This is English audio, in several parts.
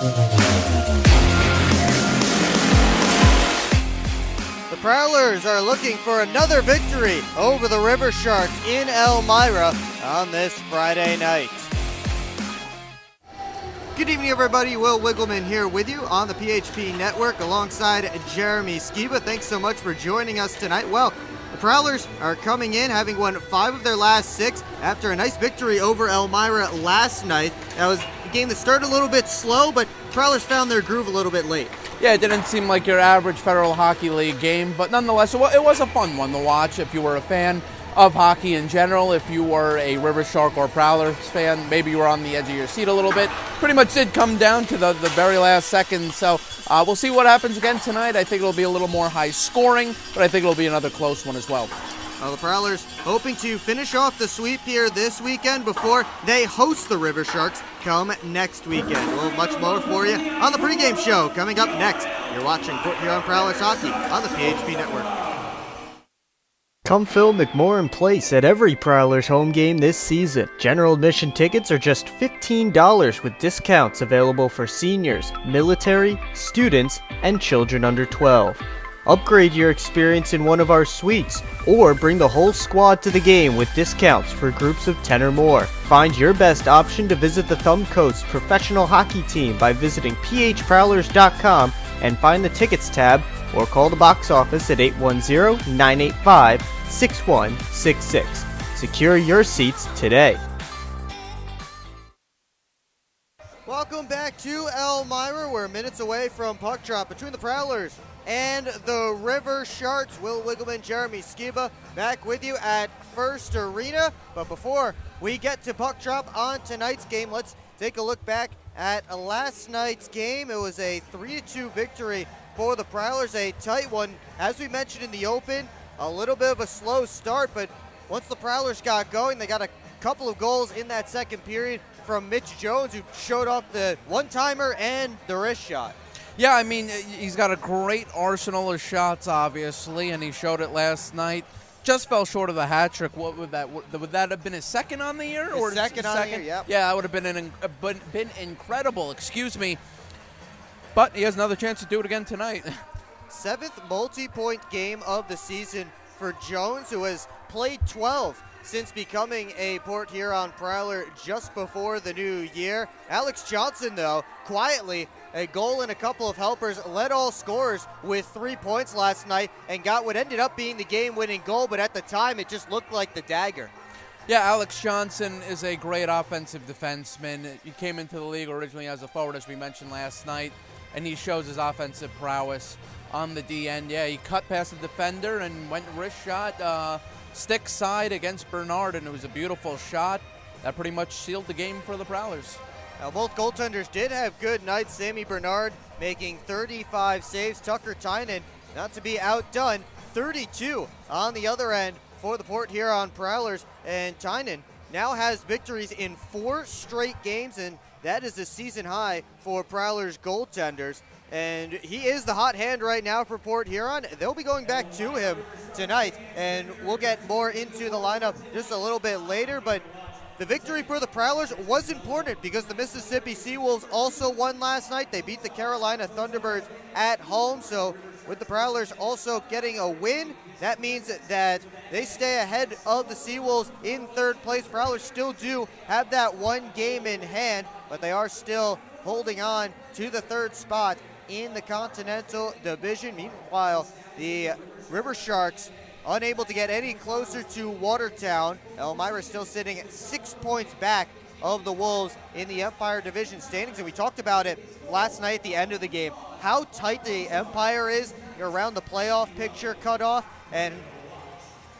The Prowlers are looking for another victory over the River Sharks in Elmira on this Friday night. Good evening, everybody. Will Wiggleman here with you on the PHP Network alongside Jeremy Skiba. Thanks so much for joining us tonight. Well, the Prowlers are coming in, having won 5 of their last 6 after a nice victory over Elmira last night. That was a game that started a little bit slow, but Prowlers found their groove a little bit late. Yeah, it didn't seem like your average Federal Hockey League game, but nonetheless, it was a fun one to watch if you were a fan of hockey in general. If you were a River Shark or Prowlers fan, maybe you were on the edge of your seat a little bit. Pretty much did come down to the very last second, so we'll see what happens again tonight. I think it'll be a little more high scoring, but I think it'll be another close one as well. Well, the Prowlers hoping to finish off the sweep here this weekend before they host the River Sharks come next weekend. We'll have much more for you on the pregame show coming up next. You're watching Port Huron Prowlers Hockey on the PHP Network. Come fill McMorran Place at every Prowlers home game this season. General admission tickets are just $15 with discounts available for seniors, military, students, and children under 12. Upgrade your experience in one of our suites, or bring the whole squad to the game with discounts for groups of 10 or more. Find your best option to visit the Thumb Coast professional hockey team by visiting phprowlers.com and find the tickets tab, or call the box office at 810-985-6166. Secure your seats today. Welcome back to Elmira. We're minutes away from puck drop between the Prowlers and the River Sharks. Will Wiggleman, Jeremy Skiba back with you at First Arena. But before we get to puck drop on tonight's game, let's take a look back at last night's game. It was a 3-2 victory for the Prowlers, a tight one. As we mentioned in the open, a little bit of a slow start, but once the Prowlers got going, they got a couple of goals in that second period from Mitch Jones, who showed off the one-timer and the wrist shot. Yeah, I mean, he's got a great arsenal of shots, obviously, and he showed it last night. Just fell short of the hat trick. What would that have been his second on the year? His second on the year, yep. Yeah, that would have been been incredible. Excuse me. But he has another chance to do it again tonight. 7th multi-point game of the season for Jones, who has played 12 since becoming a Port Huron Prowler just before the new year. Alex Johnson, though, quietly, a goal and a couple of helpers, led all scorers with 3 points last night and got what ended up being the game-winning goal, but at the time it just looked like the dagger. Yeah, Alex Johnson is a great offensive defenseman. He came into the league originally as a forward, as we mentioned last night, and he shows his offensive prowess on the D end. Yeah, he cut past the defender and went wrist shot, stick side against Bernard, and it was a beautiful shot that pretty much sealed the game for the Prowlers. Now, both goaltenders did have good nights. Sammy Bernard making 35 saves. Tucker Tynan, not to be outdone, 32 on the other end for the Port Huron Prowlers. And Tynan now has victories in 4 straight games, and that is a season high for Prowlers goaltenders. And he is the hot hand right now for Port Huron. They'll be going back to him tonight, and we'll get more into the lineup just a little bit later. But the victory for the Prowlers was important because the Mississippi Seawolves also won last night. They beat the Carolina Thunderbirds at home. So with the Prowlers also getting a win, that means that they stay ahead of the Seawolves in 3rd place. Prowlers still do have that 1 game in hand, but they are still holding on to the 3rd spot in the Continental Division. Meanwhile, the River Sharks unable to get any closer to Watertown. Elmira still sitting at 6 points back of the Wolves in the Empire Division standings. And we talked about it last night at the end of the game, how tight the Empire is around the playoff picture cutoff, and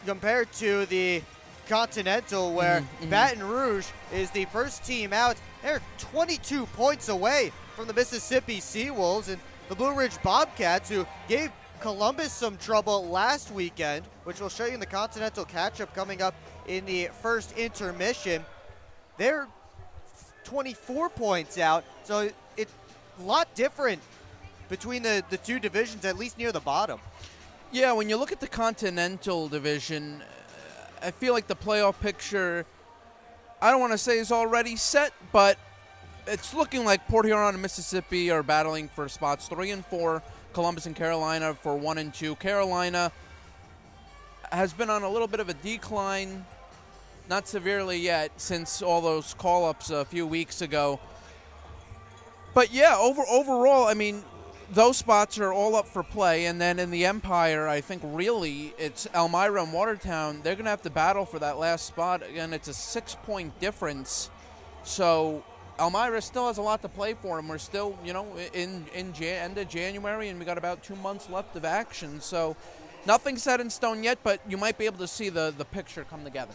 compared to the Continental, where Baton Rouge is the first team out. They're 22 points away from the Mississippi Seawolves, and the Blue Ridge Bobcats, who gave Columbus some trouble last weekend, which we'll show you in the Continental catch-up coming up in the first intermission. They're 24 points out, so it's a lot different between the 2 divisions, at least near the bottom. Yeah, when you look at the Continental Division, I feel like the playoff picture, I don't want to say is already set, but it's looking like Port Huron and Mississippi are battling for spots 3 and 4. Columbus and Carolina for 1 and 2. Carolina has been on a little bit of a decline, not severely yet, since all those call-ups a few weeks ago. But yeah, overall, I mean, those spots are all up for play. And then in the Empire, I think really it's Elmira and Watertown. They're going to have to battle for that last spot. Again, it's a 6-point difference. So Elmira still has a lot to play for, and we're still, you know, in end of January, and we got about 2 months left of action. So nothing set in stone yet, but you might be able to see the picture come together.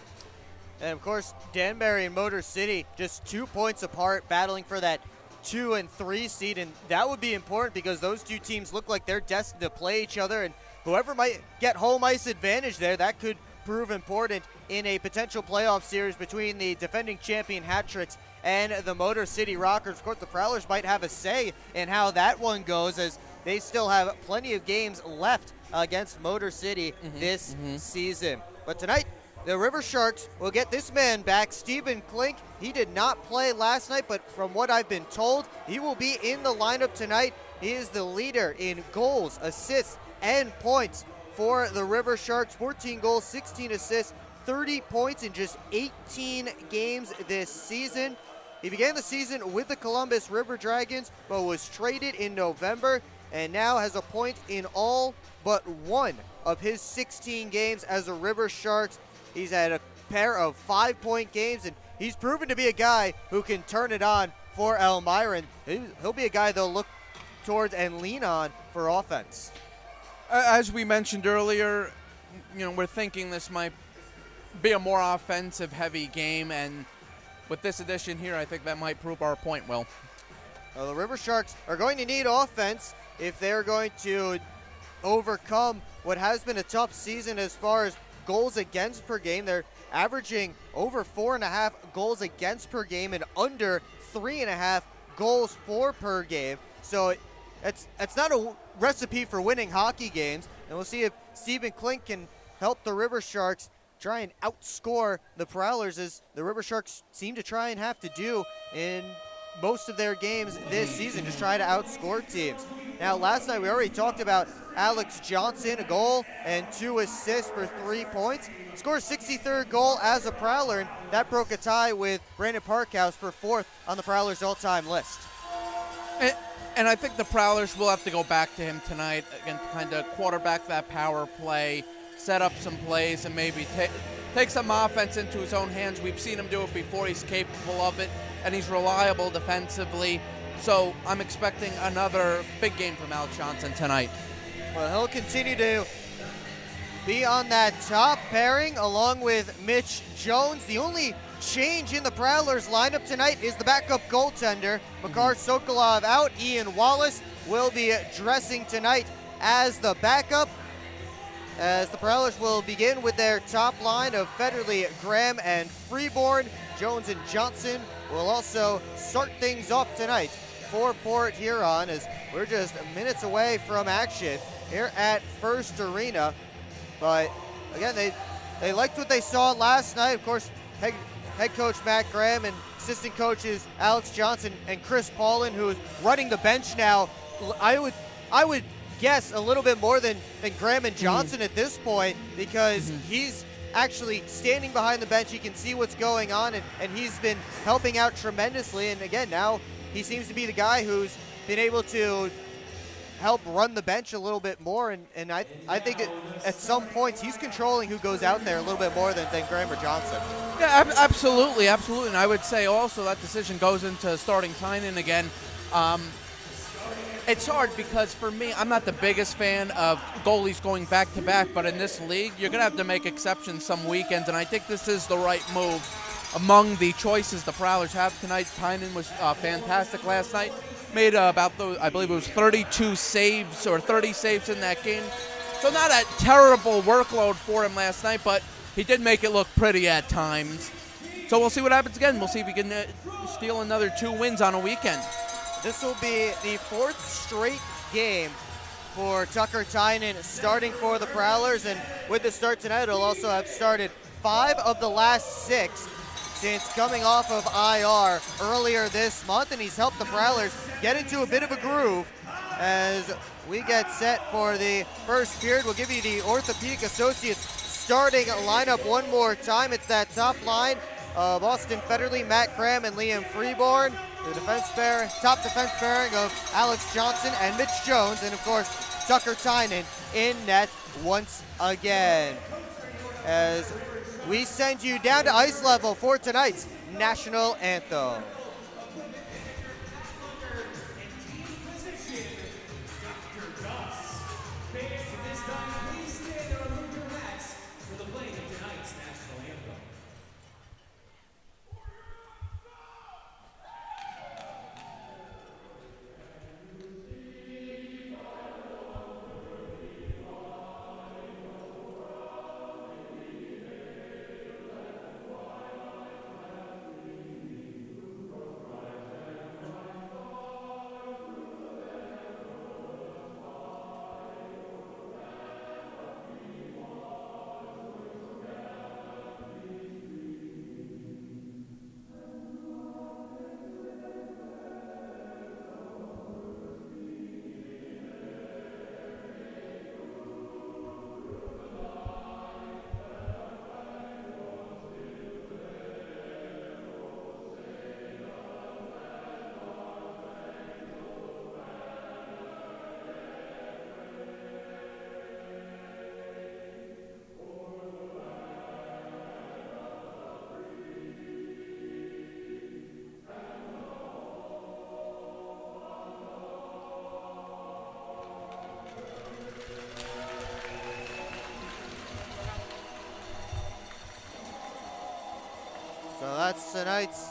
And, of course, Danbury and Motor City just 2 points apart, battling for that 2 and 3 seed, and that would be important because those two teams look like they're destined to play each other, and whoever might get home ice advantage there, that could prove important in a potential playoff series between the defending champion Hat-Tricks and the Motor City Rockers. Of course, the Prowlers might have a say in how that one goes, as they still have plenty of games left against Motor City this season. But tonight, the River Sharks will get this man back, Stephen Klink. He did not play last night, but from what I've been told, he will be in the lineup tonight. He is the leader in goals, assists, and points for the River Sharks. 14 goals, 16 assists, 30 points in just 18 games this season. He began the season with the Columbus River Dragons, but was traded in November and now has a point in all but one of his 16 games as a River Sharks. He's had a pair of 5-point games, and he's proven to be a guy who can turn it on for Elmira. He'll be a guy they'll look towards and lean on for offense. As we mentioned earlier, you know, we're thinking this might be a more offensive-heavy game, and with this addition here, I think that might prove our point, Will. Well, the River Sharks are going to need offense if they're going to overcome what has been a tough season as far as goals against per game. They're averaging over 4.5 goals against per game and under 3.5 goals for per game. So it's not a recipe for winning hockey games, and we'll see if Stephen Klink can help the River Sharks try and outscore the Prowlers, as the River Sharks seem to try and have to do in most of their games this season, just try to outscore teams. Now, last night we already talked about Alex Johnson, a goal and 2 assists for 3 points. Scored 63rd goal as a Prowler, and that broke a tie with Brandon Parkhouse for 4th on the Prowlers' all-time list. And I think the Prowlers will have to go back to him tonight and kind of quarterback that power play, set up some plays, and maybe take some offense into his own hands. We've seen him do it before. He's capable of it, and he's reliable defensively. So I'm expecting another big game from Alex Johnson tonight. Well, he'll continue to be on that top pairing along with Mitch Jones. The only change in the Prowlers lineup tonight is the backup goaltender. Makar Sokolov out. Ian Wallace will be dressing tonight as the backup, as the Prowlers will begin with their top line of Federley, Graham, and Freeborn. Jones and Johnson will also start things off tonight for Port Huron, as we're just minutes away from action here at First Arena. But again, they liked what they saw last night. Of course, head coach Matt Graham and assistant coaches Alex Johnson and Chris Paulin, who is running the bench now. I would guess a little bit more than Graham and Johnson at this point, because he's actually standing behind the bench. He can see what's going on, and he's been helping out tremendously. And again, now he seems to be the guy who's been able to help run the bench a little bit more, and I think at some points he's controlling who goes out there a little bit more than Graham or Johnson. Yeah, absolutely. And I would say also that decision goes into starting Tynan again. It's hard because for me, I'm not the biggest fan of goalies going back-to-back, but in this league, you're going to have to make exceptions some weekends, and I think this is the right move among the choices the Prowlers have tonight. Tynan was fantastic last night. Made I believe it was 32 saves or 30 saves in that game. So not a terrible workload for him last night, but he did make it look pretty at times. So we'll see what happens again. We'll see if he can steal another 2 wins on a weekend. This will be the 4th straight game for Tucker Tynan starting for the Prowlers, and with the start tonight, he'll also have started 5 of the last 6. since coming off of IR earlier this month, and he's helped the Prowlers get into a bit of a groove. As we get set for the first period, we'll give you the Orthopedic Associates starting lineup one more time. It's that top line of Austin Federley, Matt Cram, and Liam Freeborn. The top defense pairing of Alex Johnson and Mitch Jones, and of course Tucker Tynan in net once again. As we send you down to ice level for tonight's national anthem. So that's tonight's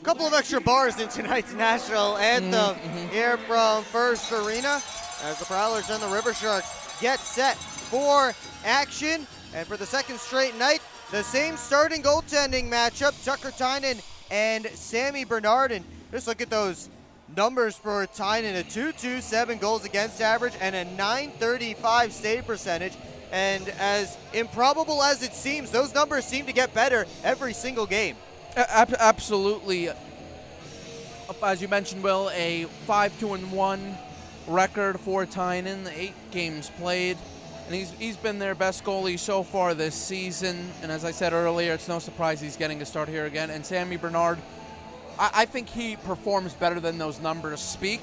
couple of extra bars in tonight's national anthem here from First Arena as the Prowlers and the River Sharks get set for action. And for the second straight night, the same starting goaltending matchup, Tucker Tynan and Sammy Bernard. And just look at those numbers for Tynan, a .227 goals against average and a .935 save percentage. And as improbable as it seems, those numbers seem to get better every single game. Absolutely. As you mentioned, Will, a 5-2-1 record for Tynan, 8 games played. And he's been their best goalie so far this season. And as I said earlier, it's no surprise he's getting a start here again. And Sammy Bernard, I think he performs better than those numbers speak.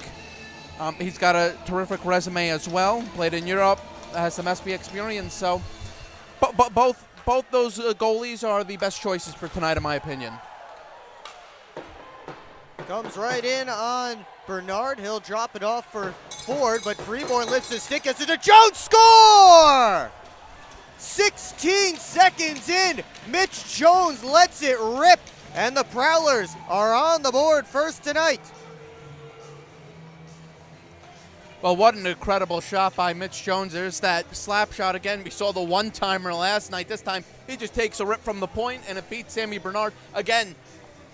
He's got a terrific resume as well. Played in Europe, has some SB experience. So both those goalies are the best choices for tonight, in my opinion. Comes right in on Bernard. He'll drop it off for Ford, but Freeborn lifts his stick, gets it to Jones, score! 16 seconds in, Mitch Jones lets it rip, and the Prowlers are on the board first tonight. Well, what an incredible shot by Mitch Jones. There's that slap shot again. We saw the one-timer last night. This time, he just takes a rip from the point, and it beats Sammy Bernard. Again,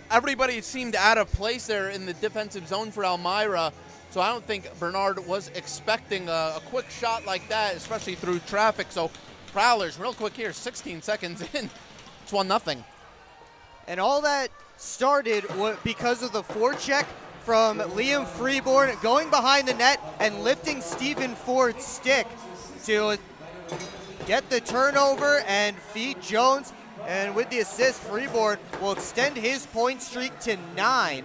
everybody seemed out of place there in the defensive zone for Elmira, so I don't think Bernard was expecting a quick shot like that, especially through traffic. So Prowlers, real quick here, 16 seconds in. It's 1-0. And all that started because of the forecheck from Liam Freeborn going behind the net and lifting Stephen Ford's stick to get the turnover and feed Jones. And with the assist, Freeborn will extend his point streak to 9.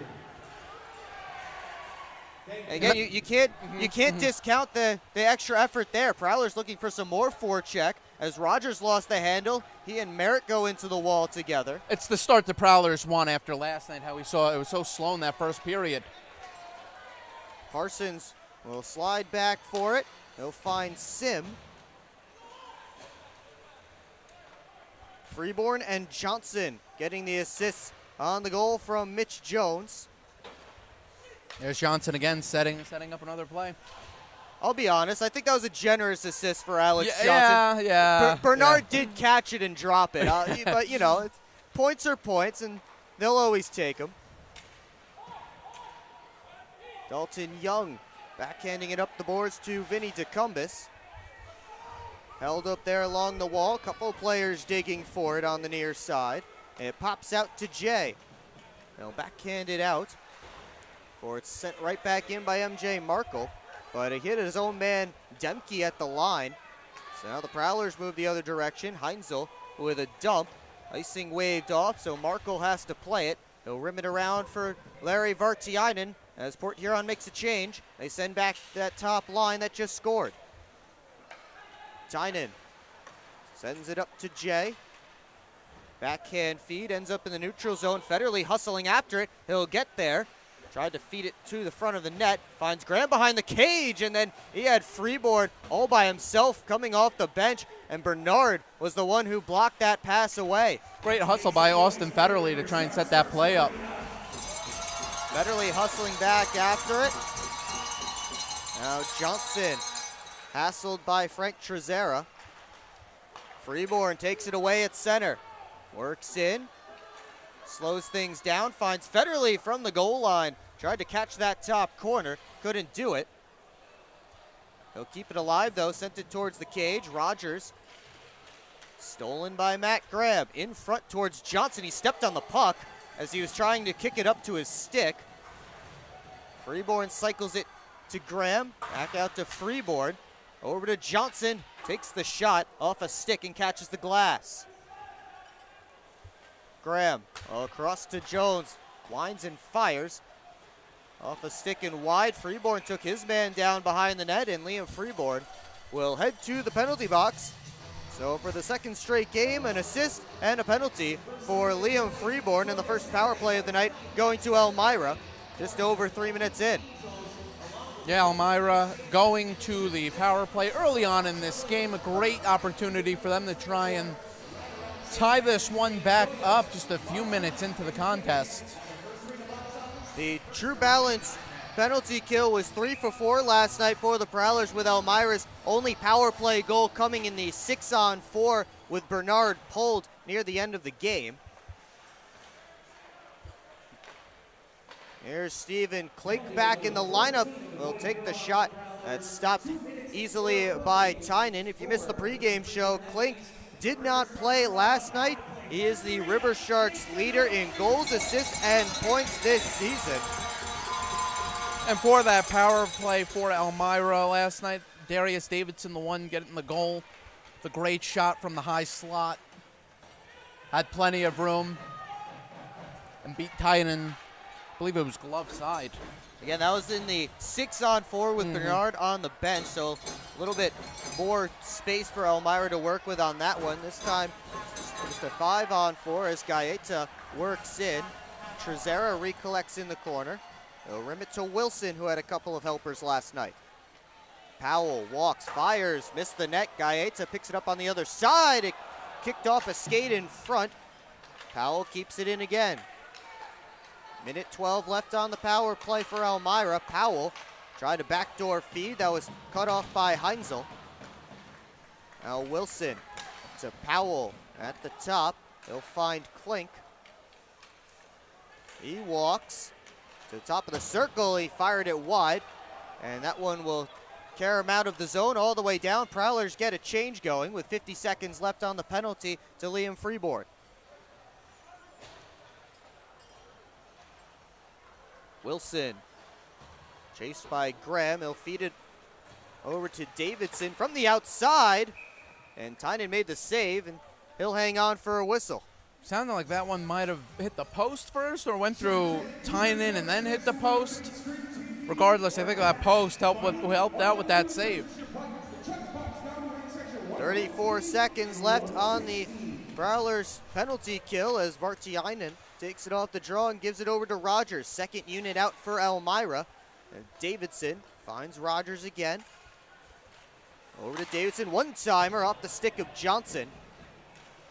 Again, you can't discount the extra effort there. Prowlers looking for some more forecheck as Rogers lost the handle. He and Merritt go into the wall together. It's the start the Prowlers won after last night, how we saw it was so slow in that first period. Parsons will slide back for it. He'll find Sim. Freeborn and Johnson getting the assists on the goal from Mitch Jones. There's Johnson again setting up another play. I'll be honest, I think that was a generous assist for Alex Johnson. Yeah. Bernard did catch it and drop it, but you know, points are points, and they'll always take them. Dalton Young Backhanding it up the boards to Vinny DeCumbus. Held up there along the wall. Couple players digging for it on the near side. And it pops out to Jay. They'll backhand it out. Or it's sent right back in by MJ Markle. But it hit his own man, Demke, at the line. So now the Prowlers move the other direction. Heinzel with a dump. Icing waved off, so Markle has to play it. He'll rim it around for Larry Vartiainen as Port Huron makes a change. They send back that top line that just scored. Tynan sends it up to Jay. Backhand feed ends up in the neutral zone. Federley hustling after it. He'll get there. Tried to feed it to the front of the net. Finds Graham behind the cage, and then he had Freeboard all by himself coming off the bench, and Bernard was the one who blocked that pass away. Great hustle by Austin Federley to try and set that play up. Federley hustling back after it. Now Johnson hassled by Frank Trezera. Freeborn takes it away at center. Works in. Slows things down, finds Federley from the goal line. Tried to catch that top corner, couldn't do it. He'll keep it alive though, sent it towards the cage. Rogers, stolen by Matt Graham. In front towards Johnson, he stepped on the puck as he was trying to kick it up to his stick. Freeborn cycles it to Graham, back out to Freeborn. Over to Johnson, takes the shot off a stick and catches the glass. Graham across to Jones, winds and fires. Off a stick and wide, Freeborn took his man down behind the net, and Liam Freeborn will head to the penalty box. So for the second straight game, an assist and a penalty for Liam Freeborn in the first power play of the night, going to Elmira, just over 3 minutes in. Yeah, Elmira going to the power play early on in this game. A great opportunity for them to try and tie this one back up just a few minutes into the contest. The True Balance penalty kill was 3 for 4 last night for the Prowlers, with Elmira's only power play goal coming in the 6-on-4 with Bernard pulled near the end of the game. Here's Stephen Klink back in the lineup. Will take the shot. That's stopped easily by Tynan. If you missed the pregame show, Klink did not play last night. He is the River Sharks leader in goals, assists, and points this season. And for that power play for Elmira last night, Darius Davidson, the one getting the goal. The great shot from the high slot. Had plenty of room and beat Tynan, I believe it was glove side. Again, that was in the 6-on-4 with Bernard on the bench, so a little bit more space for Elmira to work with on that one. This time, just a 5-on-4 as Gaeta works in. Trezera recollects in the corner. They'll rim it to Wilson, who had a couple of helpers last night. Powell walks, fires, missed the net. Gaeta picks it up on the other side. It kicked off a skate in front. Powell keeps it in again. Minute 12 left on the power play for Elmira. Powell tried a backdoor feed that was cut off by Heinzel. Now Wilson to Powell at the top. He'll find Klink. He walks to the top of the circle. He fired it wide, and that one will carry him out of the zone all the way down. Prowlers get a change going with 50 seconds left on the penalty to Liam Freeborn. Wilson, chased by Graham. He'll feed it over to Davidson from the outside. And Tynan made the save, and he'll hang on for a whistle. Sounded like that one might have hit the post first or went through Tynan and then hit the post. Regardless, I think that post helped out with that save. 34 seconds left on the Prowlers penalty kill as Vartiainen takes it off the draw and gives it over to Rogers. Second unit out for Elmira. And Davidson finds Rogers again. Over to Davidson, one-timer off the stick of Johnson.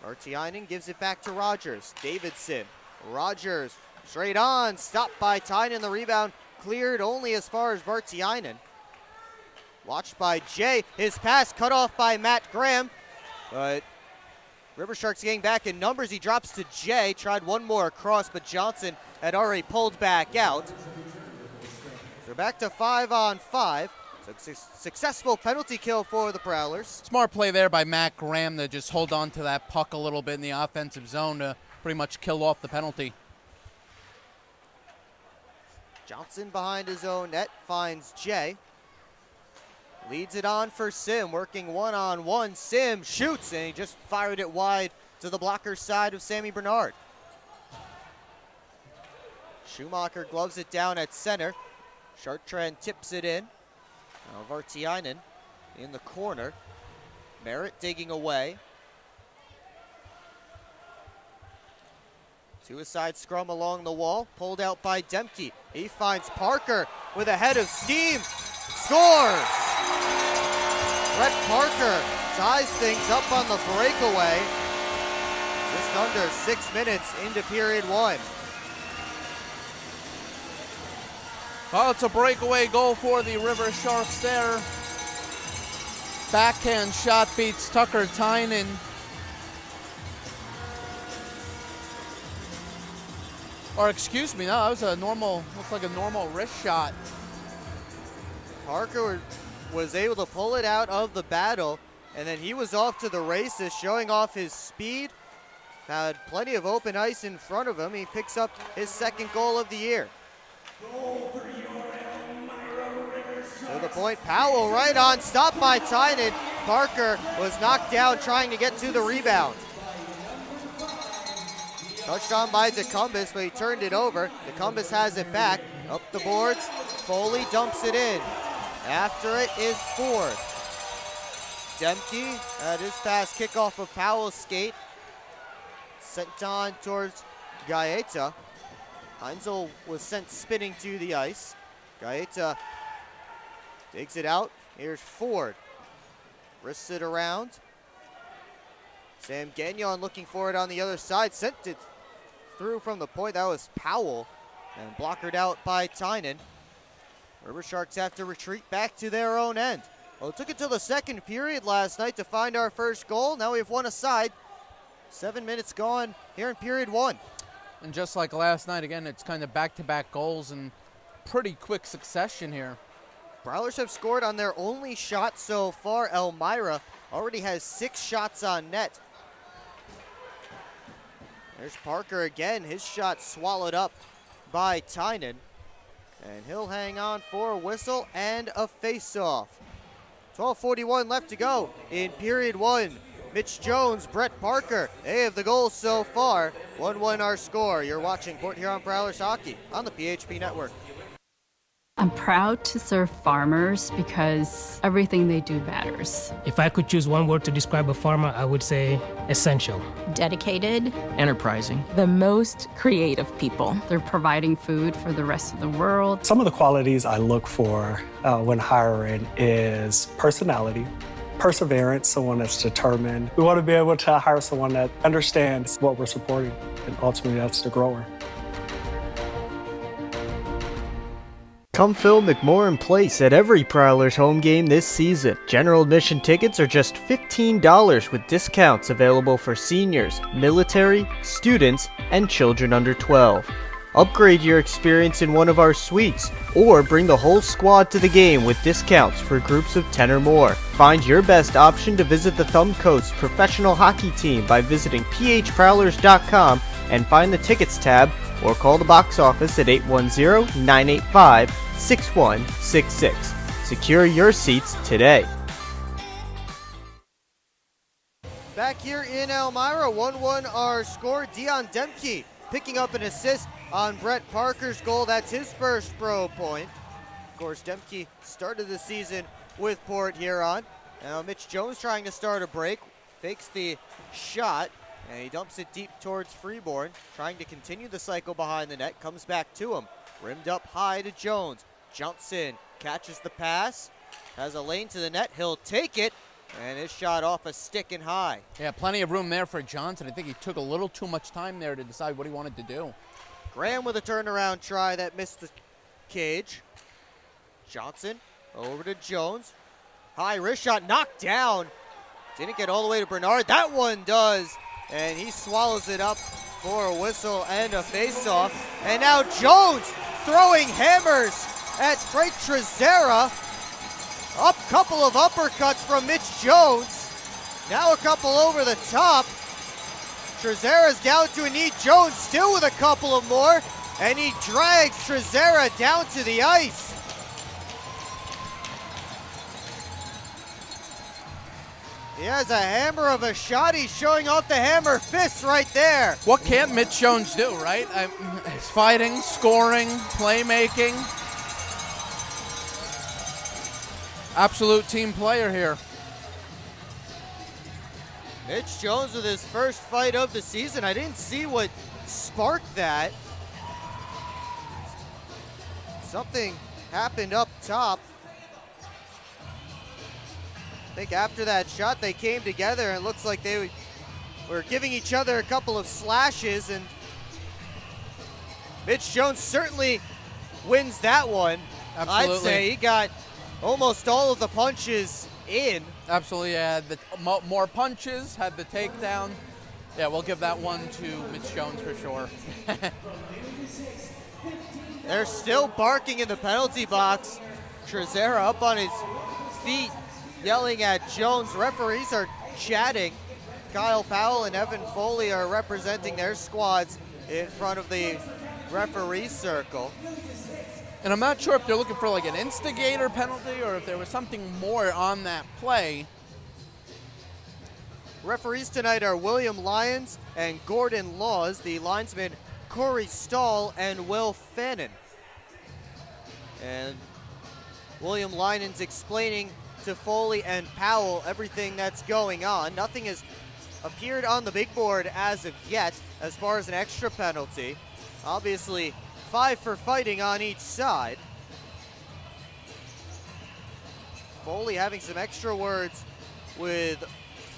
Vartiainen gives it back to Rogers. Davidson, Rogers, straight on, stopped by Tynan. The rebound cleared only as far as Vartiainen. Watched by Jay, his pass cut off by Matt Graham, but River Sharks getting back in numbers. He drops to Jay, tried one more across, but Johnson had already pulled back out. So back to 5-on-5. So successful penalty kill for the Prowlers. Smart play there by Matt Graham to just hold on to that puck a little bit in the offensive zone to pretty much kill off the penalty. Johnson behind his own net finds Jay. Leads it on for Sim, working one-on-one. Sim shoots, and he just fired it wide to the blocker side of Sammy Bernard. Schumacher gloves it down at center. Chartrand tips it in. Now Vartiainen in the corner. Merritt digging away. Suicide scrum along the wall, pulled out by Demke. He finds Parker with a head of steam. Scores! Brett Parker ties things up on the breakaway. Just under 6 minutes into period one. Well, it's a breakaway goal for the River Sharks there. Backhand shot beats Tucker Tynan. Or excuse me, no, that was a normal, looks like a normal wrist shot. Parker was able to pull it out of the battle, and then he was off to the races, showing off his speed. Had plenty of open ice in front of him. He picks up his second goal of the year. To the point, Powell right on, stopped by Tynan. Parker was knocked down trying to get to the rebound. Touched on by DeCumbus, but he turned it over. DeCumbus has it back, up the boards. Foley dumps it in. After it is Ford. Demke at his pass, kickoff of Powell's skate. Sent on towards Gaeta. Heinzel was sent spinning to the ice. Gaeta digs it out. Here's Ford. Wrists it around. Sam Gagnon looking for it on the other side. Sent it through from the point. That was Powell. And blockered out by Tynan. River Sharks have to retreat back to their own end. Well, it took until the second period last night to find our first goal. Now we have one aside. 7 minutes gone here in period one. And just like last night, again, it's kind of back-to-back goals in pretty quick succession here. Prowlers have scored on their only shot so far. Elmira already has 6 shots on net. There's Parker again. His shot swallowed up by Tynan. And he'll hang on for a whistle and a face-off. 12:41 left to go in period one. Mitch Jones, Brett Parker, they have the goals so far. 1-1 our score. You're watching Port Huron Prowlers Hockey on the PHP Network. I'm proud to serve farmers because everything they do matters. If I could choose one word to describe a farmer, I would say essential. Dedicated. Enterprising. The most creative people. They're providing food for the rest of the world. Some of the qualities I look for when hiring is personality, perseverance, someone that's determined. We want to be able to hire someone that understands what we're supporting, and ultimately that's the grower. Come fill McMorran Place at every Prowlers home game this season. General admission tickets are just $15 with discounts available for seniors, military, students, and children under 12. Upgrade your experience in one of our suites, or bring the whole squad to the game with discounts for groups of 10 or more. Find your best option to visit the Thumb Coast professional hockey team by visiting phprowlers.com and find the tickets tab, or call the box office at 810-985-6166. Secure your seats today. Back here in Elmira, 1-1 our score. Dion Demke picking up an assist on Brett Parker's goal. That's his first pro point. Of course, Demke started the season with Port Huron. Now Mitch Jones trying to start a break. Fakes the shot. And he dumps it deep towards Freeborn, trying to continue the cycle behind the net. Comes back to him. Rimmed up high to Jones. Jumps in, catches the pass, has a lane to the net. He'll take it, and his shot off a stick and high. Yeah, plenty of room there for Johnson. I think he took a little too much time there to decide what he wanted to do. Graham with a turnaround try that missed the cage. Johnson over to Jones. High wrist shot, knocked down. Didn't get all the way to Bernard. That one does. And he swallows it up for a whistle and a face-off. And now Jones throwing hammers at Frank Trezera. Up, couple of uppercuts from Mitch Jones. Now a couple over the top. Trezera's down to a knee. Jones still with a couple of more, and he drags Trezera down to the ice. He has a hammer of a shot. He's showing off the hammer fist right there. What can't Mitch Jones do, right? He's fighting, scoring, playmaking. Absolute team player here. Mitch Jones with his first fight of the season. I didn't see what sparked that. Something happened up top. I think after that shot they came together, and it looks like they were giving each other a couple of slashes, and Mitch Jones certainly wins that one. Absolutely. I'd say he got almost all of the punches in. Absolutely, had the more punches, had the takedown. Yeah, we'll give that one to Mitch Jones for sure. They're still barking in the penalty box. Trezera up on his feet, yelling at Jones. Referees are chatting. Kyle Powell and Evan Foley are representing their squads in front of the referee circle. And I'm not sure if they're looking for like an instigator penalty or if there was something more on that play. Referees tonight are William Lyons and Gordon Laws, the linesmen Corey Stahl and Will Fannin. And William Lyons explaining to Foley and Powell everything that's going on. Nothing has appeared on the big board as of yet as far as an extra penalty. Obviously 5 for fighting on each side. Foley having some extra words with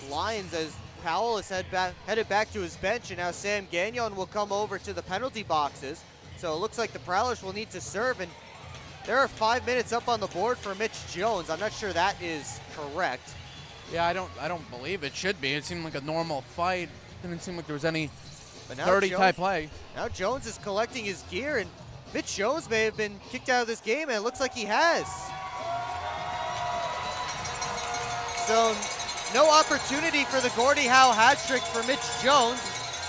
Lyons as Powell is headed back to his bench, and now Sam Gagnon will come over to the penalty boxes. So it looks like the Prowlers will need to serve, and there are 5 minutes up on the board for Mitch Jones. I'm not sure that is correct. Yeah, I don't believe it should be. It seemed like a normal fight. Didn't seem like there was any But now dirty Jones, type play. Now Jones is collecting his gear, and Mitch Jones may have been kicked out of this game, and it looks like he has. So no opportunity for the Gordie Howe hat trick for Mitch Jones,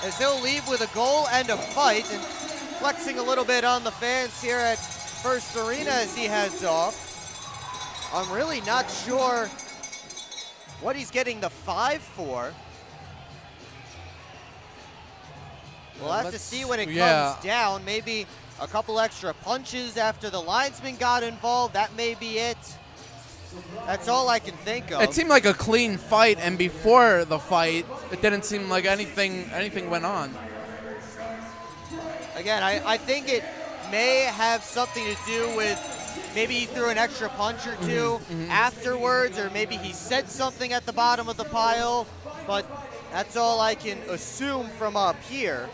as he'll leave with a goal and a fight, and flexing a little bit on the fans here at First Arena as he heads off. I'm really not sure what he's getting the 5 for. We'll have to see when it comes down. Maybe a couple extra punches after the linesman got involved. That may be it. That's all I can think of. It seemed like a clean fight, and before the fight, it didn't seem like anything went on. Again, I think it may have something to do with maybe he threw an extra punch or two afterwards, or maybe he said something at the bottom of the pile, but that's all I can assume from up here.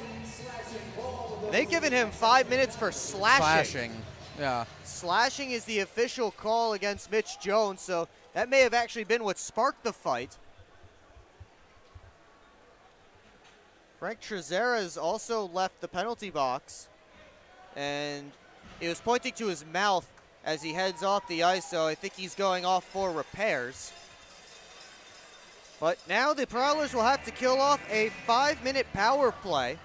They've given him 5 minutes for slashing. Yeah. Slashing is the official call against Mitch Jones, so that may have actually been what sparked the fight. Frank Trezera has also left the penalty box, and he was pointing to his mouth as he heads off the ice, so I think he's going off for repairs. But now the Prowlers will have to kill off a 5-minute power play.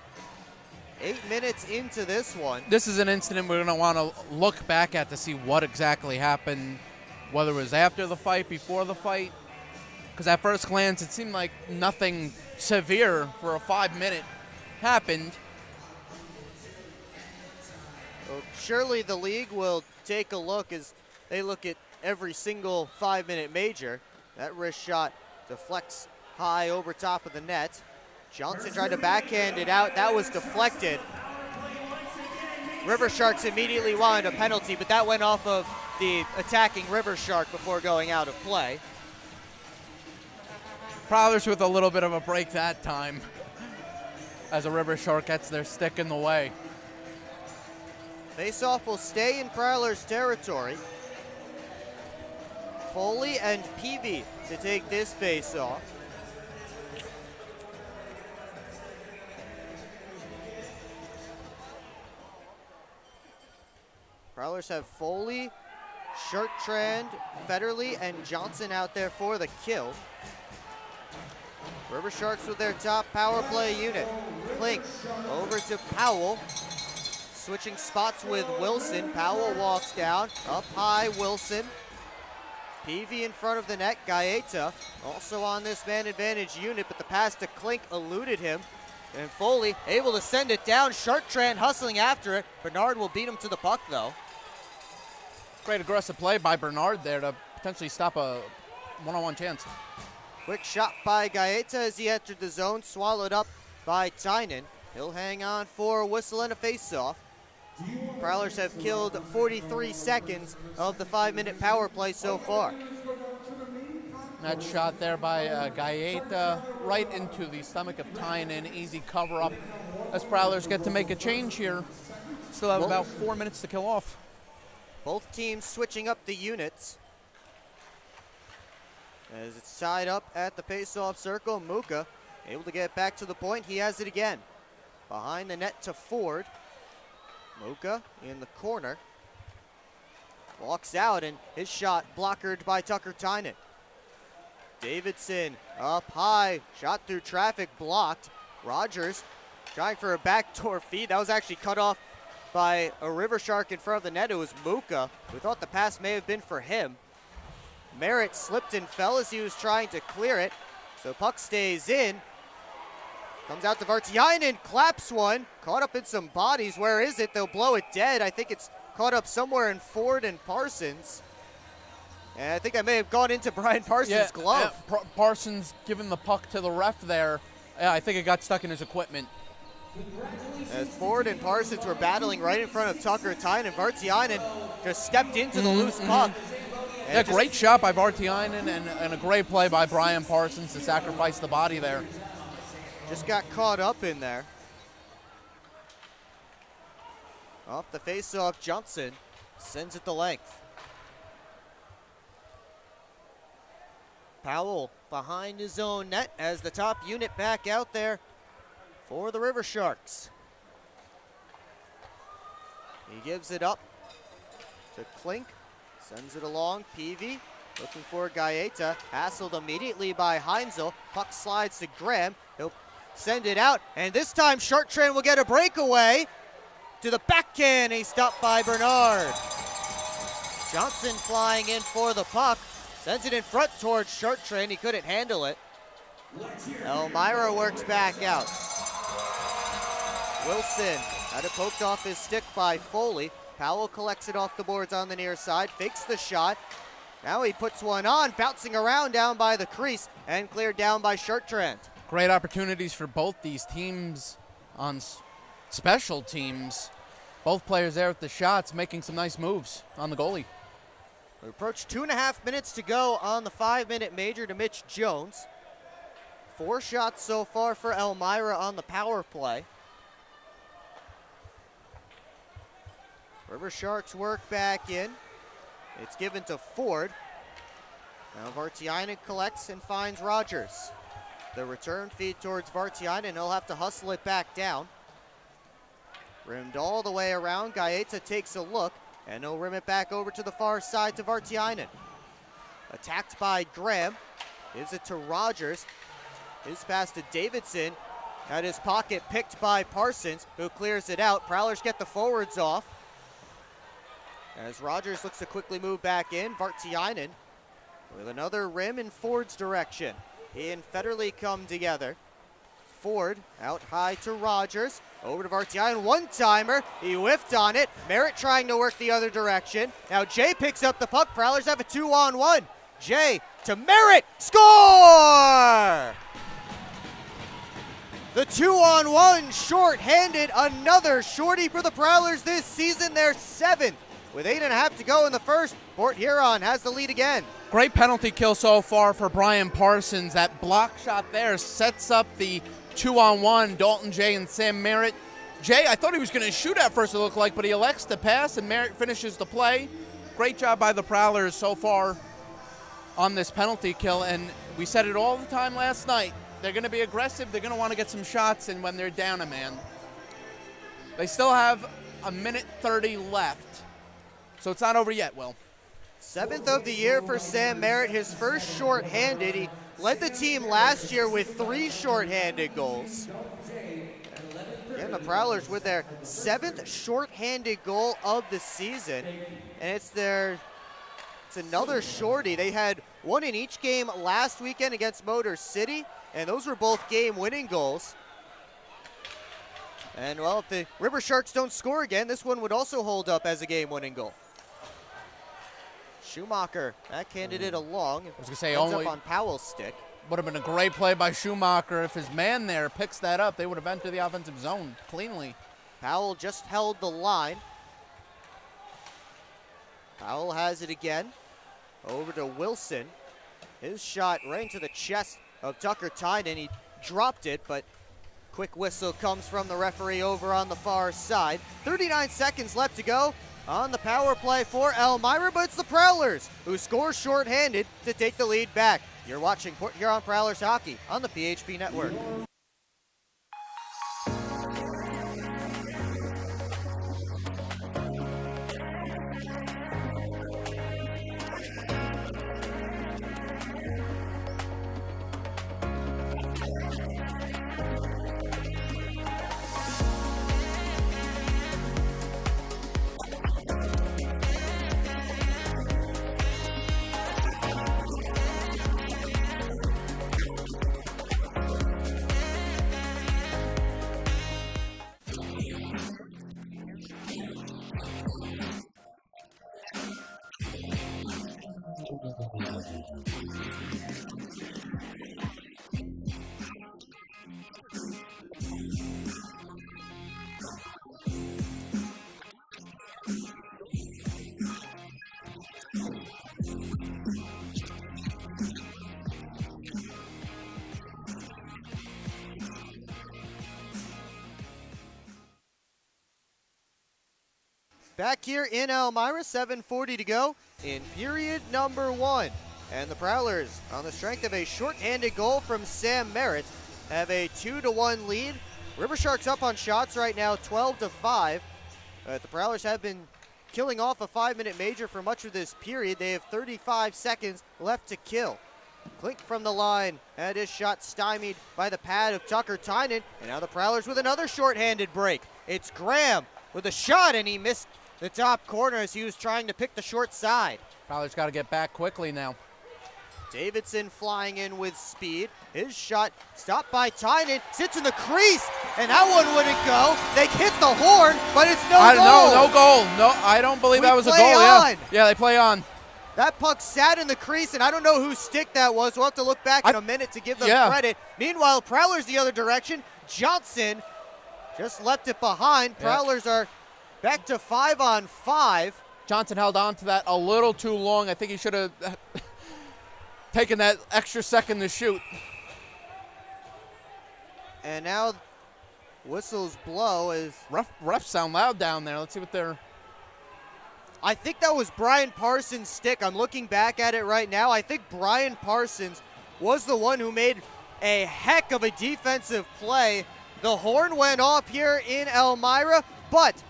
8 minutes into this one. This is an incident we're going to want to look back at to see what exactly happened, whether it was after the fight, before the fight. Because at first glance, it seemed like nothing severe for a 5-minute happened. Well, surely the league will take a look as they look at every single 5-minute major. That wrist shot deflects high over top of the net. Johnson tried to backhand it out. That was deflected. River Sharks immediately wanted a penalty, but that went off of the attacking River Shark before going out of play. Prowlers with a little bit of a break that time as a River Shark gets their stick in the way. Face-off will stay in Prowlers territory. Foley and Peavy to take this face-off. Prowlers have Foley, Shorthanded, Federley, and Johnson out there for the kill. River Sharks with their top power play unit. Klink over to Powell. Switching spots with Wilson. Powell walks down. Up high, Wilson. Peavy in front of the net. Gaeta also on this man advantage unit, but the pass to Klink eluded him. And Foley able to send it down. Shorthanded hustling after it. Bernard will beat him to the puck, though. Great aggressive play by Bernard there to potentially stop a one-on-one chance. Quick shot by Gaeta as he entered the zone, swallowed up by Tynan. He'll hang on for a whistle and a face-off. Prowlers have killed 43 seconds of the 5-minute power play so far. That shot there by Gaeta right into the stomach of Tynan. Easy cover-up as Prowlers get to make a change here. Still have about 4 minutes to kill off. Both teams switching up the units. As it's tied up at the face-off circle, Muka able to get back to the point. He has it again. Behind the net to Ford. Muka in the corner. Walks out, and his shot blockered by Tucker Tynan. Davidson up high. Shot through traffic, blocked. Rogers trying for a backdoor feed. That was actually cut off by a River Shark in front of the net. It was Muka. We thought the pass may have been for him. Merritt slipped and fell as he was trying to clear it. So puck stays in. Comes out to Vartiainen, claps one. Caught up in some bodies. Where is it? They'll blow it dead. I think it's caught up somewhere in Ford and Parsons. And I think that may have gone into Brian Parsons' glove. Parsons giving the puck to the ref there. Yeah, I think it got stuck in his equipment. As Ford and Parsons were battling right in front of Tucker Tynan, Vartiainen just stepped into the loose puck. Yeah, great shot by Vartiainen and a great play by Brian Parsons to sacrifice the body there. Just got caught up in there. Off the face-off, Johnson sends it the length. Powell behind his own net as the top unit back out there for the River Sharks. He gives it up to Klink, sends it along. Peavy looking for Gaeta, hassled immediately by Heinzel. Puck slides to Graham. He'll send it out, and this time Shorthanded will get a breakaway to the backhand. He's stopped by Bernard. Johnson flying in for the puck, sends it in front towards Shorthanded. He couldn't handle it. Elmira works back out. Wilson had it poked off his stick by Foley. Powell collects it off the boards on the near side, fakes the shot. Now he puts one on, bouncing around down by the crease and cleared down by Shorthanded. Great opportunities for both these teams on special teams. Both players there with the shots, making some nice moves on the goalie. We approach 2.5 minutes to go on the 5-minute major to Mitch Jones. 4 shots so far for Elmira on the power play. River Sharks work back in. It's given to Ford. Now Vartiainen collects and finds Rogers. The return feed towards Vartiainen. He'll have to hustle it back down. Rimmed all the way around. Gaeta takes a look, and he'll rim it back over to the far side to Vartiainen. Attacked by Graham. Gives it to Rogers. His pass to Davidson. At his pocket, picked by Parsons, who clears it out. Prowlers get the forwards off. As Rogers looks to quickly move back in, Vartiainen with another rim in Ford's direction. He and Federley come together. Ford out high to Rogers. Over to Vartiainen, one-timer. He whiffed on it. Merritt trying to work the other direction. Now Jay picks up the puck. Prowlers have a 2-on-1. Jay to Merritt. Score! The 2-on-1, short-handed. Another shorty for the Prowlers this season. They're 7th. With 8.5 to go in the first, Port Huron has the lead again. Great penalty kill so far for Brian Parsons. That block shot there sets up the 2-on-1, Dalton Jay and Sam Merritt. Jay, I thought he was going to shoot at first, it looked like, but he elects to pass, and Merritt finishes the play. Great job by the Prowlers so far on this penalty kill, and we said it all the time last night. They're going to be aggressive. They're going to want to get some shots in when they're down a man. They still have 1:30 left So it's not over yet, Will. 7th of the year for Sam Merritt, his first shorthanded. He led the team last year with 3 shorthanded goals. Again, the Prowlers with their 7th shorthanded goal of the season. And it's another shorty. They had one in each game last weekend against Motor City, and those were both game-winning goals. And, well, if the River Sharks don't score again, this one would also hold up as a game-winning goal. Schumacher backhanded it along. I was going to say, ends only up on Powell's stick. would have been a great play by Schumacher. If his man there picks that up, they would have entered the offensive zone cleanly. Powell just held the line. Powell has it again. Over to Wilson. His shot right into the chest of Tucker Tynan. He dropped it, but quick whistle comes from the referee over on the far side. 39 seconds left to go on the power play for Elmira, but it's the Prowlers who score shorthanded to take the lead back. You're watching Port Huron Prowlers hockey on the PHP Network. Back here in Elmira, 7:40 to go in period number 1. And the Prowlers, on the strength of a shorthanded goal from Sam Merritt, have a 2-1 lead. River Sharks up on shots right now, 12-5. The Prowlers have been killing off a 5-minute major for much of this period. They have 35 seconds left to kill. Klink from the line had his shot stymied by the pad of Tucker Tynan. And now the Prowlers with another shorthanded break. It's Graham with a shot, and he missed the top corner as he was trying to pick the short side. Prowlers got to get back quickly now. Davidson flying in with speed. His shot stopped by Tynan, sits in the crease, and that one wouldn't go. They hit the horn, but it's no goal. No goal. No, I don't believe that was a goal. Yeah, they play on. That puck sat in the crease, and I don't know whose stick that was. We'll have to look back in a minute to give them credit. Meanwhile, Prowlers the other direction. Johnson just left it behind. Prowlers are back to 5-on-5. Johnson held on to that a little too long. I think he should have taken that extra second to shoot. And now whistles blow as refs sound loud down there. Let's see what they're... I think that was Brian Parsons' stick. I'm looking back at it right now. I think Brian Parsons was the one who made a heck of a defensive play. The horn went off here in Elmira, but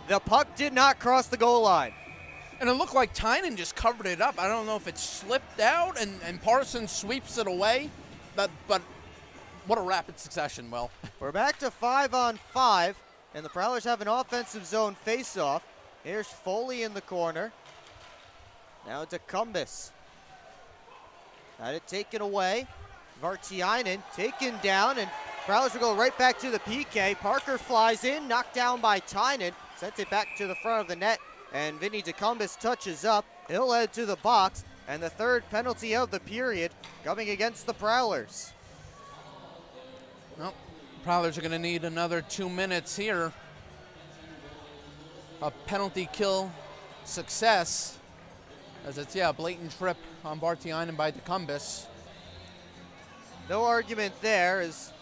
the puck did not cross the goal line. And it looked like Tynan just covered it up. I don't know if it slipped out and Parsons sweeps it away, but what a rapid succession, Will. We're back to 5-on-5, and the Prowlers have an offensive zone face-off. Here's Foley in the corner. Now to Cumbus. Had it taken away. Vartiainen taken down, and Prowlers will go right back to the PK. Parker flies in, knocked down by Tynan. Sent it back to the front of the net, and Vinny DeCumbus touches up. He'll head to the box, and the third penalty of the period coming against the Prowlers. Well, Prowlers are going to need another 2 minutes here. A penalty kill success, as it's, a blatant trip on Vartiainen by DeCumbus. No argument there, as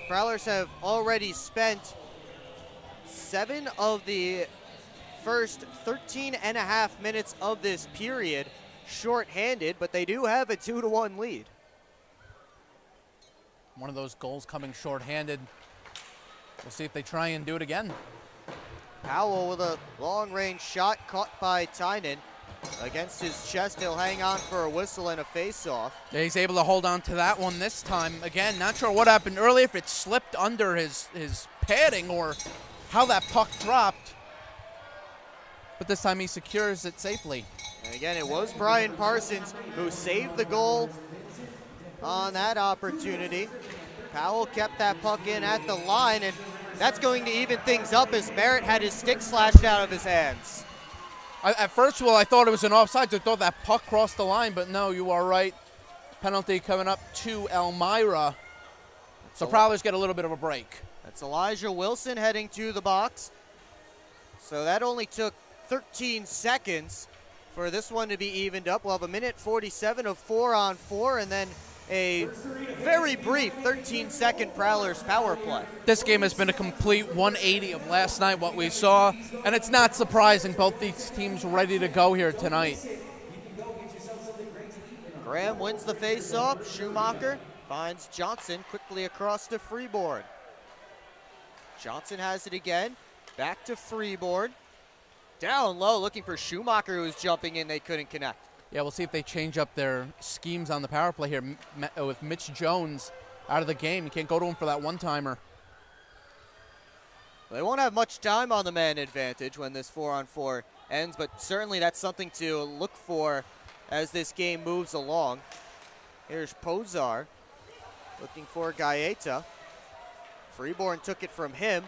Prowlers have already spent 7 of the first 13.5 minutes of this period shorthanded, but they do have a 2-1 lead. One of those goals coming shorthanded. We'll see if they try and do it again. Powell with a long-range shot caught by Tynan. Against his chest, he'll hang on for a whistle and a face-off. Yeah, he's able to hold on to that one this time. Again, not sure what happened earlier, if it slipped under his padding or how that puck dropped. But this time he secures it safely. And again, it was Brian Parsons who saved the goal on that opportunity. Powell kept that puck in at the line, and that's going to even things up as Merritt had his stick slashed out of his hands. At first, I thought it was an offside. I thought that puck crossed the line, but no, you are right. Penalty coming up to Elmira. So Prowlers get a little bit of a break. That's Elijah Wilson heading to the box. So that only took 13 seconds for this one to be evened up. We'll have a minute 47 of 4-on-4, and then a very brief 13-second Prowlers power play. This game has been a complete 180 of last night, what we saw, and it's not surprising. Both these teams ready to go here tonight. Graham wins the face-off. Schumacher finds Johnson quickly across to Freeborn. Johnson has it again. Back to Freeborn. Down low, looking for Schumacher, who was jumping in. They couldn't connect. Yeah, we'll see if they change up their schemes on the power play here with Mitch Jones out of the game. You can't go to him for that one-timer. They won't have much time on the man advantage when this 4-on-4 ends, but certainly that's something to look for as this game moves along. Here's Pozar looking for Gaeta. Freeborn took it from him,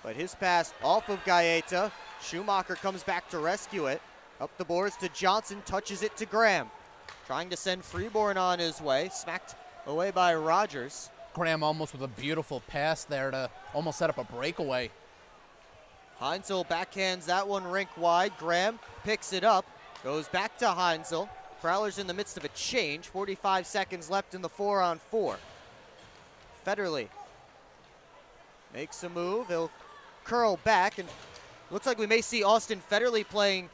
but his pass off of Gaeta. Schumacher comes back to rescue it. Up the boards to Johnson, touches it to Graham. Trying to send Freeborn on his way, smacked away by Rogers. Graham almost with a beautiful pass there to almost set up a breakaway. Heinzel backhands that one rink wide. Graham picks it up, goes back to Heinzel. Prowlers in the midst of a change, 45 seconds left in the 4-on-4. Federley makes a move, he'll curl back, and looks like we may see Austin Federley playing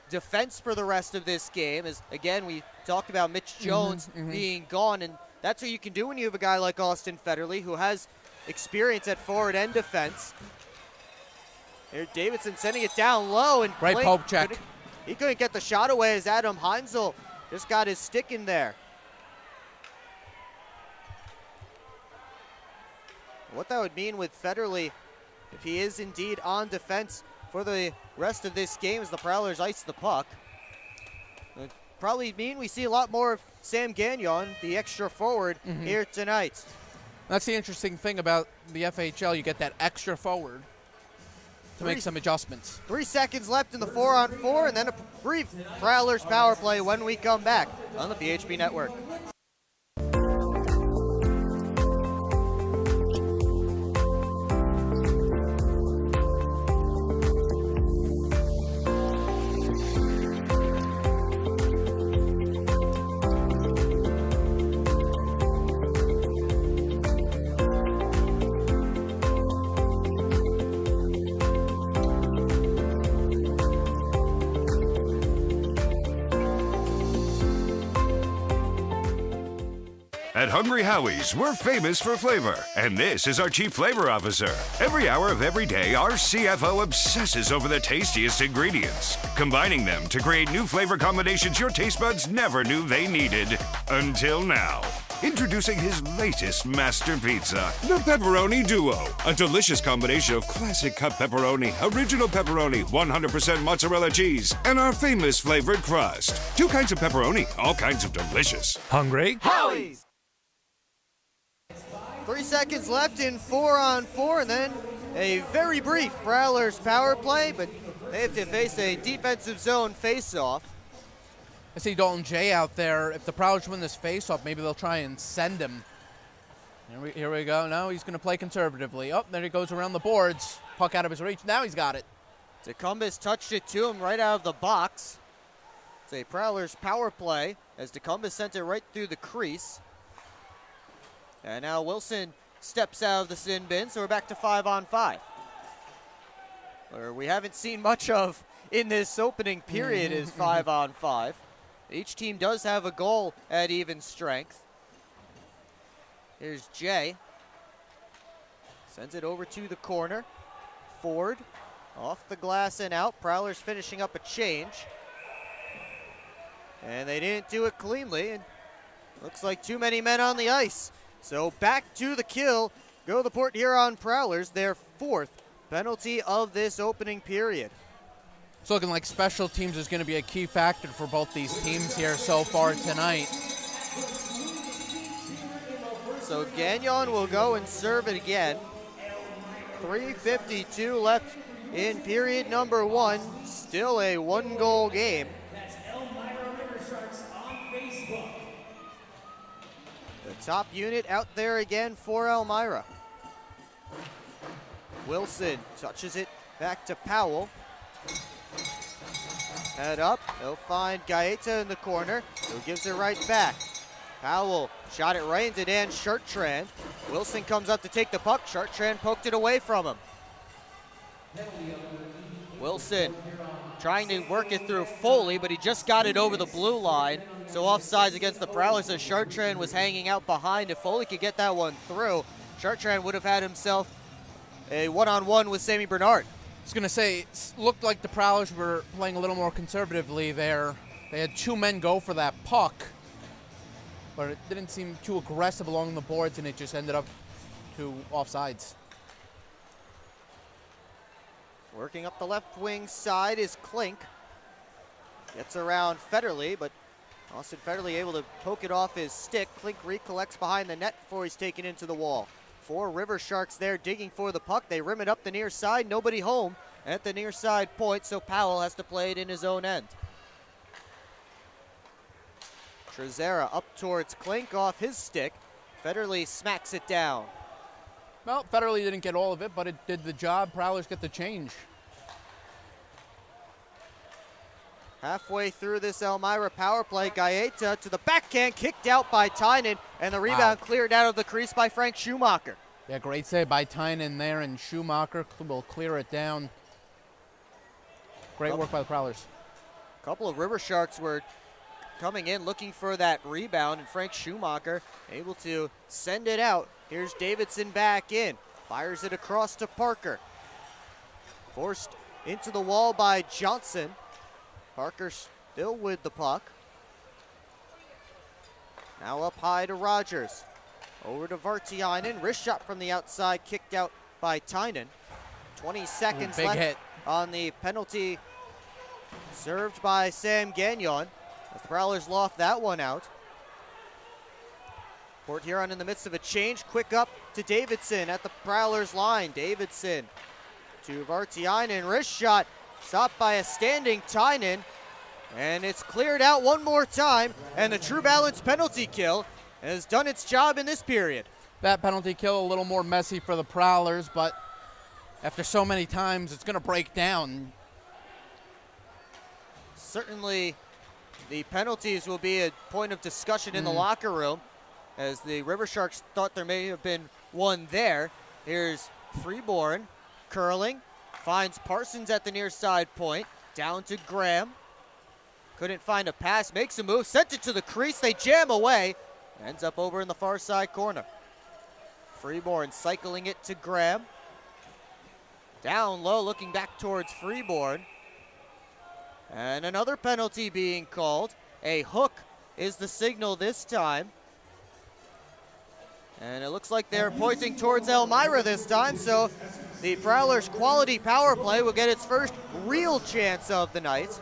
defense for the rest of this game, as again we talked about Mitch Jones being gone, and that's what you can do when you have a guy like Austin Federley who has experience at forward and defense. Here Davidson sending it down low, and right poke check. He couldn't get the shot away as Adam Heinzel just got his stick in there. What that would mean with Federley, if he is indeed on defense for the rest of this game as the Prowlers ice the puck, it would probably mean we see a lot more of Sam Gagnon, the extra forward, here tonight. That's the interesting thing about the FHL. You get that extra forward to make some adjustments. 3 seconds left in the 4-on-4, and then a brief Prowlers power play when we come back on the PHP Network. At Hungry Howie's, we're famous for flavor, and this is our Chief Flavor Officer. Every hour of every day, our CFO obsesses over the tastiest ingredients, combining them to create new flavor combinations your taste buds never knew they needed, until now. Introducing his latest master pizza, the Pepperoni Duo. A delicious combination of classic cut pepperoni, original pepperoni, 100% mozzarella cheese, and our famous flavored crust. 2 kinds of pepperoni, all kinds of delicious. Hungry? Howie's! 3 seconds left in 4-on-4, and then a very brief Prowlers power play, but they have to face a defensive zone face-off. I see Dalton Jay out there. If the Prowlers win this face-off, maybe they'll try and send him. Here we go. No, he's going to play conservatively. Oh, there he goes around the boards. Puck out of his reach. Now he's got it. DeCumbis touched it to him right out of the box. It's a Prowlers power play as DeCumbis sent it right through the crease. And now Wilson steps out of the sin bin, so we're back to 5-on-5. Where we haven't seen much of in this opening period is 5-on-5. Each team does have a goal at even strength. Here's Jay. Sends it over to the corner. Ford Off the glass and out. Prowlers finishing up a change. And they didn't do it cleanly. And looks like too many men on the ice. So back to the kill. Go the Port Huron Prowlers, their 4th penalty of this opening period. It's looking like special teams is going to be a key factor for both these teams here so far tonight. So Gagnon will go and serve it again. 3:52 left in period number 1. Still a 1-goal game. The top unit out there again for Elmira. Wilson touches it back to Powell. Head up, they'll find Gaeta in the corner, who gives it right back. Powell shot it right into Dan Chartrand. Wilson comes up to take the puck. Chartrand poked it away from him. Wilson trying to work it through Foley, but he just got it over the blue line. So offsides against the Prowlers as Chartrand was hanging out behind. If Foley could get that one through, Chartrand would have had himself a one-on-one with Sammy Bernard. I was going to say, it looked like the Prowlers were playing a little more conservatively there. They had 2 men go for that puck, but it didn't seem too aggressive along the boards, and it just ended up to offsides. Working up the left wing side is Klink. Gets around Federley, but Austin Federley able to poke it off his stick. Klink recollects behind the net before he's taken into the wall. 4 River Sharks there digging for the puck. They rim it up the near side. Nobody home at the near side point, so Powell has to play it in his own end. Trezera up towards Klink off his stick. Federley smacks it down. Well, Federley didn't get all of it, but it did the job. Prowlers get the change. Halfway through this Elmira power play, Gaeta to the backhand, kicked out by Tynan, and the rebound cleared out of the crease by Frank Schumacher. Yeah, great save by Tynan there, and Schumacher will clear it down. Great work by the Prowlers. A couple of River Sharks were coming in looking for that rebound, and Frank Schumacher able to send it out. Here's Davidson back in, fires it across to Parker. Forced into the wall by Johnson. Parker still with the puck. Now up high to Rogers. Over to Vartiainen. Wrist shot from the outside, kicked out by Tynan. 20 seconds big left hit on the penalty served by Sam Gagnon. The Prowlers loft that one out. Port Huron in the midst of a change. Quick up to Davidson at the Prowlers line. Davidson to Vartiainen. Wrist shot. Stopped by a standing Tynan, and it's cleared out one more time, and the True Balance penalty kill has done its job in this period. That penalty kill a little more messy for the Prowlers, but after so many times, it's going to break down. Certainly, the penalties will be a point of discussion in the locker room, as the River Sharks thought there may have been one there. Here's Freeborn curling. Finds Parsons at the near side point. Down to Graham. Couldn't find a pass. Makes a move. Sent it to the crease. They jam away. Ends up over in the far side corner. Freeborn cycling it to Graham. Down low, looking back towards Freeborn. And another penalty being called. A hook is the signal this time. And it looks like they're pointing towards Elmira this time, so the Prowlers' quality power play will get its first real chance of the night.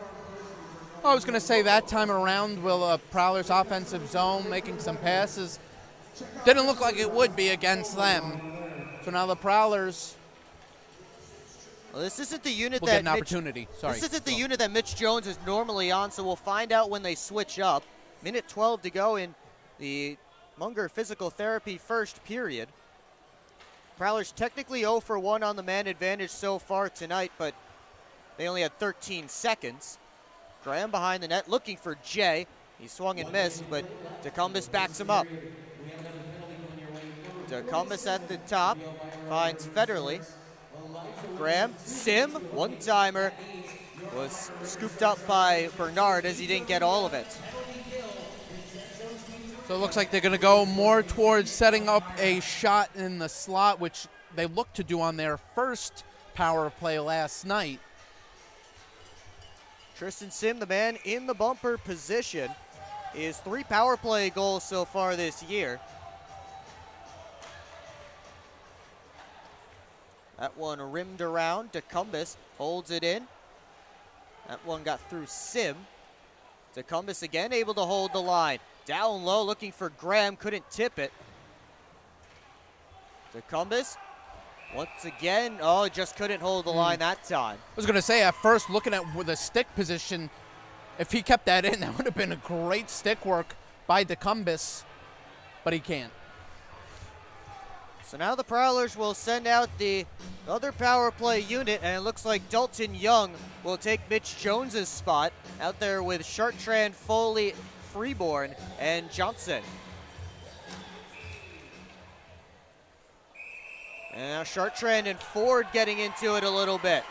I was going to say that time around, will Prowlers' offensive zone making some passes. Didn't look like it would be against them. So now the Prowlers well, this isn't the unit will that get an opportunity. This isn't the unit that Mitch Jones is normally on, so we'll find out when they switch up. Minute 12 to go in the Munger physical therapy first period. Prowlers technically 0 for 1 on the man advantage so far tonight, but they only had 13 seconds. Graham behind the net looking for Jay. He swung and missed, but DeCumbus backs him up. DeCumbus at the top finds Federley. Graham, Sim, one-timer, was scooped up by Bernard as he didn't get all of it. So it looks like they're going to go more towards setting up a shot in the slot, which they looked to do on their first power play last night. Tristan Sim, the man in the bumper position, is 3 power play goals so far this year. That one rimmed around. Decumbus holds it in. That one got through Sim. Decumbus again able to hold the line. Down low looking for Graham, couldn't tip it. Decumbus once again, just couldn't hold the line that time. I was going to say, at first, looking at the stick position, if he kept that in, that would have been a great stick work by Decumbus, but he can't. So now the Prowlers will send out the other power play unit, and it looks like Dalton Young will take Mitch Jones's spot out there with Chartrand, Foley, Freeborn, and Johnson. And now Chartrand and Ford getting into it a little bit.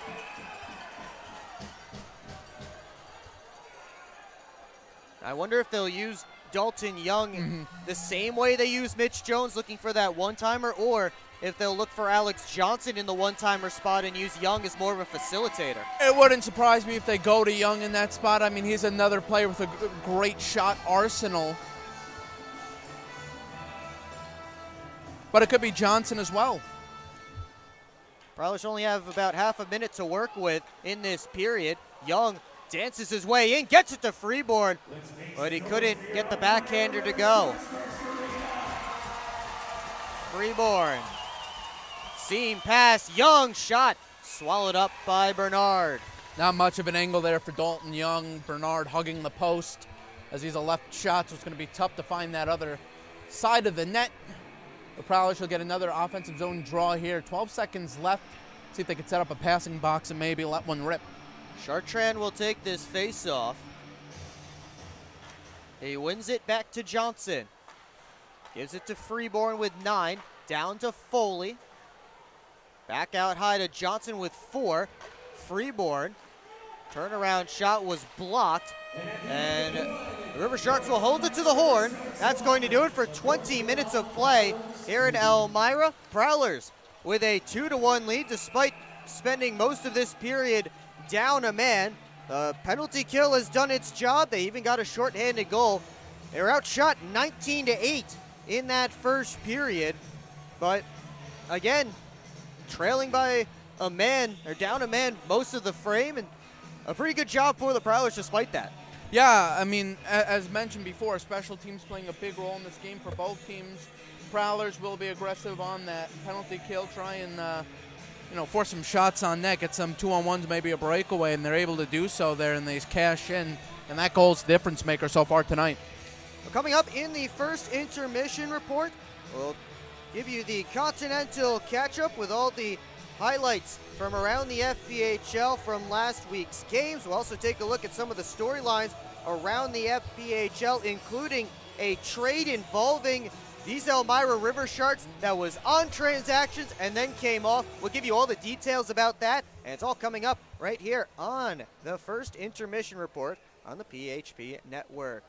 I wonder if they'll use Dalton Young the same way they use Mitch Jones, looking for that one-timer, or if they'll look for Alex Johnson in the one-timer spot and use Young as more of a facilitator. It wouldn't surprise me if they go to Young in that spot. I mean, he's another player with a great shot arsenal. But it could be Johnson as well. Prowlers only have about half a minute to work with in this period. Young dances his way in, gets it to Freeborn, but he couldn't get the backhander to go. Freeborn, seam pass, Young shot, swallowed up by Bernard. Not much of an angle there for Dalton Young. Bernard hugging the post as he's a left shot, so it's going to be tough to find that other side of the net. The Prowlers will get another offensive zone draw here. 12 seconds left. See if they can set up a passing box and maybe let one rip. Chartrand will take this face-off. He wins it back to Johnson. Gives it to Freeborn with 9. Down to Foley. Back out high to Johnson with 4. Freeborn. Turnaround shot was blocked. And the River Sharks will hold it to the horn. That's going to do it for 20 minutes of play here in Elmira. Prowlers with a 2-1 lead despite spending most of this period down a man. The penalty kill has done its job. They even got a shorthanded goal. They were outshot 19-8 in that first period. But again, trailing by a man, or down a man most of the frame, and a pretty good job for the Prowlers despite that. Yeah, I mean, as mentioned before, special teams playing a big role in this game for both teams. Prowlers will be aggressive on that penalty kill, try and force some shots on net, get some 2-on-1s, maybe a breakaway, and they're able to do so there, and they cash in, and that goal's the difference maker so far tonight. Well, coming up in the first intermission report, we'll give you the Continental catch-up with all the highlights from around the FPHL from last week's games. We'll also take a look at some of the storylines around the FPHL, including a trade involving these Elmira River Sharks that was on transactions and then came off. We'll give you all the details about that, and it's all coming up right here on the first intermission report on the PHP Network.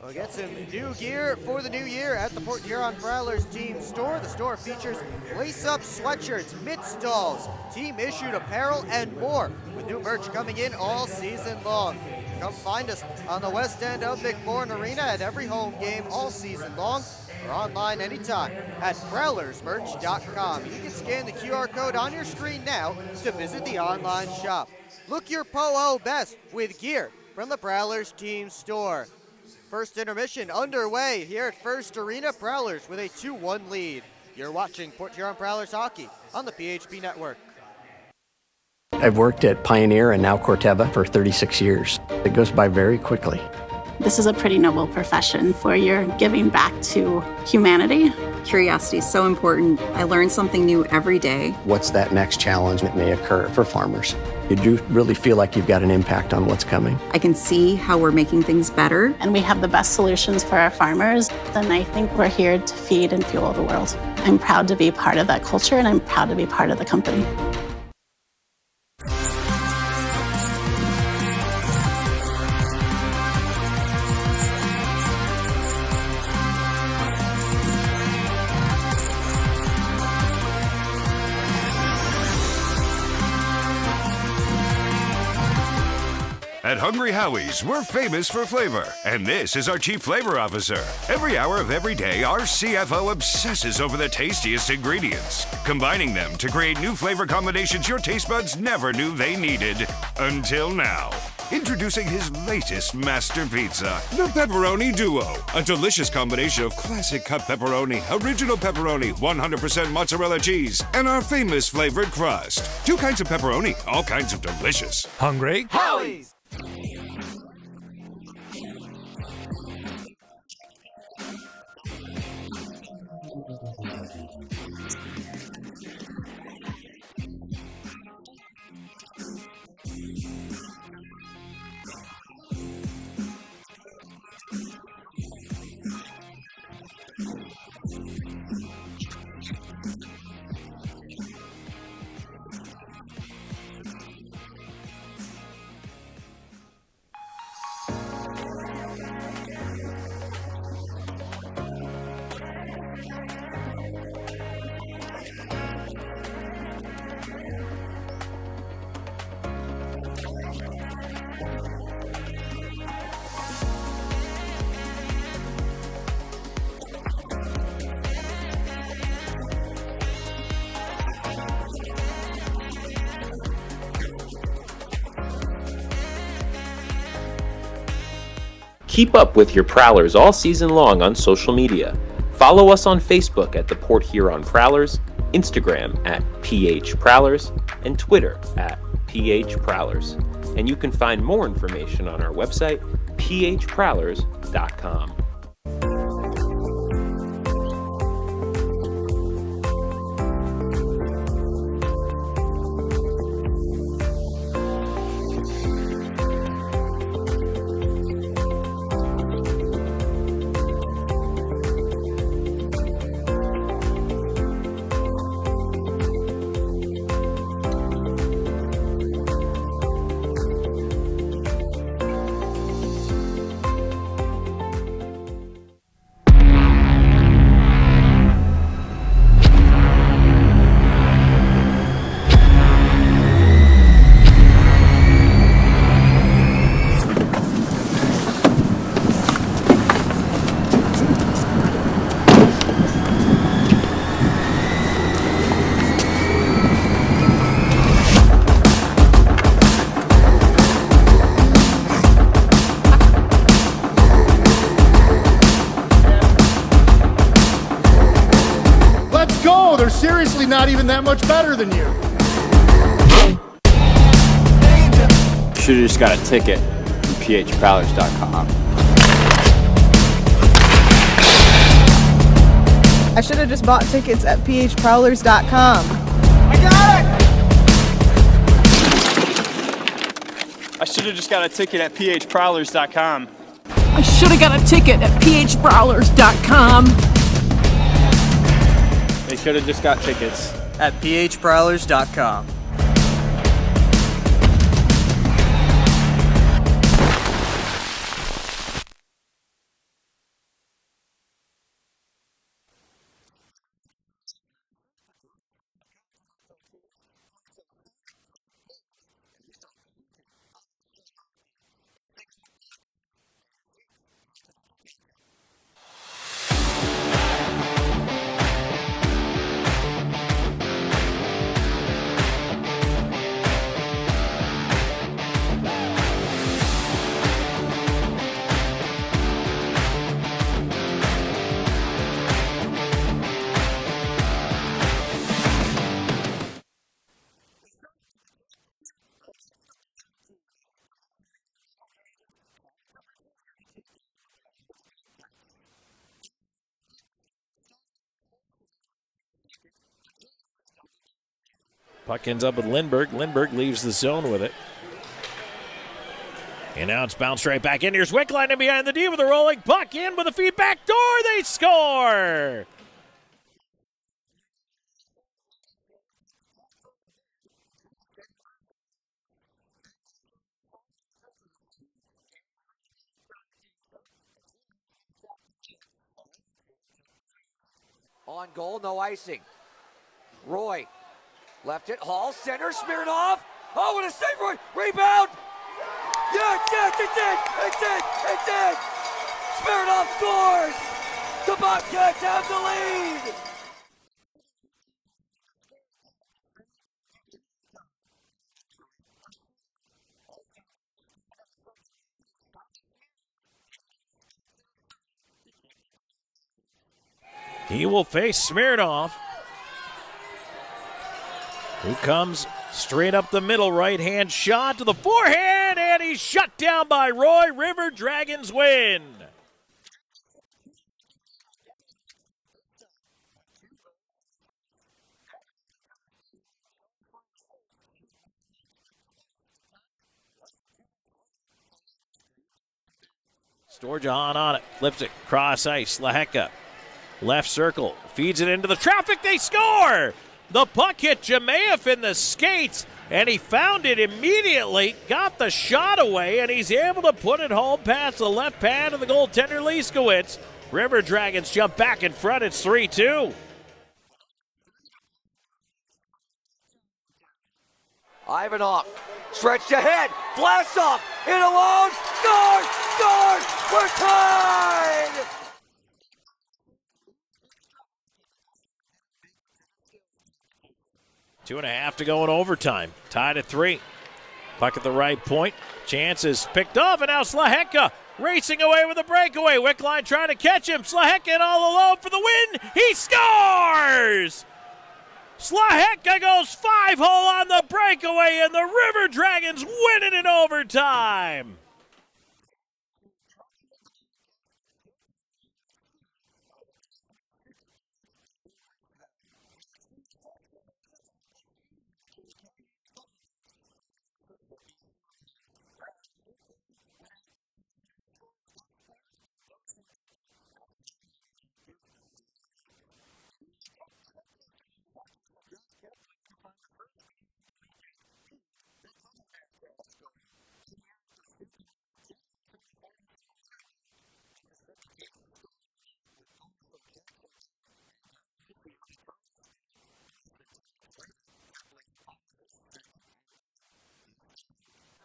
We'll get some new gear for the new year at the Port Huron Prowlers team store. The store features lace-up sweatshirts, mitt stalls, team-issued apparel, and more, with new merch coming in all season long. Come find us on the west end of McMorran Arena at every home game all season long, or online anytime at prowlersmerch.com. You can scan the QR code on your screen now to visit the online shop. Look your POO best with gear from the Prowlers team store. First intermission underway here at First Arena. Prowlers with a 2-1 lead. You're watching Port Huron Prowlers hockey on the PHP Network. I've worked at Pioneer and now Corteva for 36 years. It goes by very quickly. This is a pretty noble profession where you're giving back to humanity. Curiosity is so important. I learn something new every day. What's that next challenge that may occur for farmers? You do really feel like you've got an impact on what's coming. I can see how we're making things better. And we have the best solutions for our farmers. And I think we're here to feed and fuel the world. I'm proud to be part of that culture, and I'm proud to be part of the company. At Hungry Howie's, we're famous for flavor, and this is our Chief Flavor Officer. Every hour of every day, our CFO obsesses over the tastiest ingredients, combining them to create new flavor combinations your taste buds never knew they needed. Until now. Introducing his latest master pizza, the Pepperoni Duo. A delicious combination of classic cut pepperoni, original pepperoni, 100% mozzarella cheese, and our famous flavored crust. 2 kinds of pepperoni, all kinds of delicious. Hungry? Howie's! Keep up with your Prowlers all season long on social media. Follow us on Facebook at the Port Huron Prowlers, Instagram at PH Prowlers, and Twitter at PH Prowlers. And you can find more information on our website, phprowlers.com. They're seriously not even that much better than you. Should've just got a ticket from phprowlers.com. I should have just bought tickets at phprowlers.com. I got it! I should have just got a ticket at phprowlers.com. I should have got a ticket at phprowlers.com. They should have just got tickets at phprowlers.com. Puck ends up with Lindbergh. Lindbergh leaves the zone with it. And now it's bounced right back in. Here's Wickline in behind the D with a rolling puck in with a feed back door. They score! On goal, no icing. Roy left it. Hall, center, Smirnoff. Oh, what a save, Roy. Rebound. It's in! Smirnoff scores! The Bobcats have the lead! He will face Smirnoff, who comes straight up the middle, right-hand shot to the forehand, and he's shut down by Roy. River Dragons win. Storjahan on it, flips it, cross ice, Laheka. Left circle, feeds it into the traffic, they score! The puck hit Jemayev in the skates, and he found it immediately, got the shot away, and he's able to put it home past the left pad of the goaltender Liskowitz. River Dragons jump back in front, it's 3-2. Ivanov, stretched ahead, blasts off, in alone, scores! We're tied! Two and a half to go in overtime. Tied at 3. Puck at the right point. Chance is picked off, and now Slaheka racing away with a breakaway. Wickline trying to catch him. Slaheka all alone for the win. He scores! Slaheka goes 5-hole on the breakaway, and the River Dragons win it in overtime.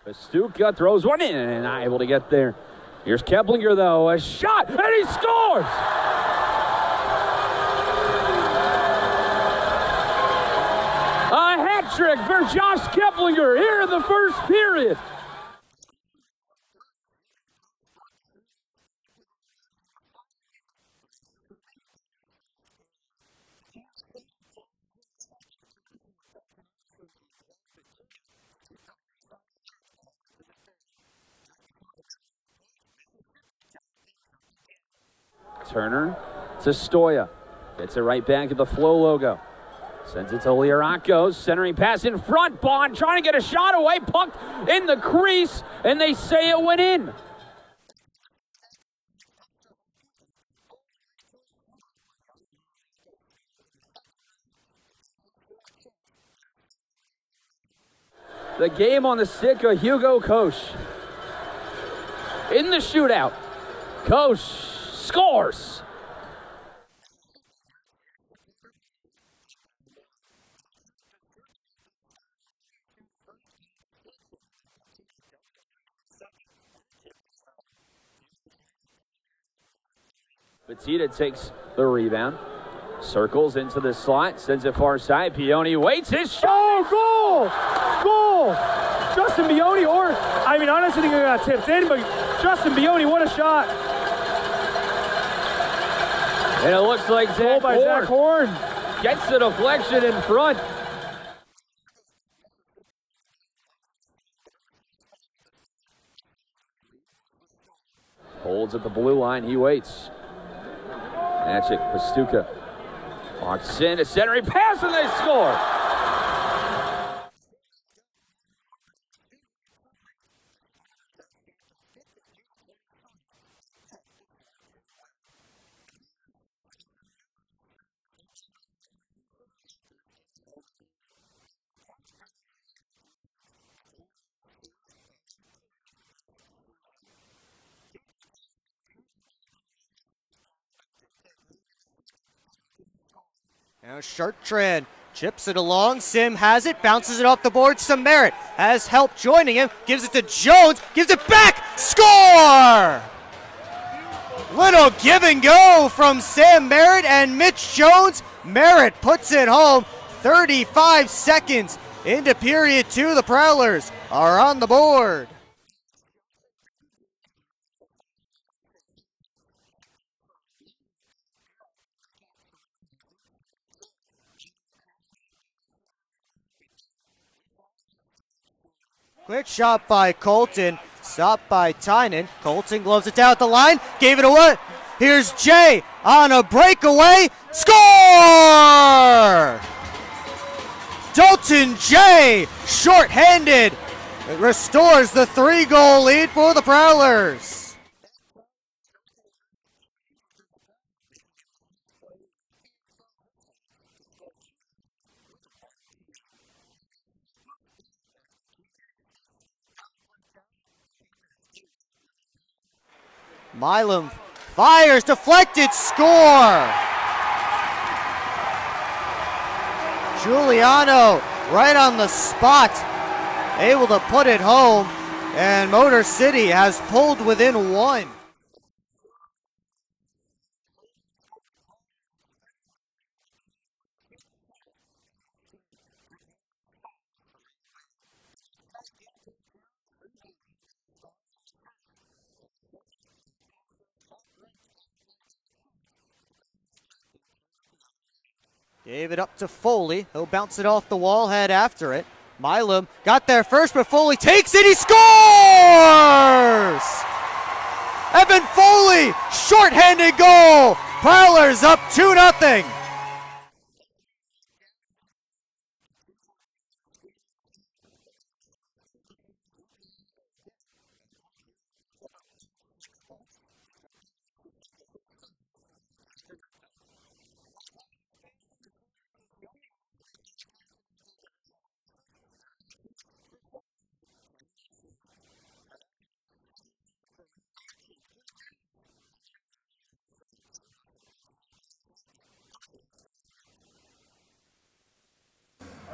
Pastuca throws one in and not able to get there. Here's Keplinger, though. A shot, and he scores! A hat trick for Josh Keplinger here in the first period. Turner to Stoya. Gets it right back at the Flow logo. Sends it to Lirakos. Centering pass in front. Bond trying to get a shot away. Puck in the crease, and they say it went in. The game on the stick of Hugo Koch. In the shootout, Koch scores. Petita takes the rebound, circles into the slot, sends it far side. Pioni waits his shot. Oh, goal! Justin Pioni, I honestly think it got tipped in, but Justin Pioni, what a shot! And it looks like Zach Horn gets the deflection in front. Holds at the blue line, he waits. Natchik, Pastuca walks in, a centering pass, and they score. Now Chartrand Chips it along, Sim has it, bounces it off the boards to Merritt. Has help joining him, gives it to Jones, gives it back, score! Little give and go from Sam Merritt and Mitch Jones. Merritt puts it home, 35 seconds into period 2. The Prowlers are on the board. Quick shot by Colton, stopped by Tynan. Colton gloves it down at the line, gave it away. Here's Jay on a breakaway, score! Dalton Jay, shorthanded, restores the 3-goal lead for the Prowlers. Milam fires, deflected, score! Giuliano right on the spot, able to put it home, and Motor City has pulled within 1. Gave it up to Foley. He'll bounce it off the wall, head after it. Milam got there first, but Foley takes it. He scores! Evan Foley, shorthanded goal. Prowlers up 2-0.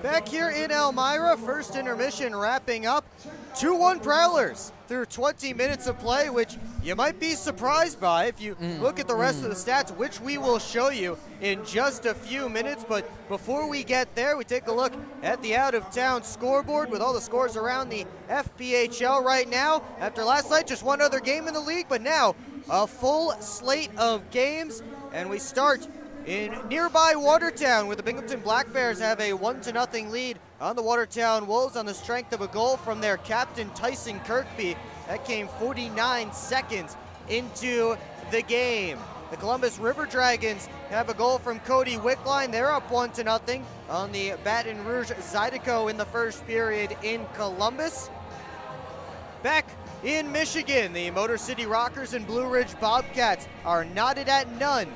Back here in Elmira, first intermission wrapping up. 2-1 Prowlers through 20 minutes of play, which you might be surprised by if you look at the rest of the stats, which we will show you in just a few minutes. But before we get there, we take a look at the out-of-town scoreboard with all the scores around the FPHL right now. After last night, just one other game in the league, but now a full slate of games, and we start in nearby Watertown, where the Binghamton Black Bears have a 1-0 lead on the Watertown Wolves on the strength of a goal from their captain, Tyson Kirkby. That came 49 seconds into the game. The Columbus River Dragons have a goal from Cody Wickline. They're up 1-0 on the Baton Rouge Zydeco in the first period in Columbus. Back in Michigan, the Motor City Rockers and Blue Ridge Bobcats are knotted at none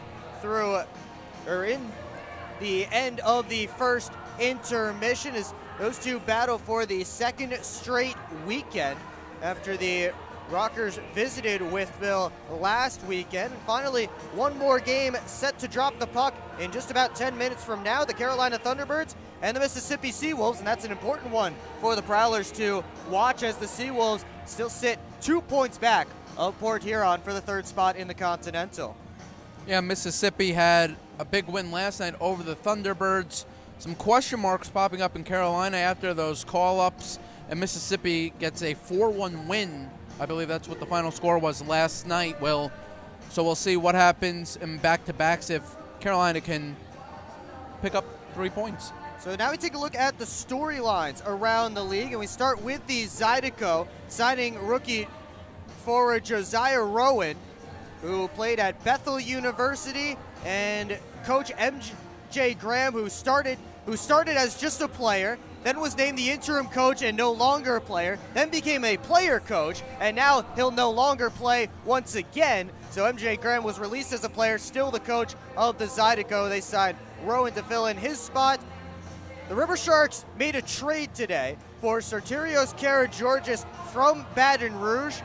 in the end of the first intermission as those two battle for the second straight weekend after the Rockers visited Wytheville last weekend. And finally, one more game set to drop the puck in just about 10 minutes from now, the Carolina Thunderbirds and the Mississippi Seawolves, and that's an important one for the Prowlers to watch as the Seawolves still sit 2 points back of Port Huron for the third spot in the Continental. Yeah, Mississippi had a big win last night over the Thunderbirds. Some question marks popping up in Carolina after those call-ups, and Mississippi gets a 4-1 win. I believe that's what the final score was last night. So we'll see what happens in back-to-backs if Carolina can pick up 3 points. So now we take a look at the storylines around the league, and we start with the Zydeco signing rookie forward Josiah Rowan, who played at Bethel University, and coach MJ Graham, who started as just a player, then was named the interim coach and no longer a player, then became a player coach, and now he'll no longer play once again. So MJ Graham was released as a player, still the coach of the Zydeco. They signed Rowan to fill in his spot. The River Sharks made a trade today for Sartorios Karageorgis from Baton Rouge.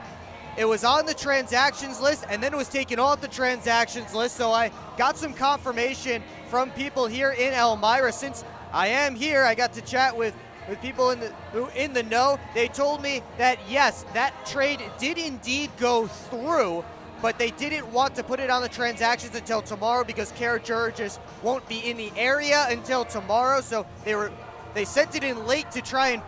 It was on the transactions list, and then it was taken off the transactions list, so I got some confirmation from people here in Elmira. Since I am here. I got to chat with people in the know. They told me that yes, that trade did indeed go through, but they didn't want to put it on the transactions until tomorrow because Kara Jurgis won't be in the area until tomorrow. So they sent it in late to try and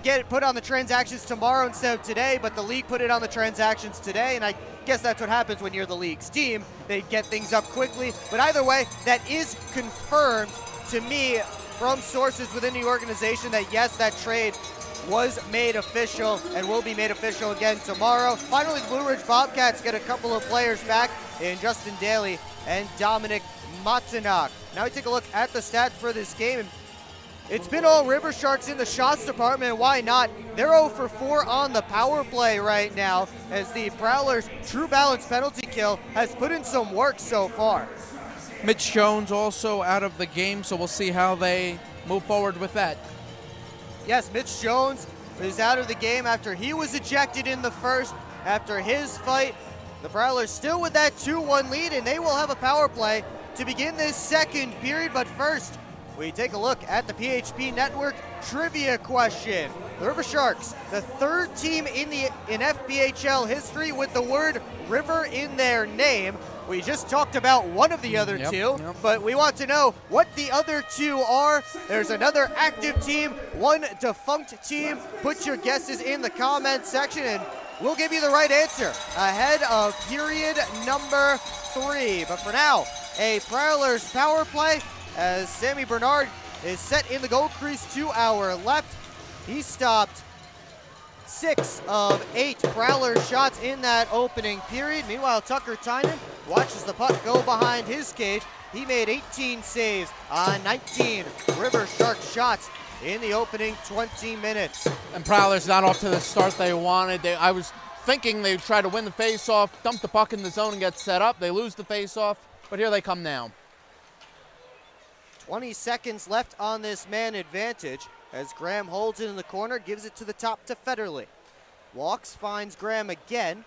get it put on the transactions tomorrow instead of today, but the league put it on the transactions today, and I guess that's what happens when you're the league's team. They get things up quickly, but either way, that is confirmed to me from sources within the organization that yes, that trade was made official and will be made official again tomorrow. Finally, the Blue Ridge Bobcats get a couple of players back in Justin Daly and Dominic Matanak. Now we take a look at the stats for this game. It's been all River Sharks in the shots department, and why not? They're 0 for 4 on the power play right now, as the Prowlers' true balance penalty kill has put in some work so far. Mitch Jones also out of the game, so we'll see how they move forward with that. Yes, Mitch Jones is out of the game after he was ejected in the first. After his fight, the Prowlers still with that 2-1 lead, and they will have a power play to begin this second period. But first, we take a look at the PHP Network trivia question. The River Sharks, the third team in FPHL history with the word river in their name. We just talked about one of the other two, but we want to know what the other two are. There's another active team, one defunct team. Put your guesses in the comment section, and we'll give you the right answer ahead of period number 3. But for now, a Prowlers power play as Sammy Bernard is set in the goal crease to our left. He stopped 6 of 8 Prowler shots in that opening period. Meanwhile, Tucker Tynan watches the puck go behind his cage. He made 18 saves on 19 River Shark shots in the opening 20 minutes. And Prowlers not off to the start they wanted. I was thinking they'd try to win the face-off, dump the puck in the zone and get set up. They lose the face-off, but here they come now. 20 seconds left on this man advantage as Graham holds it in the corner, gives it to the top to Federley. Walks, finds Graham again.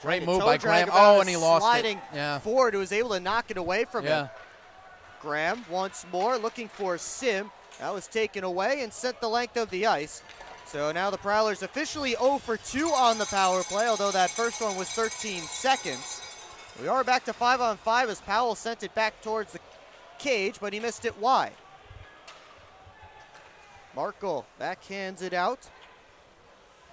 Great move by Graham. Oh, and he lost it. Sliding forward, who was able to knock it away from him. Graham once more looking for Sim. That was taken away and sent the length of the ice. So now the Prowlers officially 0 for 2 on the power play, although that first one was 13 seconds. We are back to 5-on-5 as Powell sent it back towards the cage, but he missed it wide. Markle backhands it out.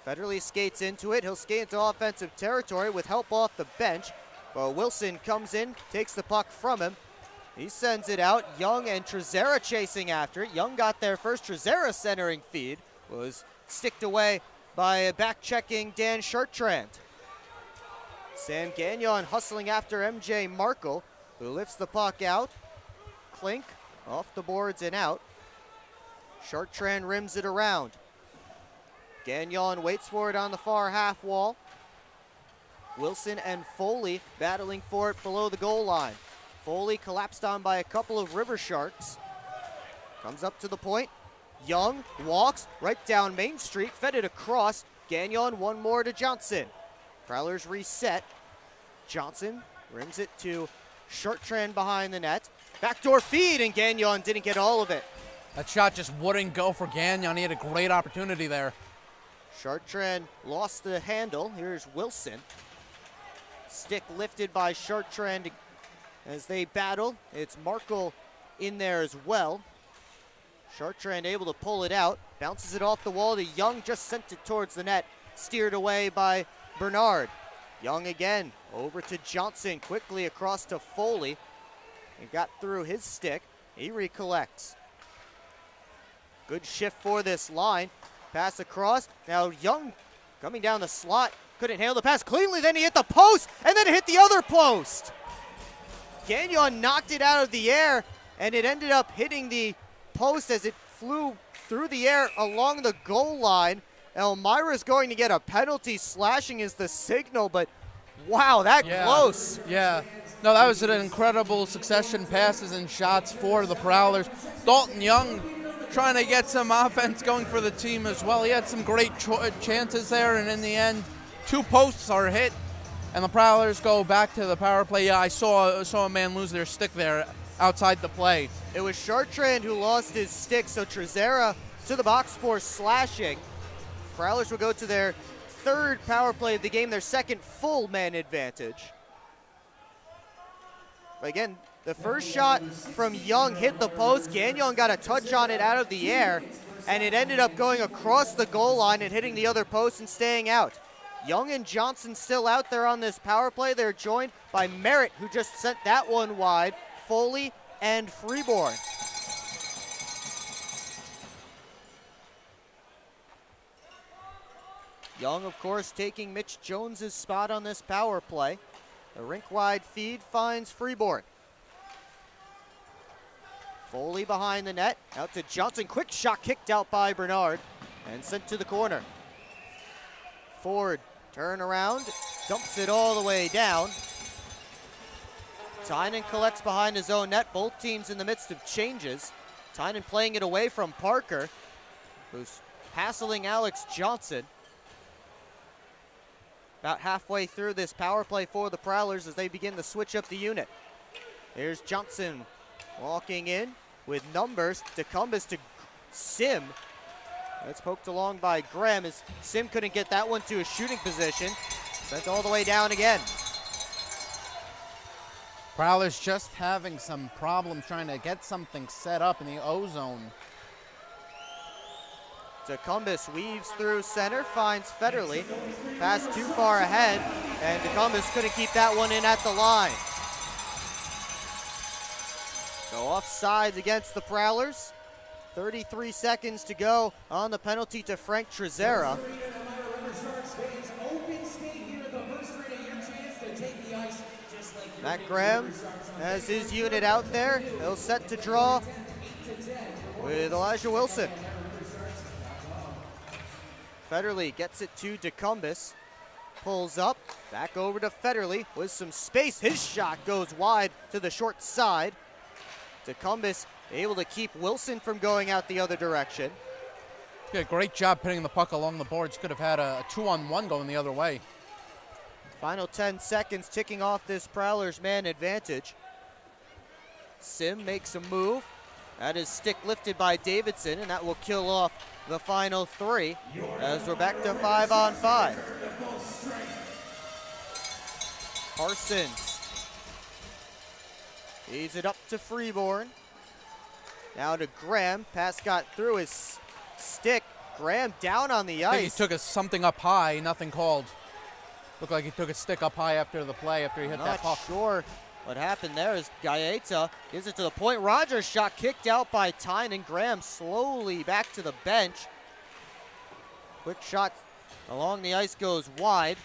Federley skates into it. He'll skate into offensive territory with help off the bench. But Wilson comes in, takes the puck from him. He sends it out. Young and Trezera chasing after it. Young got there first. Trezera centering feed was sticked away by back-checking Dan Chartrand. Sam Gagnon hustling after MJ Markle, who lifts the puck out. Clink off the boards and out. Chartrand rims it around. Gagnon waits for it on the far half wall. Wilson and Foley battling for it below the goal line. Foley collapsed on by a couple of River Sharks. Comes up to the point. Young walks right down Main Street, fed it across. Gagnon one more to Johnson. Prowlers reset. Johnson rims it to Chartrand behind the net. Backdoor feed, and Gagnon didn't get all of it. That shot just wouldn't go for Gagnon. He had a great opportunity there. Chartrand lost the handle. Here's Wilson. Stick lifted by Chartrand as they battle. It's Markle in there as well. Chartrand able to pull it out. Bounces it off the wall to Young. Just sent it towards the net. Steered away by Bernard. Young again. Over to Johnson. Quickly across to Foley. And got through his stick. He recollects. Good shift for this line. Pass across. Now Young coming down the slot. Couldn't handle the pass cleanly. Then he hit the post. And then it hit the other post. Gagnon knocked it out of the air. And it ended up hitting the post as it flew through the air along the goal line. Elmira's going to get a penalty. Slashing is the signal. But wow, that close. Yeah. No, that was an incredible succession passes and shots for the Prowlers. Dalton Young trying to get some offense going for the team as well. He had some great chances there, and in the end, 2 posts are hit, and the Prowlers go back to the power play. Yeah, I saw a man lose their stick there. outside the play. It was Chartrand who lost his stick, so Trezera to the box for slashing. Prowlers will go to their third power play of the game, their second full man advantage. But again, the first shot from Young hit the post. Gagnon got a touch on it out of the air, and it ended up going across the goal line and hitting the other post and staying out. Young and Johnson still out there on this power play. They're joined by Merritt, who just sent that one wide, Foley and Freeborn. Young, of course, taking Mitch Jones's spot on this power play. A rink-wide feed finds Freeborn. Foley behind the net, out to Johnson. Quick shot kicked out by Bernard and sent to the corner. Ford, turn around, dumps it all the way down. Tynan collects behind his own net. Both teams in the midst of changes. Tynan playing it away from Parker, who's hassling Alex Johnson. About halfway through this power play for the Prowlers as they begin to switch up the unit. Here's Johnson walking in with numbers. DeCumbus to Sim. That's poked along by Graham as Sim couldn't get that one to a shooting position. Sent all the way down again. Prowlers just having some problems trying to get something set up in the O-zone. DeCumbus weaves through center, finds Federley. Pass too far ahead, and DeCumbus couldn't keep that one in at the line. So offsides against the Prowlers. 33 seconds to go on the penalty to Frank Trezera. Matt Graham has his unit out there. He'll set to draw with Elijah Wilson. Federley gets it to DeCumbus. Pulls up, back over to Federley with some space. His shot goes wide to the short side. DeCumbus able to keep Wilson from going out the other direction. Did a great job pinning the puck along the boards. Could have had a 2-on-1 going the other way. Final 10 seconds ticking off this Prowlers man advantage. Sim makes a move. That is stick lifted by Davidson, and that will kill off the final three as we're back to 5-on-5. Parsons feeds it up to Freeborn. Now to Graham. Pass got through his stick. Graham down on the ice. I think he took something up high, nothing called. Looked like he took a stick up high after the play, after he hit that puck. Not sure what happened there is Gaeta gives it to the point. Rogers shot kicked out by Tynan. Graham slowly back to the bench. Quick shot along the ice goes wide.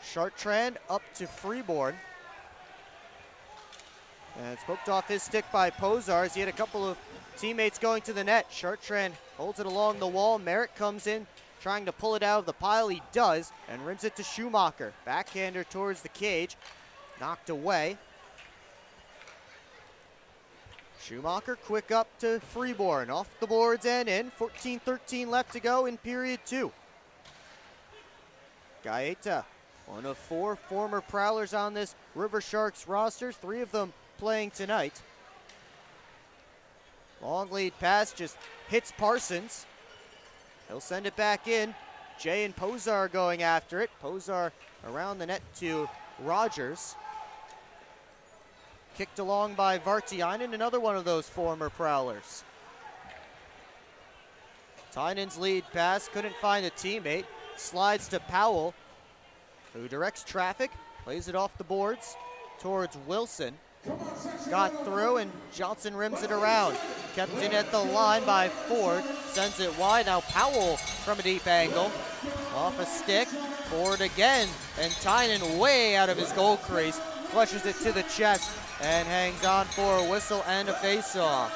Chartrand up to Freeborn. And it's poked off his stick by Pozars. He had a couple of teammates going to the net. Chartrand holds it along the wall. Merritt comes in, trying to pull it out of the pile. He does, and rims it to Schumacher. Backhander towards the cage. Knocked away. Schumacher quick up to Freeborn. Off the boards and in. 14-13 left to go in period 2. Gaeta, one of 4 former Prowlers on this River Sharks roster. 3 of them playing tonight. Long lead pass just hits Parsons. He'll send it back in. Jay and Pozar going after it. Pozar around the net to Rogers. Kicked along by Vartiainen, another one of those former Prowlers. Tynan's lead pass, couldn't find a teammate. Slides to Powell, who directs traffic, plays it off the boards towards Wilson. Got through, and Johnson rims it around. Kept in at the line by Ford. Sends it wide. Now Powell from a deep angle. Off a stick. Ford again. And Tynan way out of his goal crease. Flushes it to the chest and hangs on for a whistle and a face-off.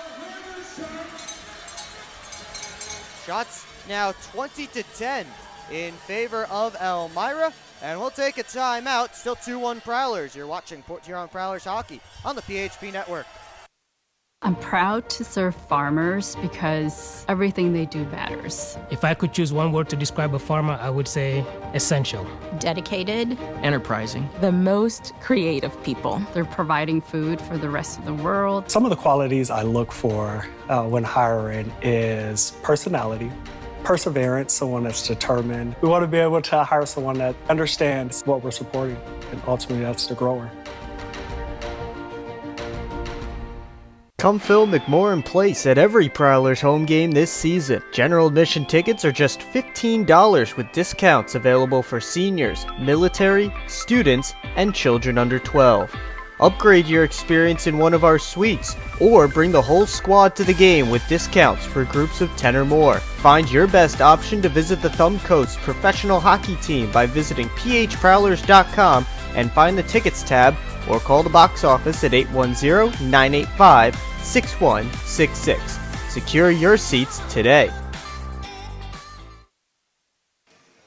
Shots now 20-10 in favor of Elmira. And we'll take a timeout. Still 2-1 Prowlers. You're watching Port Huron Prowlers hockey on the PHP Network. I'm proud to serve farmers because everything they do matters. If I could choose one word to describe a farmer, I would say essential. Dedicated. Enterprising. The most creative people. They're providing food for the rest of the world. Some of the qualities I look for when hiring is personality, perseverance, someone that's determined. We want to be able to hire someone that understands what we're supporting, and ultimately that's the grower. Come fill McMorran Place at every Prowlers home game this season. General admission tickets are just $15 with discounts available for seniors, military, students, and children under 12. Upgrade your experience in one of our suites, or bring the whole squad to the game with discounts for groups of 10 or more. Find your best option to visit the Thumb Coast professional hockey team by visiting phprowlers.com and find the tickets tab, or call the box office at 810-985-6166. Secure your seats today.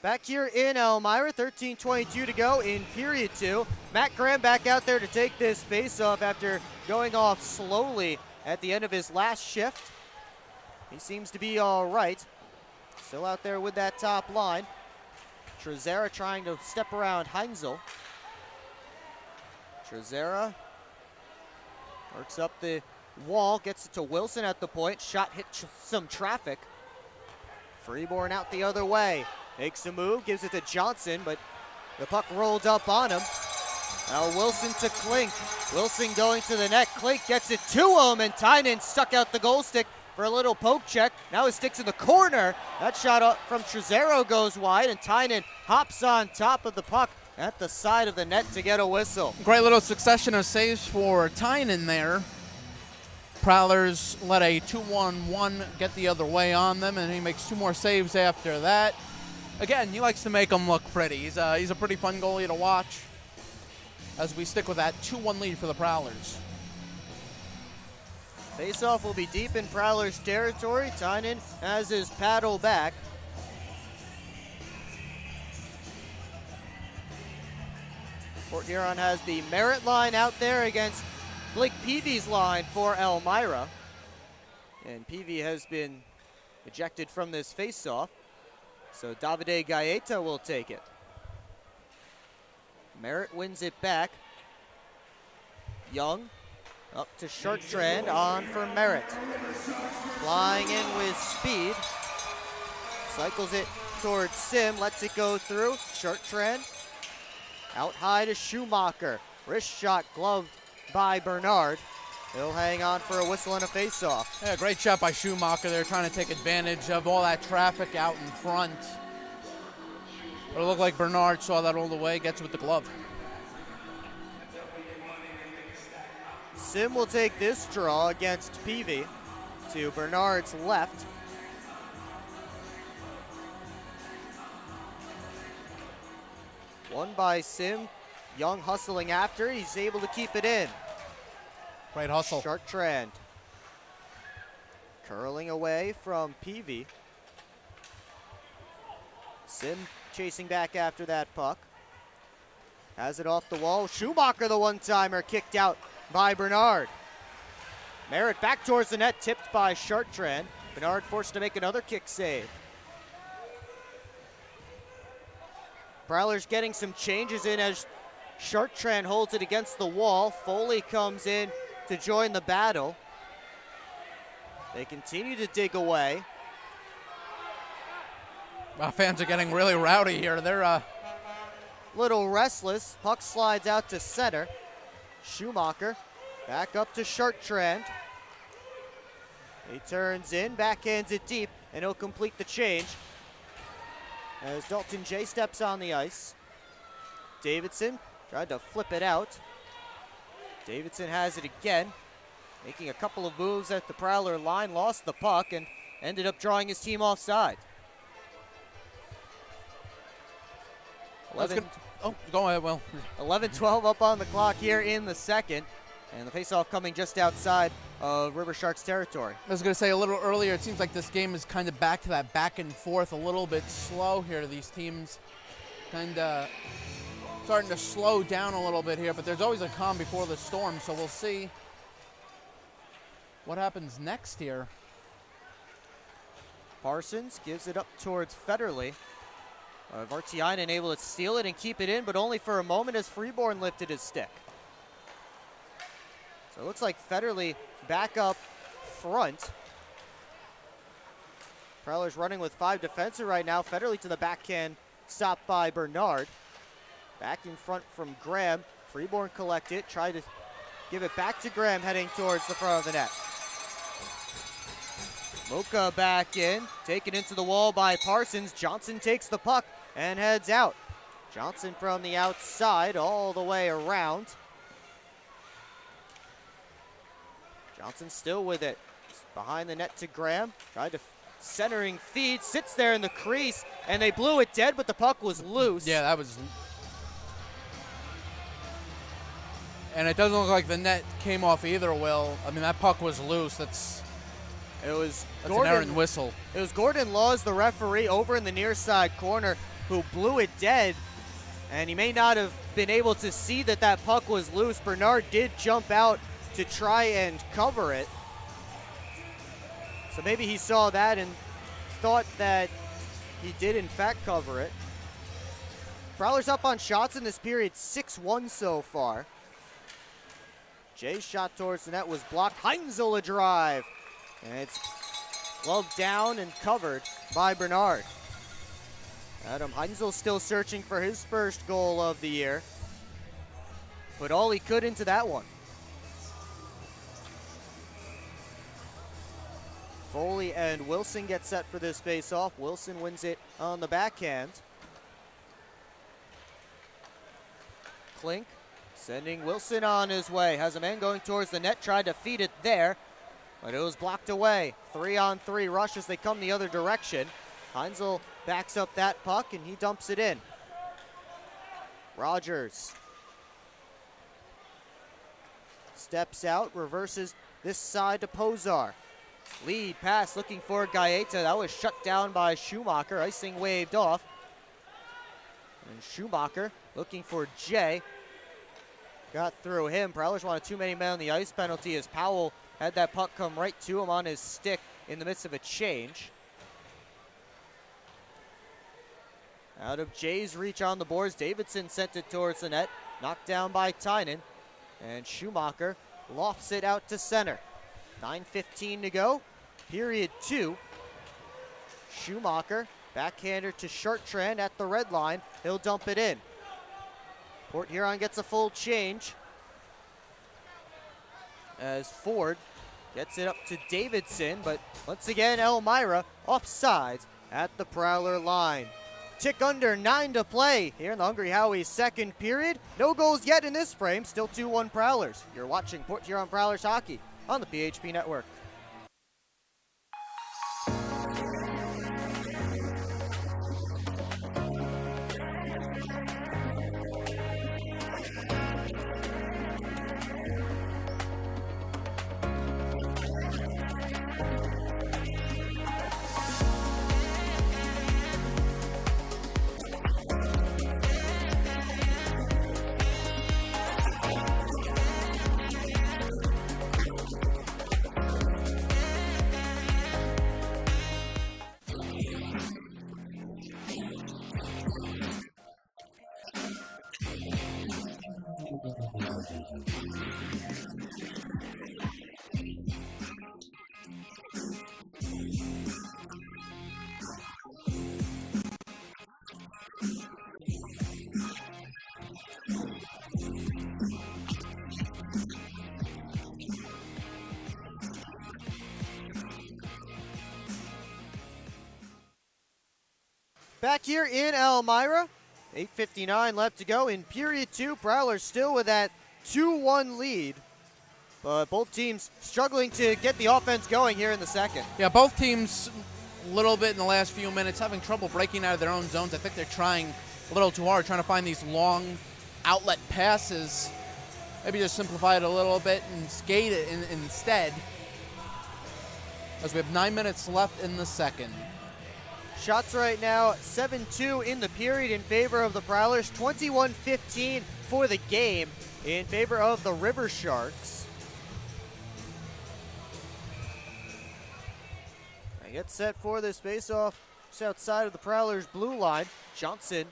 Back here in Elmira, 13:22 to go in period 2. Matt Graham back out there to take this face-off after going off slowly at the end of his last shift. He seems to be all right. Still out there with that top line. Trezera trying to step around Heinzel. Trezera works up the wall, gets it to Wilson at the point. Shot hit some traffic. Freeborn out the other way. Makes a move, gives it to Johnson, but the puck rolled up on him. Now Wilson to Klink. Wilson going to the net. Klink gets it to him, and Tynan stuck out the goal stick for a little poke check. Now his stick's in the corner. That shot up from Trezero goes wide, and Tynan hops on top of the puck at the side of the net to get a whistle. Great little succession of saves for Tynan there. Prowlers let a 2-1-1 get the other way on them, and he makes 2 more saves after that. Again, he likes to make them look pretty. He's a pretty fun goalie to watch as we stick with that 2-1 lead for the Prowlers. Faceoff will be deep in Prowlers territory. Tynan has his paddle back. Port Huron has the Merritt line out there against Blake Peavy's line for Elmira. And Peavy has been ejected from this faceoff. So Davide Gaeta will take it. Merritt wins it back. Young up to Chartrand, on for Merritt. Flying in with speed. Cycles it towards Sim, lets it go through. Chartrand out high to Schumacher. Wrist shot gloved by Bernard. He'll hang on for a whistle and a face-off. Yeah, great shot by Schumacher. They're trying to take advantage of all that traffic out in front. But it looked like Bernard saw that all the way, gets with the glove. Sim will take this draw against Peavy to Bernard's left. Won by Sim. Young hustling after. He's able to keep it in. Great hustle. Chartrand curling away from Peavy. Sim chasing back after that puck. Has it off the wall. Schumacher, the one-timer, kicked out by Bernard. Merritt back towards the net, tipped by Chartrand. Bernard forced to make another kick save. Prowlers getting some changes in as Chartrand holds it against the wall. Foley comes in to join the battle. They continue to dig away. Wow, fans are getting really rowdy here. They're little restless. Puck slides out to center. Schumacher back up to Chartrand. He turns in, backhands it deep, and he'll complete the change as Dalton J steps on the ice. Davidson tried to flip it out. Davidson has it again, making a couple of moves at the Prowler line, lost the puck, and ended up drawing his team offside. 11, go ahead, Will. 11-12 up on the clock here in the second, and the faceoff coming just outside of River Sharks territory. I was going to say a little earlier, it seems like this game is kind of back to that back and forth, a little bit slow here. These teams kind of starting to slow down a little bit here, but there's always a calm before the storm, so we'll see what happens next here? Parsons gives it up towards Federley. Vartiainen able to steal it and keep it in, but only for a moment as Freeborn lifted his stick. So it looks like Federley back up front. Prowlers running with 5 defensemen right now. Federley to the backhand, stopped by Bernard. Back in front from Graham. Freeborn collect it, try to give it back to Graham heading towards the front of the net. Mocha back in, taken into the wall by Parsons. Johnson takes the puck and heads out. Johnson from the outside all the way around. Johnson still with it. Behind the net to Graham. Tried to centering feed, sits there in the crease, and they blew it dead, but the puck was loose. Yeah, that was... And it doesn't look like the net came off either, Will. I mean, that puck was loose. That's an errant whistle. It was Gordon Laws, the referee, over in the near side corner, who blew it dead, and he may not have been able to see that that puck was loose. Bernard did jump out to try and cover it. So maybe he saw that and thought that he did in fact cover it. Prowlers up on shots in this period, 6-1 so far. Jay's shot towards the net was blocked. Heinzel a drive. And it's gloved down and covered by Bernard. Adam Heinzel still searching for his first goal of the year. Put all he could into that one. Foley and Wilson get set for this face-off. Wilson wins it on the backhand. Klink sending Wilson on his way. Has a man going towards the net, tried to feed it there, but it was blocked away. 3-on-3 rush as they come the other direction. Heinzel backs up that puck and he dumps it in. Rogers steps out, reverses this side to Pozar. Lead pass looking for Gaeta. That was shut down by Schumacher. Icing waved off. And Schumacher looking for Jay. Got through him. Prowlers wanted too many men on the ice penalty as Powell had that puck come right to him on his stick in the midst of a change. Out of Jay's reach on the boards, Davidson sent it towards the net. Knocked down by Tynan. And Schumacher lofts it out to center. 9:15 to go, period 2. Schumacher, backhander to Chartrand at the red line. He'll dump it in. Port Huron gets a full change as Ford gets it up to Davidson, but once again, Elmira offsides at the Prowler line. Tick under 9 to play here in the Hungry Howie's second period. No goals yet in this frame, still 2-1 Prowlers. You're watching Port Huron Prowlers hockey on the PHP Network. Back here in Elmira, 8:59 left to go in period 2. Prowlers still with that 2-1 lead, but both teams struggling to get the offense going here in the second. Yeah, both teams a little bit in the last few minutes having trouble breaking out of their own zones. I think they're trying a little too hard, trying to find these long outlet passes. Maybe just simplify it a little bit and skate it instead, as we have 9 minutes left in the second. Shots right now, 7-2 in the period in favor of the Prowlers, 21-15 for the game in favor of the River Sharks. gets set for this face-off just outside of the Prowlers' blue line. Johnson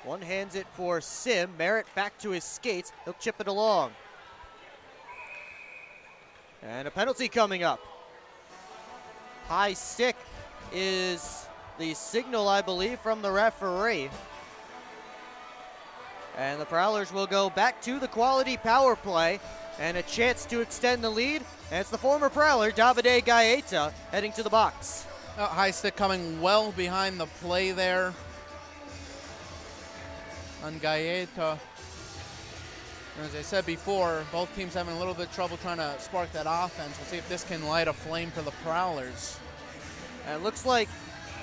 one-hands it for Sim. Merritt back to his skates. He'll chip it along. And a penalty coming up. High stick is the signal, I believe, from the referee. And the Prowlers will go back to the quality power play and a chance to extend the lead. And it's the former Prowler, Davide Gaeta, heading to the box. High stick coming well behind the play there on Gaeta. As I said before, both teams having a little bit of trouble trying to spark that offense. We'll see if this can light a flame for the Prowlers. And it looks like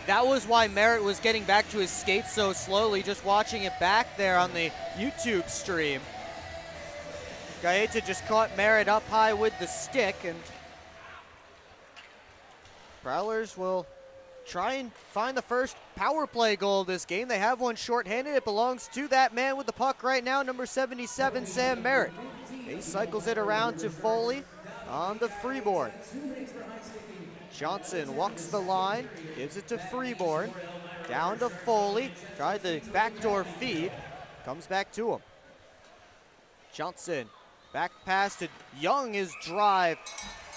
that was why Merritt was getting back to his skates so slowly, just watching it back there on the YouTube stream. Gaeta just caught Merritt up high with the stick, and Prowlers will try and find the first power play goal of this game. They have one shorthanded. It belongs to that man with the puck right now, number 77, Sam Merritt. He cycles it around to Foley on the freeboard. Johnson walks the line, gives it to Freeborn, down to Foley, tried the backdoor feed, comes back to him. Johnson, back pass to Young, his drive,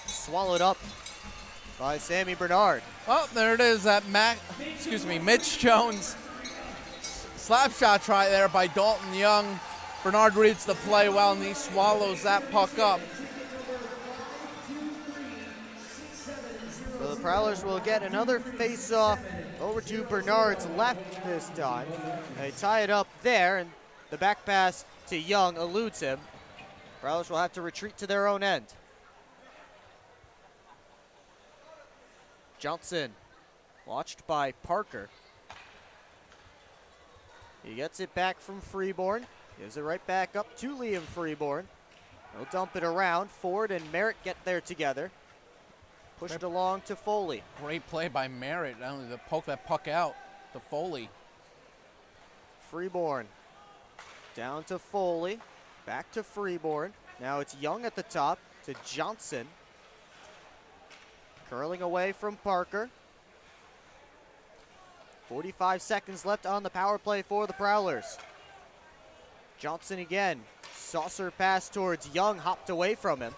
swallowed up by Sammy Bernard. Oh, there it is, that Mitch Jones slap shot try there by Dalton Young. Bernard reads the play well, and he swallows that puck up. So the Prowlers will get another face-off over to Bernard's left this time. They tie it up there, and the back pass to Young eludes him. Prowlers will have to retreat to their own end. Johnson, watched by Parker. He gets it back from Freeborn, gives it right back up to Liam Freeborn. He'll dump it around. Ford and Merritt get there together. Pushed along to Foley. Great play by Merritt, not only to poke that puck out to Foley. Freeborn down to Foley, back to Freeborn. Now it's Young at the top to Johnson. Curling away from Parker. 45 seconds left on the power play for the Prowlers. Johnson again. Saucer pass towards Young, hopped away from him.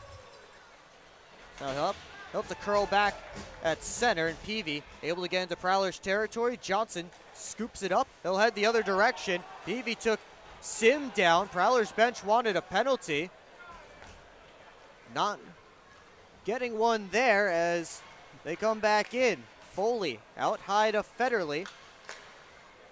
Now help to curl back at center, and Peavy able to get into Prowlers territory. Johnson scoops it up. He'll head the other direction. Peavy took Sim down. Prowlers bench wanted a penalty. Not getting one there as they come back in. Foley out high to Federley.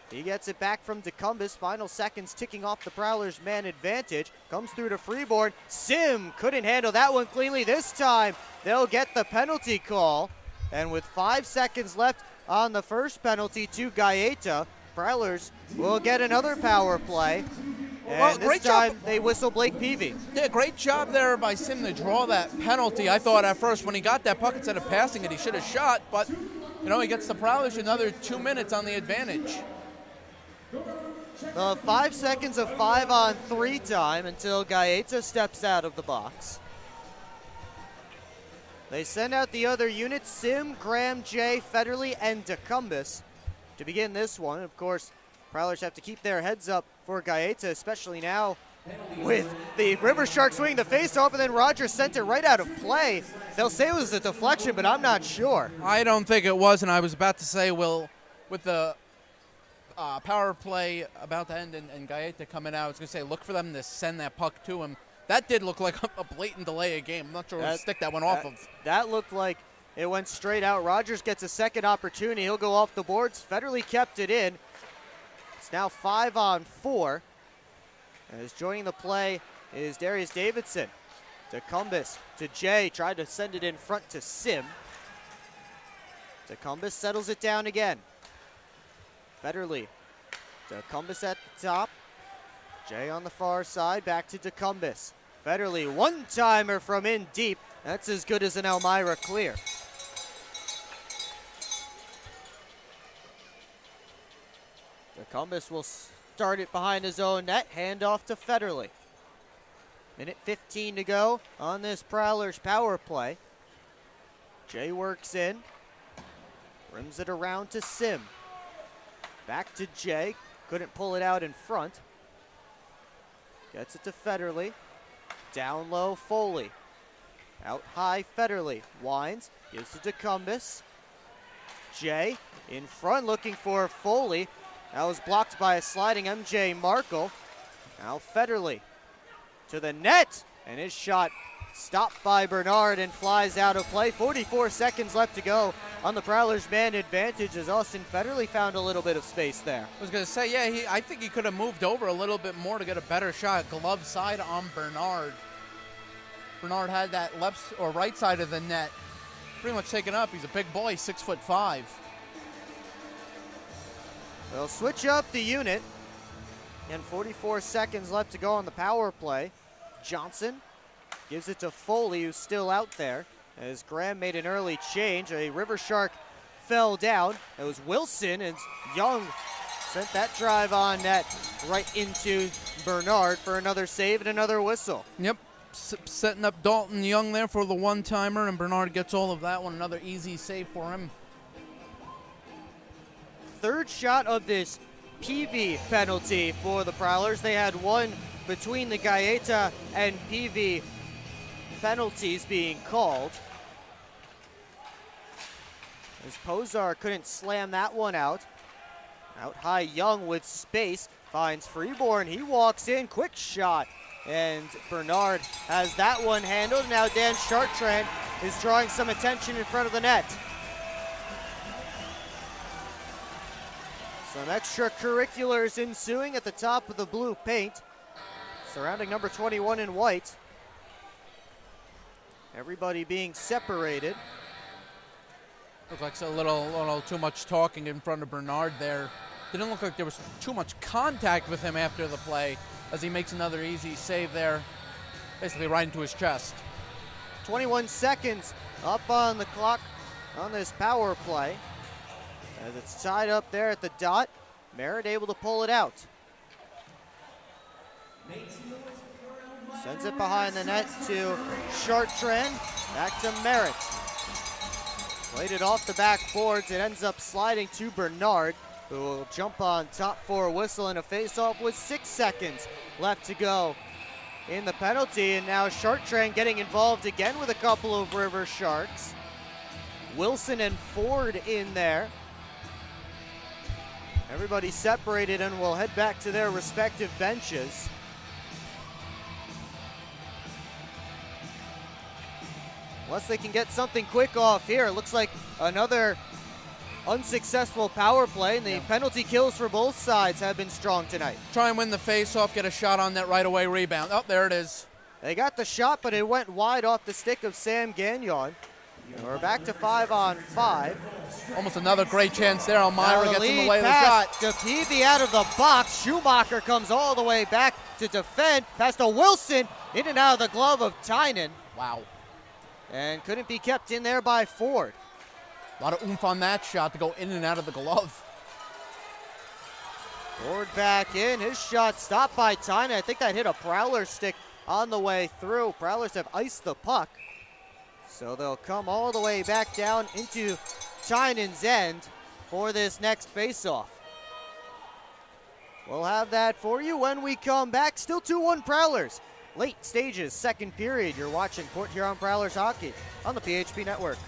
He gets it back from DeCumbis. Final seconds ticking off the Prowlers' man advantage. Comes through to Freeborn. Sim couldn't handle that one cleanly this time. They'll get the penalty call. And with 5 seconds left on the first penalty to Gaeta, Prowlers will get another power play. And this time they whistle Blake Peavy. Yeah, great job there by Sim to draw that penalty. I thought at first when he got that puck, instead of passing it, he should have shot. But, he gets the Prowlers another 2 minutes on the advantage. 5 seconds of 5-on-3 time until Gaeta steps out of the box. They send out the other units, Sim, Graham, Jay, Federley, and DeCumbis to begin this one. Of course, Prowlers have to keep their heads up for Gaeta, especially now with the River Sharks swinging the face-off, and then Rogers sent it right out of play. They'll say it was a deflection, but I'm not sure. I don't think it was, and I was about to say, with the power play about to end and Gaeta coming out, I was going to say, look for them to send that puck to him. That did look like a blatant delay of game. I'm not sure what stick that went off of. That looked like it went straight out. Rogers gets a second opportunity. He'll go off the boards. Federley kept it in. It's now 5-on-4. As joining the play is Darius Davidson. DeCumbis to Jay. Tried to send it in front to Sim. DeCumbis settles it down again. Federley. DeCumbis at the top. Jay on the far side. Back to DeCumbis. Federley, one-timer from in deep. That's as good as an Elmira clear. DeCumbis will start it behind his own net. Hand off to Federley. Minute 15 to go on this Prowlers power play. Jay works in. Rims it around to Sim. Back to Jay. Couldn't pull it out in front. Gets it to Federley. Down low, Foley. Out high, Federley. Winds. Gives it to Cumbus. Jay in front looking for Foley. That was blocked by a sliding MJ Markle. Now Federley to the net. And his shot stopped by Bernard and flies out of play. 44 seconds left to go on the Prowlers' man advantage as Austin Federley found a little bit of space there. I was going to say, yeah, I think he could have moved over a little bit more to get a better shot. Glove side on Bernard. Bernard had that left or right side of the net pretty much taken up. He's a big boy, 6'5". They'll switch up the unit. And 44 seconds left to go on the power play. Johnson gives it to Foley, who's still out there, as Graham made an early change. A River Shark fell down. It was Wilson, and Young sent that drive on net right into Bernard for another save and another whistle. Yep, setting up Dalton Young there for the one-timer, and Bernard gets all of that one. Another easy save for him. Third shot of this PV penalty for the Prowlers. They had one between the Gaeta and PV penalties being called. As Pozar couldn't slam that one out. Out high, Young with space, finds Freeborn. He walks in, quick shot. And Bernard has that one handled. Now Dan Chartrand is drawing some attention in front of the net. Some extracurriculars ensuing at the top of the blue paint, surrounding number 21 in white. Everybody being separated. Looked like a little too much talking in front of Bernard there. Didn't look like there was too much contact with him after the play as he makes another easy save there, basically right into his chest. 21 seconds up on the clock on this power play. As it's tied up there at the dot, Merritt able to pull it out. Sends it behind the net to Chartrand, back to Merritt. Played it off the backboards, it ends up sliding to Bernard, who will jump on top for a whistle and a face-off with 6 seconds left to go in the penalty. And now Chartrand getting involved again with a couple of River Sharks. Wilson and Ford in there. Everybody separated and will head back to their respective benches. Unless they can get something quick off here. It looks like another unsuccessful power play, and the penalty kills for both sides have been strong tonight. Try and win the face-off, get a shot on that right away rebound. Oh, there it is. They got the shot, but it went wide off the stick of Sam Gagnon. We're back to 5-on-5. Almost another great chance there. Elmira gets in the way of the shot. To Peavy out of the box. Schumacher comes all the way back to defend. Pass to Wilson. In and out of the glove of Tynan. Wow. And couldn't be kept in there by Ford. A lot of oomph on that shot to go in and out of the glove. Ford back in. His shot stopped by Tynan. I think that hit a Prowler stick on the way through. Prowlers have iced the puck. So they'll come all the way back down into Tynan's end for this next face-off. We'll have that for you when we come back. Still 2-1 Prowlers. Late stages, second period. You're watching Port Huron Prowlers hockey on the PHP Network.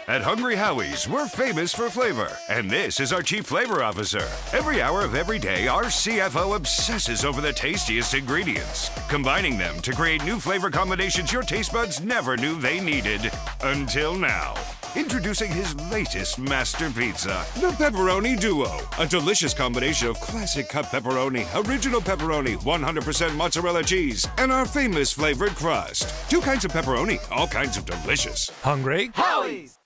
At Hungry Howie's, we're famous for flavor, and this is our Chief Flavor Officer. Every hour of every day, our CFO obsesses over the tastiest ingredients, combining them to create new flavor combinations your taste buds never knew they needed. Until now. Introducing his latest master pizza, the Pepperoni Duo. A delicious combination of classic cut pepperoni, original pepperoni, 100% mozzarella cheese, and our famous flavored crust. 2 kinds of pepperoni, all kinds of delicious. Hungry? Howie's!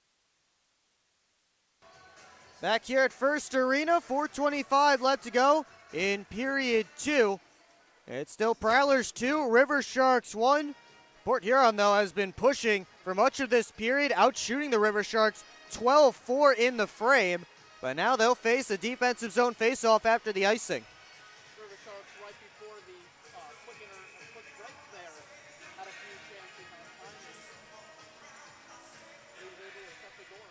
Back here at First Arena, 4:25 left to go in period 2. It's still Prowlers 2, River Sharks 1. Port Huron, though, has been pushing for much of this period, outshooting the River Sharks 12-4 in the frame. But now they'll face a defensive zone faceoff after the icing. River Sharks right before the quick break there had a few chances on timing. He was able to shut the door.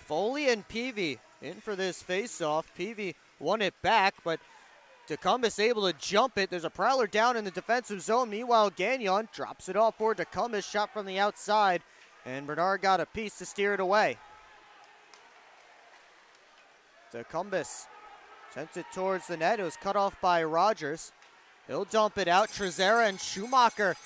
Foley and Peavy in for this faceoff. Peavy won it back, but Tecumseh able to jump it. There's a Prowler down in the defensive zone. Meanwhile, Gagnon drops it off for Tecumseh, shot from the outside, and Bernard got a piece to steer it away. Tecumseh sent it towards the net. It was cut off by Rogers. He'll dump it out. Trezera and Schumacher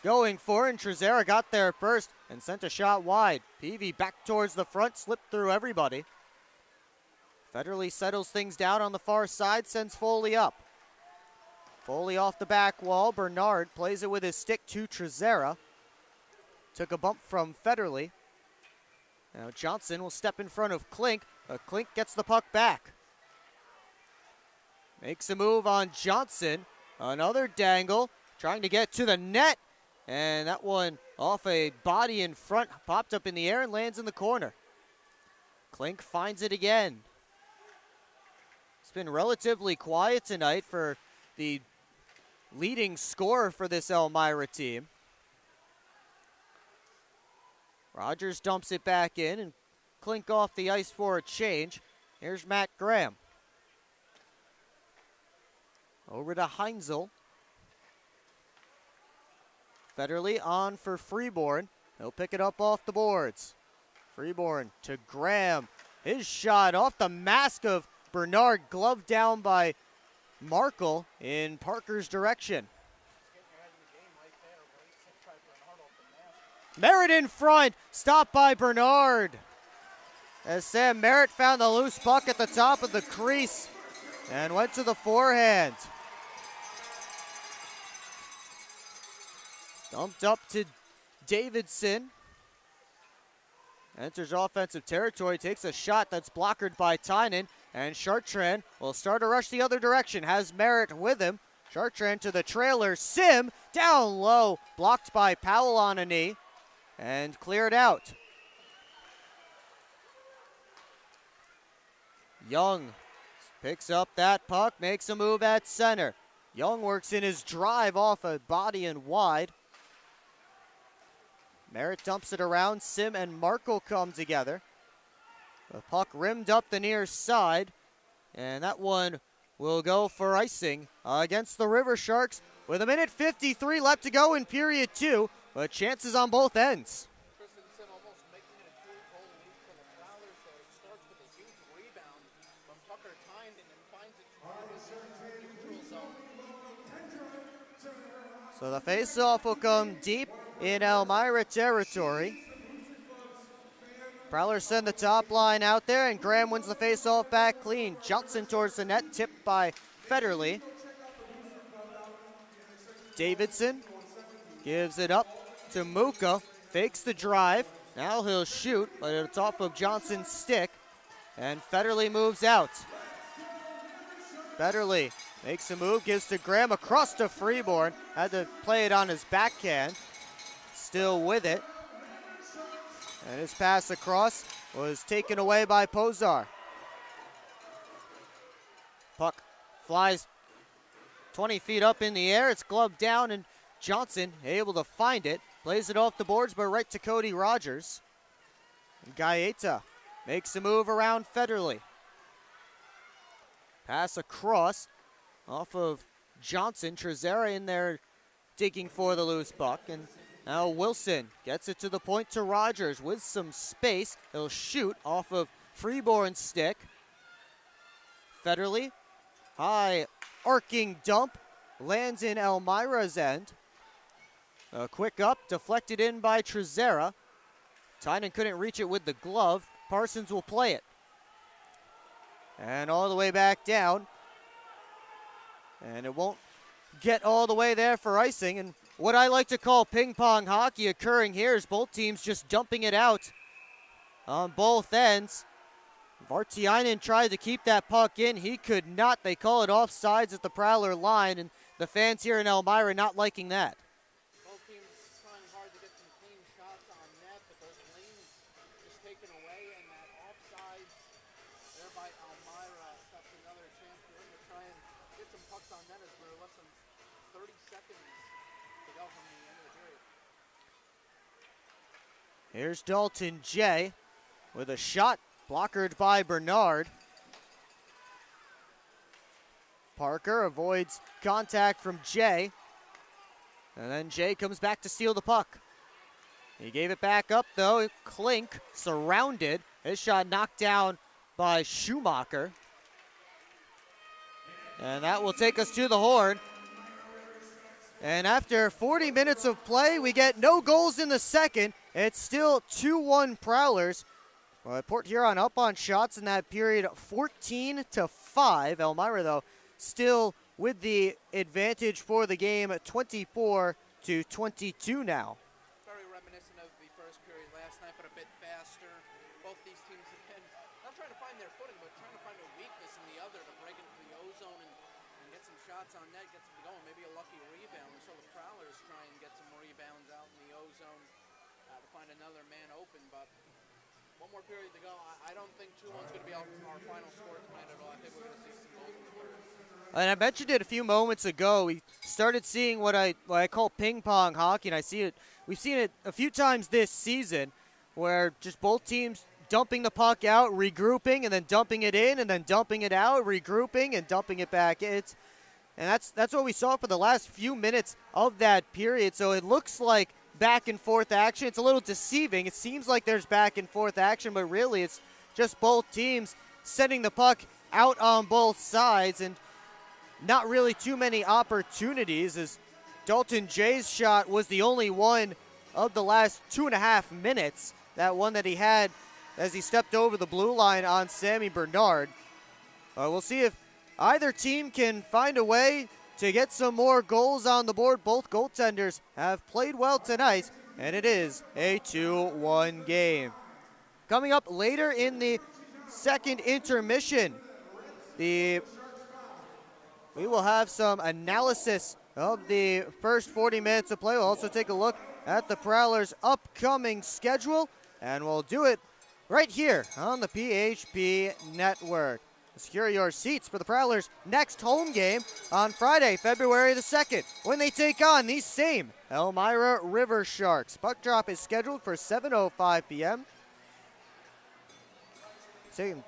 going for it, and Trezera got there first and sent a shot wide. Peavy back towards the front, slipped through everybody. Federley settles things down on the far side, sends Foley up. Foley off the back wall. Bernard plays it with his stick to Trezera. Took a bump from Federley. Now Johnson will step in front of Klink. Klink gets the puck back. Makes a move on Johnson. Another dangle, trying to get to the net. And that one off a body in front, popped up in the air and lands in the corner. Klink finds it again. It's been relatively quiet tonight for the leading scorer for this Elmira team. Rogers dumps it back in and Klink off the ice for a change. Here's Matt Graham. Over to Heinzel. Federley on for Freeborn. He'll pick it up off the boards. Freeborn to Graham. His shot off the mask of Bernard, gloved down by Markle in Parker's direction. Merritt in front, stopped by Bernard. As Sam Merritt found the loose puck at the top of the crease and went to the forehand. Dumped up to Davidson. Enters offensive territory, takes a shot that's blocked by Tynan, and Chartrand will start a rush the other direction. Has Merritt with him. Chartrand to the trailer. Sim down low, blocked by Powell on a knee, and cleared out. Young picks up that puck, makes a move at center. Young works in his drive off a body and wide. Merritt dumps it around. Sim and Markle come together. The puck rimmed up the near side, and that one will go for icing against the River Sharks with 1:53 left to go in period 2, but chances on both ends. Christensen almost making it a 3-goal lead for the Prowlers, so it starts with a huge rebound from Tucker Tynan and finds it in the neutral zone. So the faceoff will come deep in Elmira territory. Prowlers send the top line out there, and Graham wins the faceoff back clean. Johnson towards the net, tipped by Federley. Davidson gives it up to Muka, fakes the drive. Now he'll shoot, but it's off of Johnson's stick, and Federley moves out. Federley makes a move, gives to Graham across to Freeborn. Had to play it on his backhand. Still with it. And his pass across was taken away by Pozar. Puck flies 20 feet up in the air. It's gloved down, and Johnson able to find it. Plays it off the boards, but right to Cody Rogers. And Gaeta makes a move around Federley. Pass across off of Johnson. Trezera in there digging for the loose puck, and now Wilson gets it to the point to Rogers with some space. He'll shoot off of Freeborn's stick. Federley, high arcing dump, lands in Elmira's end. A quick up, deflected in by Trezera. Tynan couldn't reach it with the glove. Parsons will play it. And all the way back down. And it won't get all the way there for icing. And what I like to call ping pong hockey occurring here is both teams just dumping it out on both ends. Vartiainen tried to keep that puck in. He could not. They call it offsides at the Prowler line, and the fans here in Elmira not liking that. Both teams trying hard to get some clean shots on net, but those lanes just taken away, and that offsides there by Elmira. That's another chance for them to try and get some pucks on net as we're less than 30 seconds to go from the end of the period. Here's Dalton J with a shot blockered by Bernard. Parker avoids contact from Jay. And then Jay comes back to steal the puck. He gave it back up though. Klink surrounded. His shot knocked down by Schumacher. And that will take us to the horn. And after 40 minutes of play, we get no goals in the second. It's still 2-1 Prowlers. Port Huron up on shots in that period, 14-5. Elmira, though, still with the advantage for the game, 24-22 now. Very reminiscent of the first period last night, but a bit faster. Both these teams have been not trying to find their footing, but trying to find a weakness in the other to break into the O-zone and get some shots on net, get some going, maybe a lucky rebound. We saw the Prowlers try and get some rebounds out in the O-zone to find another man open, but one more period to go. I don't think 2-1's going to be our final score tonight at all. I think we're going to see some goals in the third. And I mentioned it a few moments ago. We started seeing what I call ping pong hockey, and we've seen it a few times this season, where just both teams dumping the puck out, regrouping, and then dumping it in, and then dumping it out, regrouping, and dumping it back. And that's what we saw for the last few minutes of that period. So it looks like back and forth action. It's a little deceiving. It seems like there's back and forth action, but really it's just both teams sending the puck out on both sides, and not really too many opportunities, as Dalton Jay's shot was the only one of the last 2.5 minutes. That one that he had as he stepped over the blue line on Sammy Bernard. We'll see if either team can find a way to get some more goals on the board. Both goaltenders have played well tonight, and it is a 2-1 game. Coming up later in the second intermission, we will have some analysis of the first 40 minutes of play. We'll also take a look at the Prowlers' upcoming schedule, and we'll do it right here on the PHP Network. Secure your seats for the Prowlers' next home game on Friday, February the 2nd, when they take on these same Elmira River Sharks. Puck drop is scheduled for 7:05 p.m.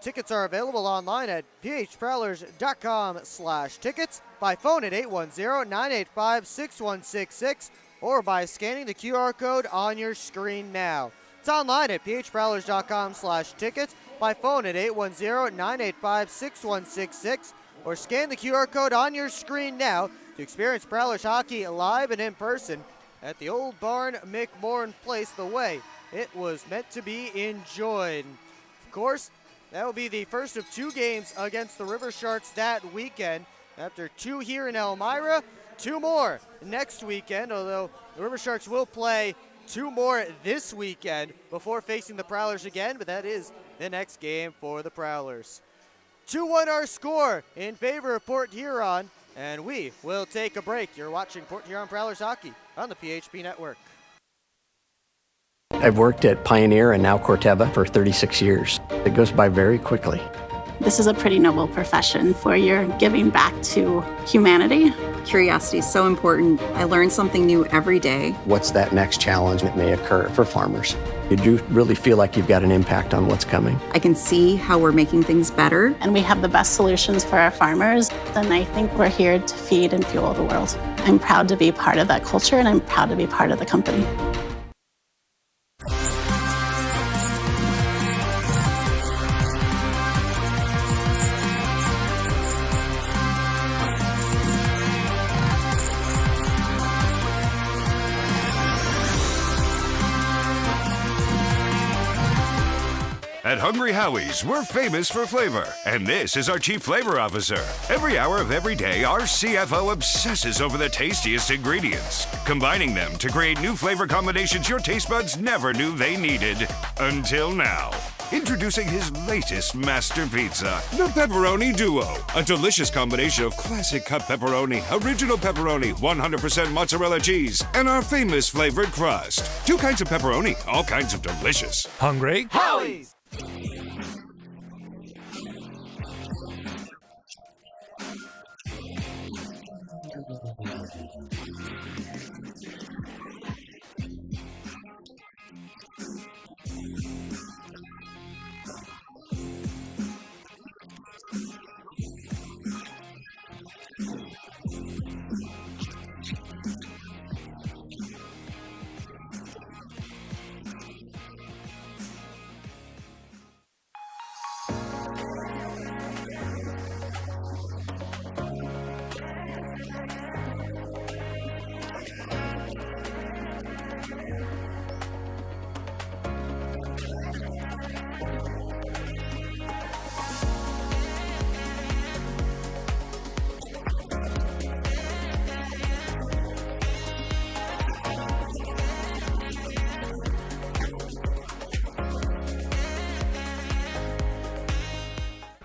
Tickets are available online at phprowlers.com/tickets, by phone at 810-985-6166, or by scanning the QR code on your screen now. It's online at phprowlers.com/tickets, by phone at 810-985-6166, or scan the QR code on your screen now to experience Prowlers hockey live and in person at the Old Barn McMorran Place the way it was meant to be enjoyed. Of course, that will be the first of 2 games against the River Sharks that weekend. After 2 here in Elmira, 2 more next weekend, although the River Sharks will play 2 more this weekend before facing the Prowlers again, but that is the next game for the Prowlers. 2-1 our score in favor of Port Huron, and we will take a break. You're watching Port Huron Prowlers hockey on the PHP Network. I've worked at Pioneer and now Corteva for 36 years. It goes by very quickly. This is a pretty noble profession where you're giving back to humanity. Curiosity is so important. I learn something new every day. What's that next challenge that may occur for farmers? You do really feel like you've got an impact on what's coming. I can see how we're making things better. And we have the best solutions for our farmers. And I think we're here to feed and fuel the world. I'm proud to be part of that culture, and I'm proud to be part of the company. At Hungry Howie's, we're famous for flavor, and this is our Chief Flavor Officer. Every hour of every day, our CFO obsesses over the tastiest ingredients, combining them to create new flavor combinations your taste buds never knew they needed, until now. Introducing his latest master pizza, the Pepperoni Duo. A delicious combination of classic cut pepperoni, original pepperoni, 100% mozzarella cheese, and our famous flavored crust. 2 kinds of pepperoni, all kinds of delicious. Hungry? Howie's!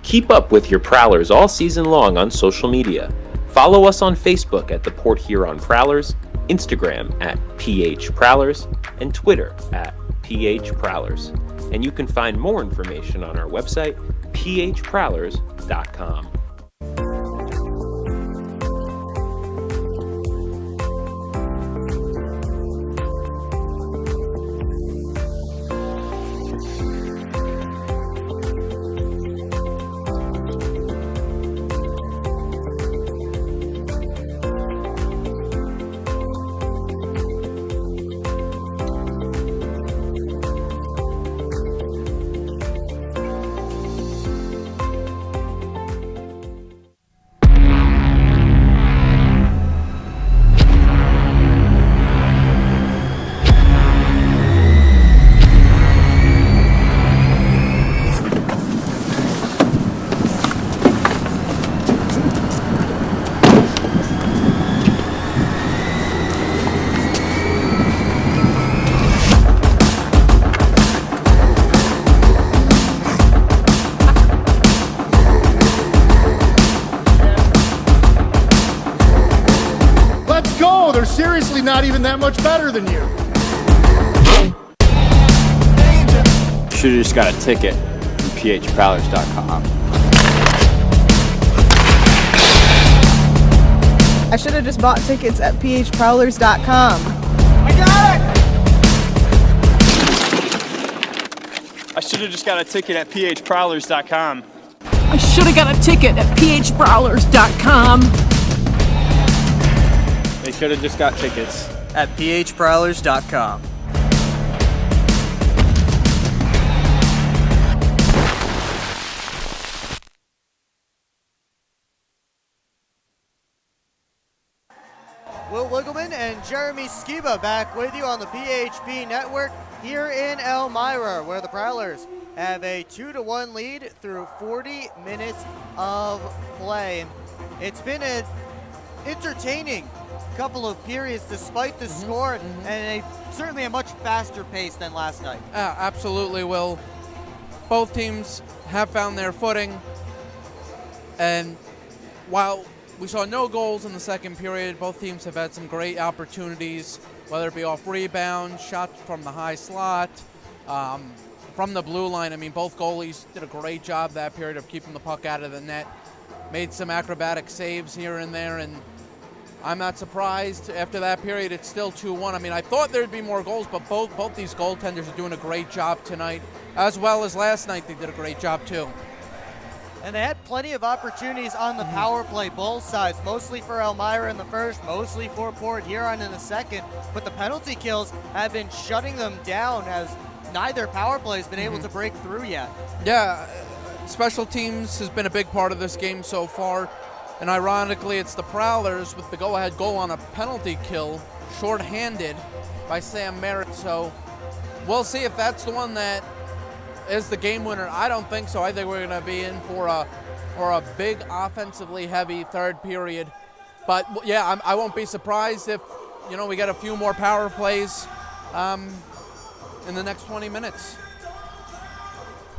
Keep up with your Prowlers all season long on social media. Follow us on Facebook at the Port Huron Prowlers, Instagram at PH Prowlers, and Twitter at PH Prowlers. And you can find more information on our website, phprowlers.com. They're seriously not even that much better than you. Should have just got a ticket from phprowlers.com. I should have just bought tickets at phprowlers.com. I got it! I should have just got a ticket at phprowlers.com. I should have got a ticket at phprowlers.com. They should have just got tickets at phprowlers.com. Will Wiggleman and Jeremy Skiba back with you on the PHP Network here in Elmira, where the Prowlers have a 2-1 lead through 40 minutes of play. It's been an entertaining couple of periods despite the score, and certainly a much faster pace than last night. Absolutely, Will. Both teams have found their footing, and while we saw no goals in the second period, both teams have had some great opportunities, whether it be off rebound, shots from the high slot, from the blue line. I mean, both goalies did a great job that period of keeping the puck out of the net, made some acrobatic saves here and there, and I'm not surprised. After that period, it's still 2-1. I mean, I thought there'd be more goals, but both these goaltenders are doing a great job tonight, as well as last night. They did a great job too. And they had plenty of opportunities on the power play, both sides, mostly for Elmira in the first, mostly for Port Huron in the second. But the penalty kills have been shutting them down, as neither power play has been able to break through yet. Yeah, special teams has been a big part of this game so far. And ironically, it's the Prowlers with the go-ahead goal on a penalty kill, shorthanded by Sam Merritt. So we'll see if that's the one that is the game winner. I don't think so. I think we're going to be in for a big offensively heavy third period. But yeah, I won't be surprised if we get a few more power plays in the next 20 minutes.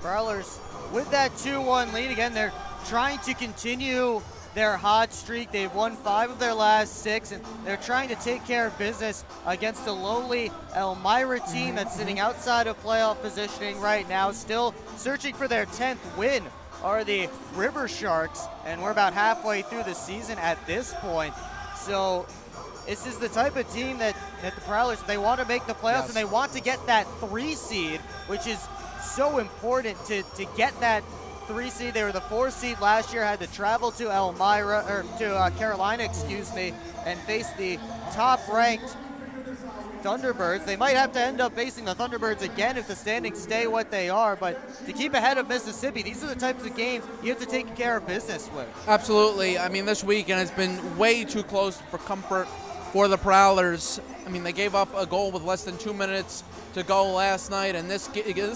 Prowlers with that 2-1 lead. Again, they're trying to continue their hot streak. They've won 5 of their last 6, and they're trying to take care of business against a lowly Elmira team that's sitting outside of playoff positioning right now. Still searching for their 10th win are the River Sharks, and we're about halfway through the season at this point. So this is the type of team that the Prowlers, they want to make the playoffs, and they want to get that 3 seed, which is so important to get that 3 seed. They were the 4 seed last year, had to travel to Carolina, and face the top-ranked Thunderbirds. They might have to end up facing the Thunderbirds again if the standings stay what they are, but to keep ahead of Mississippi, these are the types of games you have to take care of business with. Absolutely. I mean, this weekend has been way too close for comfort for the Prowlers. I mean, they gave up a goal with less than 2 minutes to go last night, and this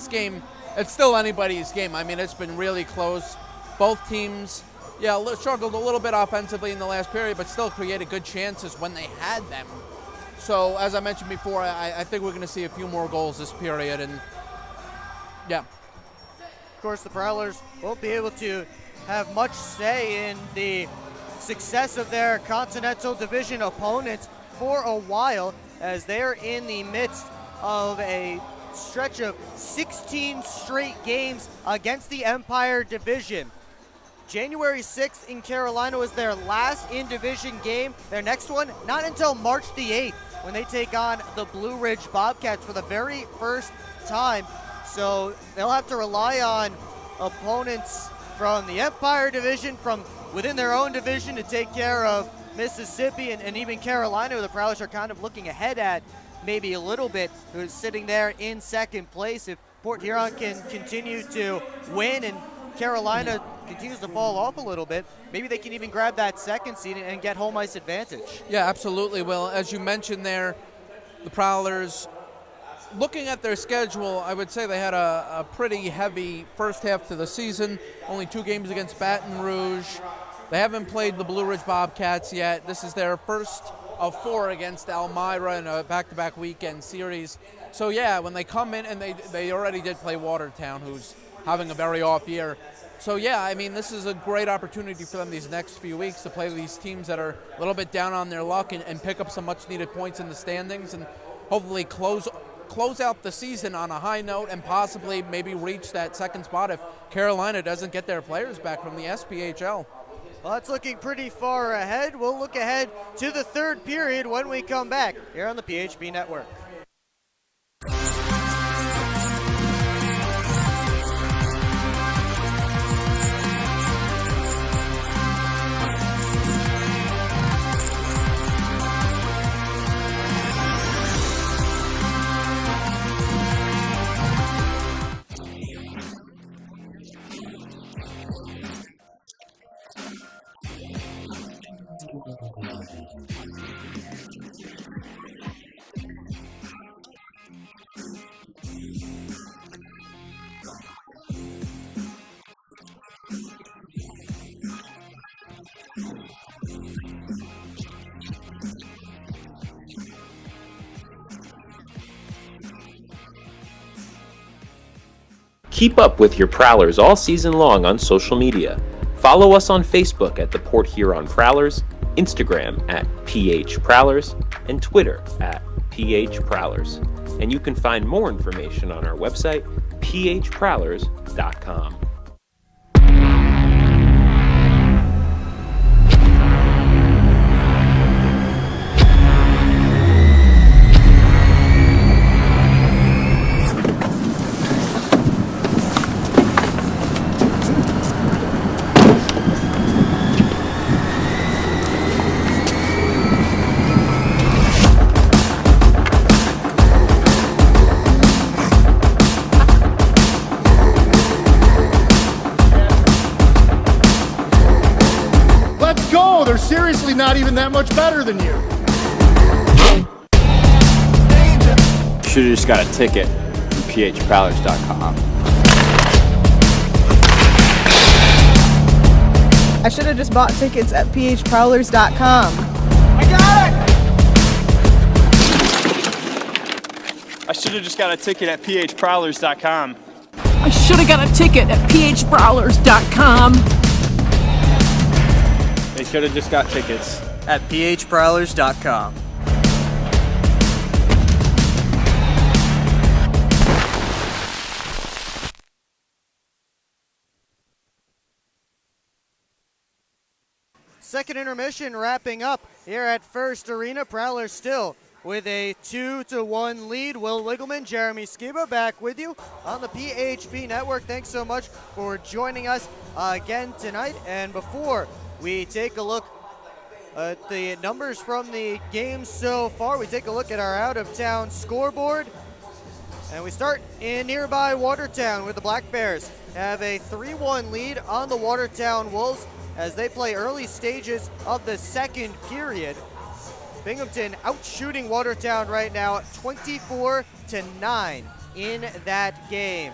game, it's still anybody's game. I mean, it's been really close. Both teams, struggled a little bit offensively in the last period, but still created good chances when they had them. So, as I mentioned before, I think we're going to see a few more goals this period, and yeah. Of course, the Prowlers won't be able to have much say in the success of their Continental Division opponents for a while, as they're in the midst of a stretch of 16 straight games against the Empire Division. January 6th in Carolina was their last in-division game. Their next one, not until March the 8th, when they take on the Blue Ridge Bobcats for the very first time. So they'll have to rely on opponents from the Empire Division, from within their own division, to take care of Mississippi and even Carolina, who the Prowlers are kind of looking ahead at maybe a little bit, who's sitting there in second place. If Port Huron can continue to win and Carolina continues to fall off a little bit, maybe they can even grab that second seed and get home ice advantage. Yeah, absolutely. Well, as you mentioned there, the Prowlers, looking at their schedule, I would say they had a pretty heavy first half to the season. Only 2 games against Baton Rouge. They haven't played the Blue Ridge Bobcats yet. This is their first of 4 against Elmira in a back-to-back weekend series. So yeah, when they come in, and they already did play Watertown, who's having a very off year. So yeah, I mean, this is a great opportunity for them these next few weeks to play these teams that are a little bit down on their luck and pick up some much-needed points in the standings, and hopefully close out the season on a high note and possibly maybe reach that second spot if Carolina doesn't get their players back from the SPHL. Well, that's looking pretty far ahead. We'll look ahead to the third period when we come back here on the PHP Network. Keep up with your Prowlers all season long on social media. Follow us on Facebook at the Port Huron Prowlers, Instagram at PH Prowlers, and Twitter at PH Prowlers. And you can find more information on our website, phprowlers.com. They're seriously not even that much better than you. Should have just got a ticket from phprowlers.com. I should have just bought tickets at phprowlers.com. I got it! I should have just got a ticket at phprowlers.com. I should have got a ticket at phprowlers.com. They should have just got tickets at phprowlers.com. Second intermission wrapping up here at First Arena. Prowlers still with a 2-1 lead. Will Wiggleman, Jeremy Skiba back with you on the PHP Network. Thanks so much for joining us again tonight. And before we take a look at the numbers from the game so far, we take a look at our out-of-town scoreboard. And we start in nearby Watertown, where the Black Bears have a 3-1 lead on the Watertown Wolves as they play early stages of the second period. Binghamton outshooting Watertown right now 24-9 in that game.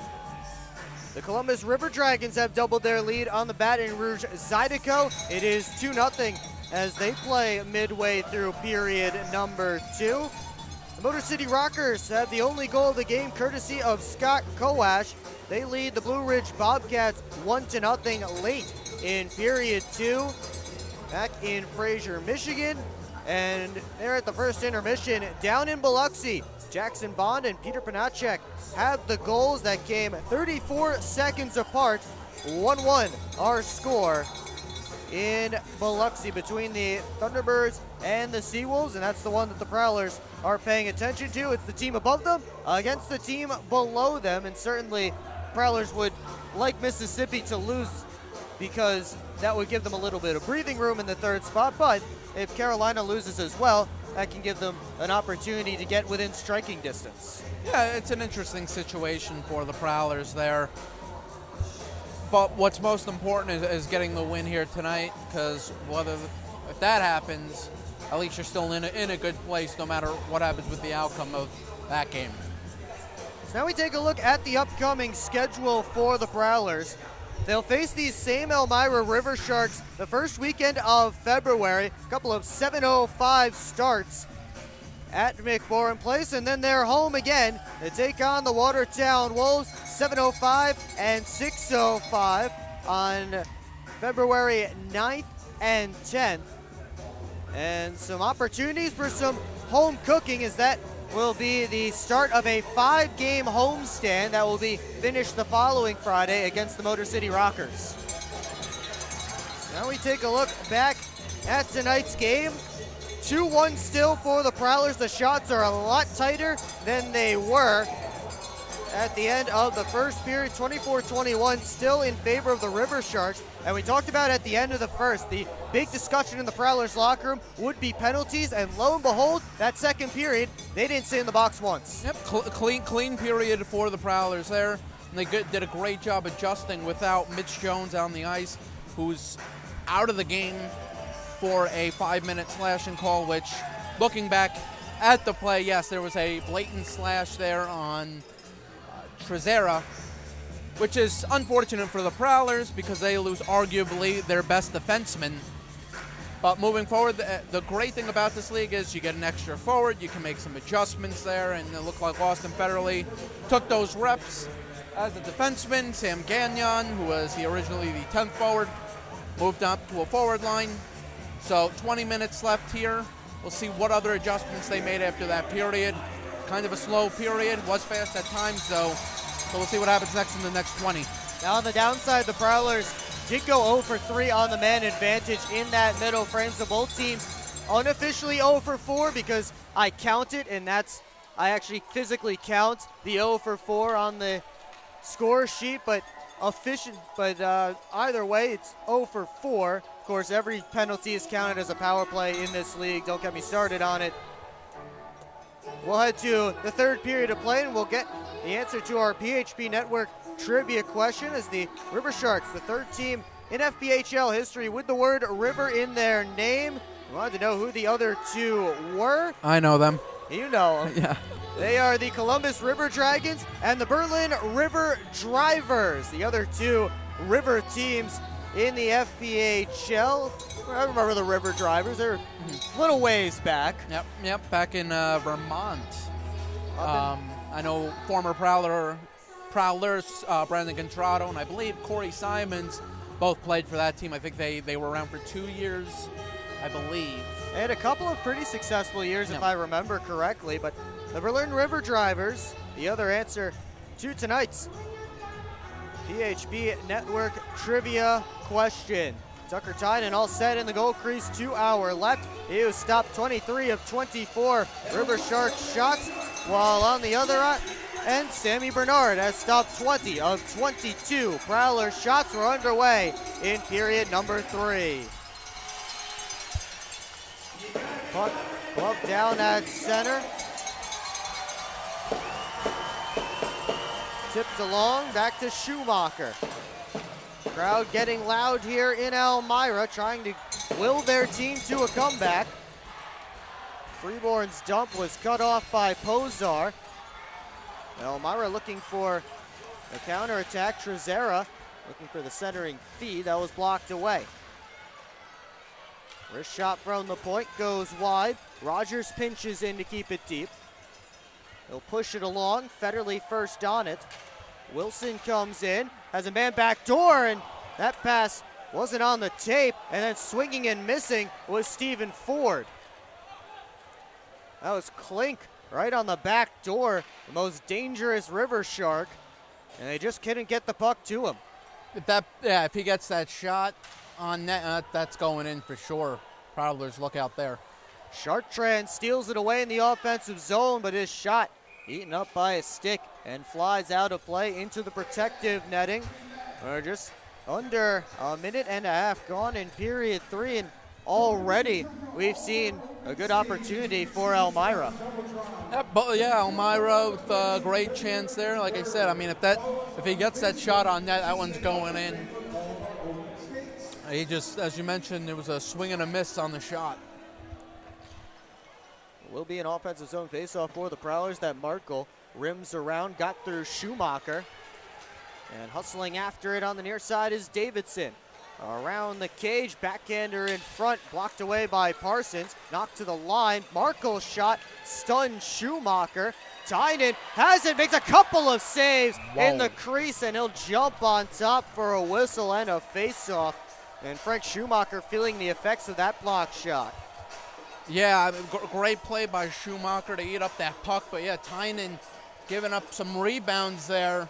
The Columbus River Dragons have doubled their lead on the Baton Rouge Zydeco. It is 2-0 as they play midway through period number 2. The Motor City Rockers have the only goal of the game courtesy of Scott Kowash. They lead the Blue Ridge Bobcats 1-0 late in period 2 back in Fraser, Michigan. And they're at the first intermission down in Biloxi. Jackson Bond and Peter Panacek have the goals that came 34 seconds apart. 1-1 our score in Biloxi between the Thunderbirds and the Seawolves, and that's the one that the Prowlers are paying attention to. It's the team above them against the team below them, and certainly Prowlers would like Mississippi to lose because that would give them a little bit of breathing room in the third spot. But if Carolina loses as well, that can give them an opportunity to get within striking distance. Yeah, it's an interesting situation for the Prowlers there. But what's most important is getting the win here tonight, because if that happens, at least you're still in a good place no matter what happens with the outcome of that game. So now we take a look at the upcoming schedule for the Prowlers. They'll face these same Elmira River Sharks the first weekend of February. A couple of 7:05 starts at McMorran Place, and then they're home again to take on the Watertown Wolves, 7:05 and 6:05 on February 9th and 10th. And some opportunities for some home cooking, as that will be the start of a 5-game homestand that will be finished the following Friday against the Motor City Rockers. Now we take a look back at tonight's game. 2-1 still for the Prowlers. The shots are a lot tighter than they were at the end of the first period. 24-21 still in favor of the River Sharks. And we talked about at the end of the first, the big discussion in the Prowlers locker room would be penalties, and lo and behold, that second period, they didn't sit in the box once. Yep, clean period for the Prowlers there. And they did a great job adjusting without Mitch Jones on the ice, who's out of the game for a 5-minute slashing call, which, looking back at the play, yes, there was a blatant slash there on Trezera, which is unfortunate for the Prowlers because they lose arguably their best defenseman. But moving forward, the great thing about this league is you get an extra forward, you can make some adjustments there, and it looked like Austin Federley took those reps as a defenseman. Sam Gagnon, who was originally the 10th forward, moved up to a forward line. So 20 minutes left here. We'll see what other adjustments they made after that period. Kind of a slow period, was fast at times though. So we'll see what happens next in the next 20. Now on the downside, the Prowlers did go 0 for 3 on the man advantage in that middle frame. So both teams unofficially 0 for 4 because I count it, and I actually physically count the 0 for 4 on the score sheet, but either way, it's 0 for 4. Of course, every penalty is counted as a power play in this league. Don't get me started on it. We'll head to the third period of play, and we'll get the answer to our PHP Network trivia question, as the River Sharks, the third team in FPHL history with the word river in their name. We wanted to know who the other two were. I know them. You know them. Yeah. They are the Columbus River Dragons and the Berlin River Drivers, the other two river teams in the FPHL. I remember the River Drivers. They're a little ways back. Yep, back in Vermont. I know former Prowler Prowlers, Brandon Contrado, and I believe Corey Simons both played for that team. I think they were around for 2 years, I believe. They had a couple of pretty successful years, if I remember correctly, but the Berlin River Drivers, the other answer to tonight's PHB Network trivia question. Tucker Tynan all set in the goal crease, 2 hour left. He was stopped 23 of 24 River Sharks shots, while on the other end, Sammy Bernard has stopped 20 of 22 Prowler shots. Were underway in period number 3. Puck gloved down at center. Tipped along, back to Schumacher. Crowd getting loud here in Elmira, trying to will their team to a comeback. Freeborn's dump was cut off by Pozar. Elmira looking for a counterattack. Trezera looking for the centering feed. That was blocked away. Wrist shot from the point goes wide. Rogers pinches in to keep it deep. He'll push it along. Federley first on it. Wilson comes in, has a man back door, and that pass wasn't on the tape, and then swinging and missing was Stephen Ford. That was Klink right on the back door, the most dangerous River Shark, and they just couldn't get the puck to him. If he gets that shot on net, that's going in for sure. Prowlers, look out there. Chartrand steals it away in the offensive zone, but his shot eaten up by a stick and flies out of play into the protective netting. We're just under a minute and a half gone in period 3, and already we've seen a good opportunity for Elmira. Elmira with a great chance there. Like I said, I mean, if he gets that shot on net, that one's going in. He just, as you mentioned, it was a swing and a miss on the shot. Will be an offensive zone faceoff for the Prowlers. That Markle rims around, got through Schumacher. And hustling after it on the near side is Davidson. Around the cage, backhander in front, blocked away by Parsons. Knocked to the line, Markle's shot, stunned Schumacher. Tynan has it, makes a couple of saves in the crease, and he'll jump on top for a whistle and a faceoff. And Frank Schumacher feeling the effects of that block shot. Yeah, great play by Schumacher to eat up that puck, but yeah, Tynan giving up some rebounds there.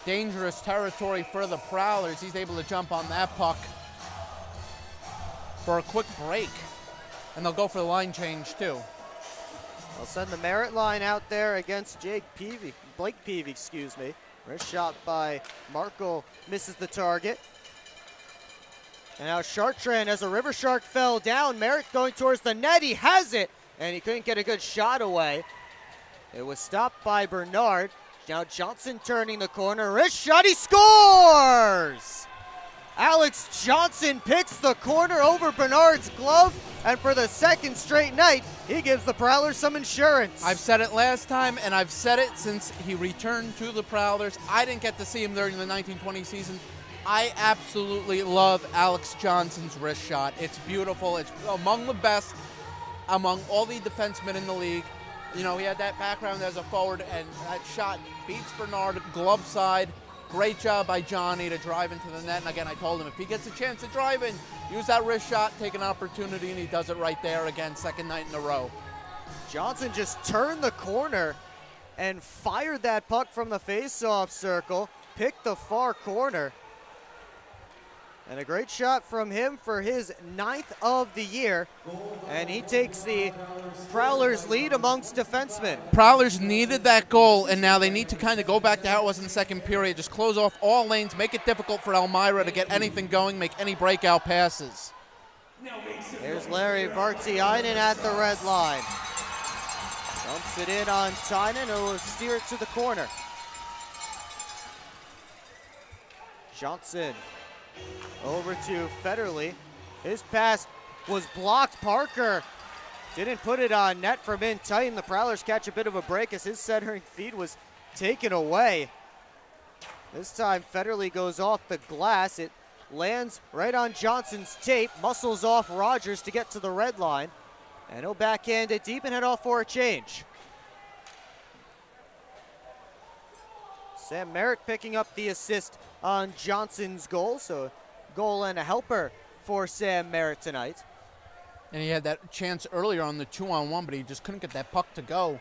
Dangerous territory for the Prowlers. He's able to jump on that puck for a quick break. And they'll go for the line change too. They'll send the Merritt line out there against Blake Peavy, excuse me. Wrist shot by Markle, misses the target. And now Chartrand, as a River Shark fell down, Merritt going towards the net, he has it, and he couldn't get a good shot away. It was stopped by Bernard. Now Johnson turning the corner, wrist shot, he scores! Alex Johnson picks the corner over Bernard's glove, and for the second straight night, he gives the Prowlers some insurance. I've said it last time, and I've said it since he returned to the Prowlers. I didn't get to see him during the 1920 season. I absolutely love Alex Johnson's wrist shot. It's beautiful. It's among the best among all the defensemen in the league. You know, he had that background as a forward, and that shot beats Bernard glove side. Great job by Johnny to drive into the net. And again, I told him if he gets a chance to drive in, use that wrist shot, take an opportunity, and he does it right there again, second night in a row. Johnson just turned the corner and fired that puck from the face-off circle, picked the far corner. And a great shot from him for his 9th of the year. And he takes the Prowlers lead amongst defensemen. Prowlers needed that goal, and now they need to kind of go back to how it was in the second period. Just close off all lanes, make it difficult for Elmira to get anything going, make any breakout passes. There's Larry Vartiainen at the red line. Dumps it in on Tynan, who will steer it to the corner. Johnson over to Federley. His pass was blocked. Parker didn't put it on net from in tight, and the Prowlers catch a bit of a break as his centering feed was taken away. This time Federley goes off the glass. It lands right on Johnson's tape, muscles off Rogers to get to the red line, and he'll backhand it deep and head off for a change. Sam Merritt picking up the assist on Johnson's goal, so a goal and a helper for Sam Merritt tonight. And he had that chance earlier on the 2-on-1, but he just couldn't get that puck to go.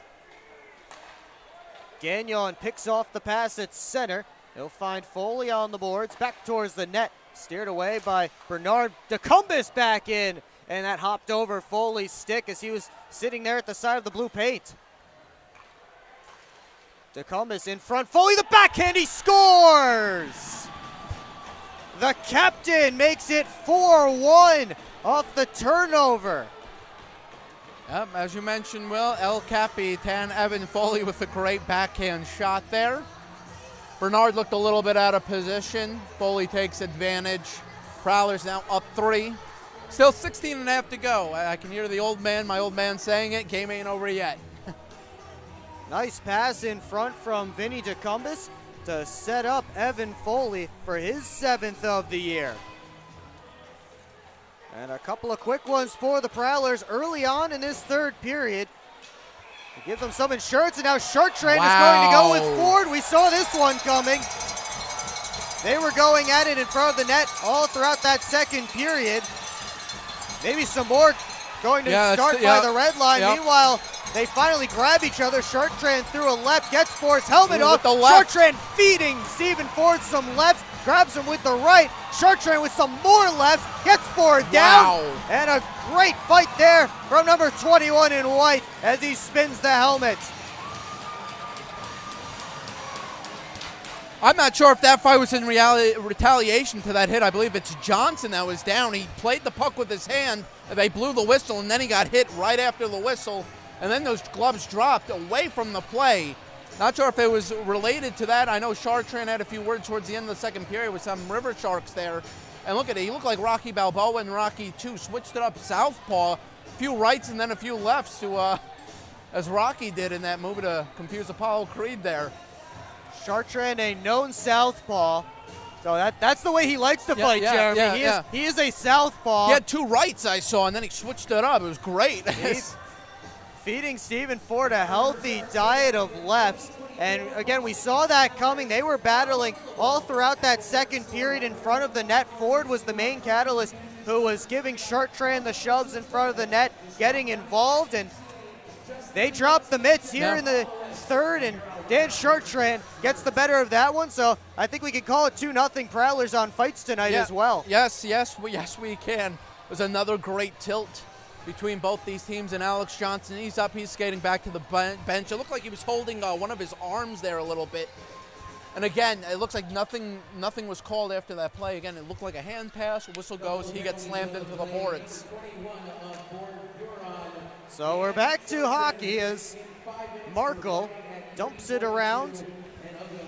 Gagnon picks off the pass at center. He'll find Foley on the boards, back towards the net. Steered away by Bernard. DeCumbis back in, and that hopped over Foley's stick as he was sitting there at the side of the blue paint. DeCumbis in front. Foley the backhand. He scores! The captain makes it 4-1 off the turnover. Yep, as you mentioned, Will, El Capitan Evan Foley with a great backhand shot there. Bernard looked a little bit out of position. Foley takes advantage. Prowlers now up 3. Still 16 and a half to go. I can hear my old man saying it. Game ain't over yet. Nice pass in front from Vinny DeCumbis to set up Evan Foley for his 7th of the year. And a couple of quick ones for the Prowlers early on in this third period. To give them some insurance, and now Chartrand is going to go with Ford. We saw this one coming. They were going at it in front of the net all throughout that second period. Maybe some more going to start by the red line. Meanwhile, they finally grab each other. Chartrand through a left, gets Ford's helmet off. Chartrand feeding Stephen Ford some left, grabs him with the right. Chartrand with some more left, gets Ford down. And a great fight there from number 21 in white as he spins the helmet. I'm not sure if that fight was in retaliation to that hit. I believe it's Johnson that was down. He played the puck with his hand. They blew the whistle, and then he got hit right after the whistle. And then those gloves dropped away from the play. Not sure if it was related to that. I know Chartrand had a few words towards the end of the second period with some River Sharks there. And look at it. He looked like Rocky Balboa in Rocky 2. Switched it up southpaw. A few rights and then a few lefts to, as Rocky did in that movie to confuse Apollo Creed there. Chartrand, a known southpaw. So that's the way he likes to fight, Jeremy. He is a southpaw. He had 2 rights, I saw, and then he switched it up. It was great. Feeding Stephen Ford a healthy diet of lefts. And again, we saw that coming. They were battling all throughout that second period in front of the net. Ford was the main catalyst who was giving Chartrand the shoves in front of the net, getting involved, and they dropped the mitts here in the third, and Dan Chartrand gets the better of that one. So I think we can call it 2-0 Prowlers on fights tonight as well. Yes, we can. It was another great tilt between both these teams, and Alex Johnson, he's up, he's skating back to the bench. It looked like he was holding one of his arms there a little bit. And again, it looks like nothing was called after that play. Again, it looked like a hand pass, whistle goes, he gets slammed into the boards. So we're back to hockey as Markle dumps it around.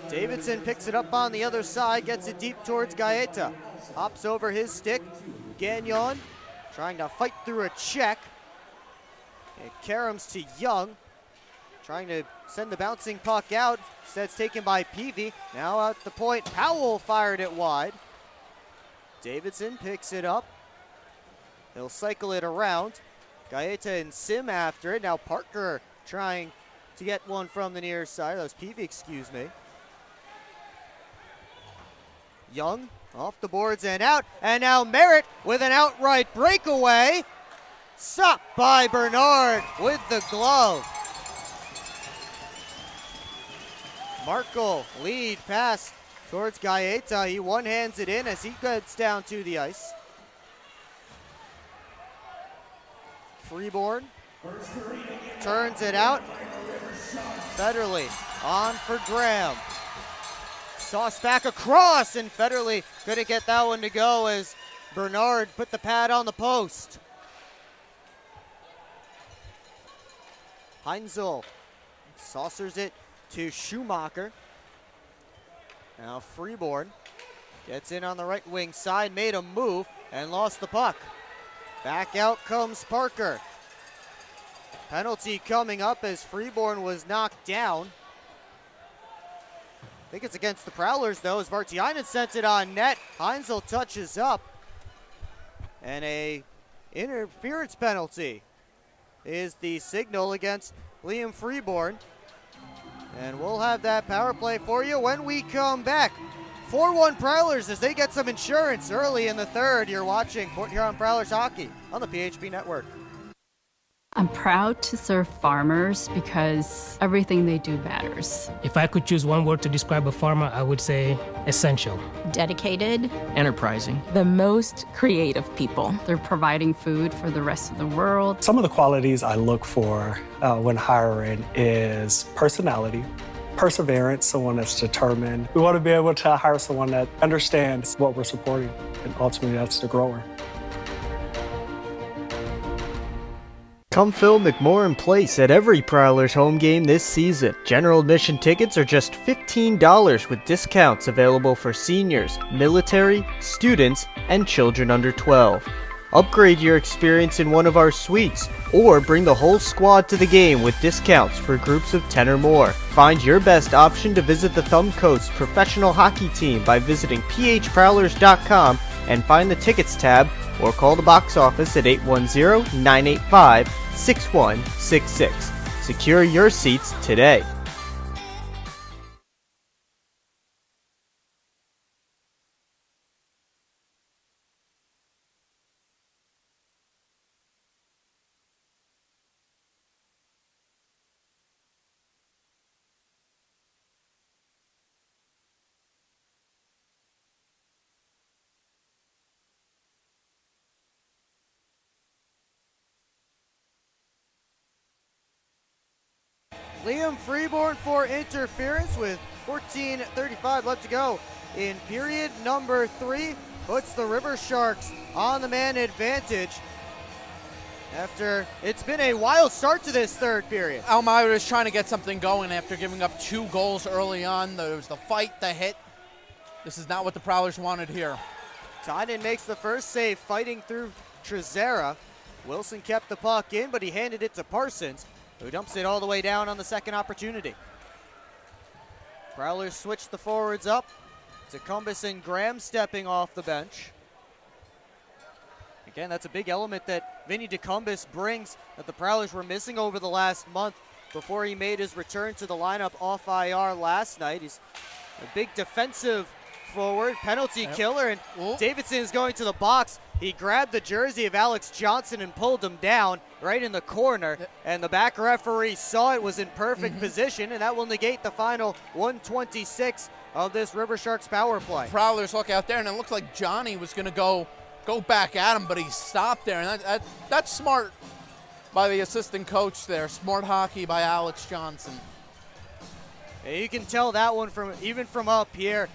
Davidson picks it up on the other side, gets it deep towards Gaeta. Hops over his stick. Gagnon trying to fight through a check. It caroms to Young, trying to send the bouncing puck out. Instead, it's taken by Peavy. Now out the point, Powell fired it wide. Davidson picks it up. He'll cycle it around. Gaeta and Sim after it. Now Parker trying to get one from the near side. That was Peavy, excuse me. Young off the boards and out. And now Merritt with an outright breakaway. Stopped by Bernard with the glove. Markle lead pass towards Gaeta. He one-hands it in as he gets down to the ice. Freeborn turns it out. Federley on for Graham. Sauce back across, and Federley couldn't get that one to go as Bernard put the pad on the post. Heinzel saucers it to Schumacher. Now Freeborn gets in on the right wing side, made a move, and lost the puck. Back out comes Parker. Penalty coming up as Freeborn was knocked down. I think it's against the Prowlers, though, as Vartiainen sent it on net. Heinzel touches up. And a interference penalty is the signal against Liam Freeborn. And we'll have that power play for you when we come back. 4-1 Prowlers as they get some insurance early in the third. You're watching Port Huron Prowlers hockey on the PHP Network. I'm proud to serve farmers because everything they do matters. If I could choose one word to describe a farmer, I would say essential. Dedicated. Enterprising. The most creative people. They're providing food for the rest of the world. Some of the qualities I look for when hiring is personality, perseverance, someone that's determined. We want to be able to hire someone that understands what we're supporting, and ultimately that's the grower. Come fill McMorran Place at every Prowlers home game this season. General admission tickets are just $15 with discounts available for seniors, military, students, and children under 12. Upgrade your experience in one of our suites, or bring the whole squad to the game with discounts for groups of 10 or more. Find your best option to visit the Thumb Coast professional hockey team by visiting phprowlers.com and find the tickets tab, or call the box office at 810-985-6166. Secure your seats today. Liam Freeborn for interference with 14:35 left to go in period number 3. Puts the River Sharks on the man advantage after it's been a wild start to this third period. Elmira is trying to get something going after giving up 2 goals early on. There was the fight, the hit. This is not what the Prowlers wanted here. Tynan makes the first save fighting through Trezera. Wilson kept the puck in, but he handed it to Parsons, who dumps it all the way down on the second opportunity. Prowlers switch the forwards up to Cumbus and Graham stepping off the bench. Again, that's a big element that Vinny DeCumbus brings that the Prowlers were missing over the last month before he made his return to the lineup off IR last night. He's a big defensive forward, penalty killer, and Davidson is going to the box. He grabbed the jersey of Alex Johnson and pulled him down right in the corner, and the back referee saw it, was in perfect position, and that will negate the final 126 of this River Sharks power play. Prowlers look out there, and it looked like Johnny was going to go back at him, but he stopped there, and that's smart by the assistant coach there. Smart hockey by Alex Johnson. And you can tell that one even from up here.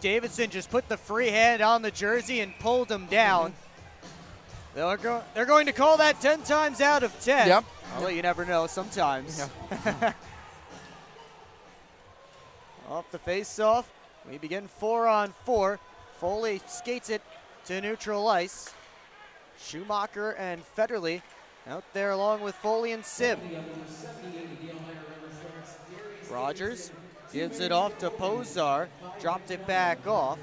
Davidson just put the free hand on the jersey and pulled him down. They're going to call that 10 times out of 10. Yep. Although you never know sometimes. Yeah. Off the face-off, we begin 4-on-4. Foley skates it to neutral ice. Schumacher and Federle out there along with Foley and Sim. Rogers gives it off to Pozar, dropped it back off.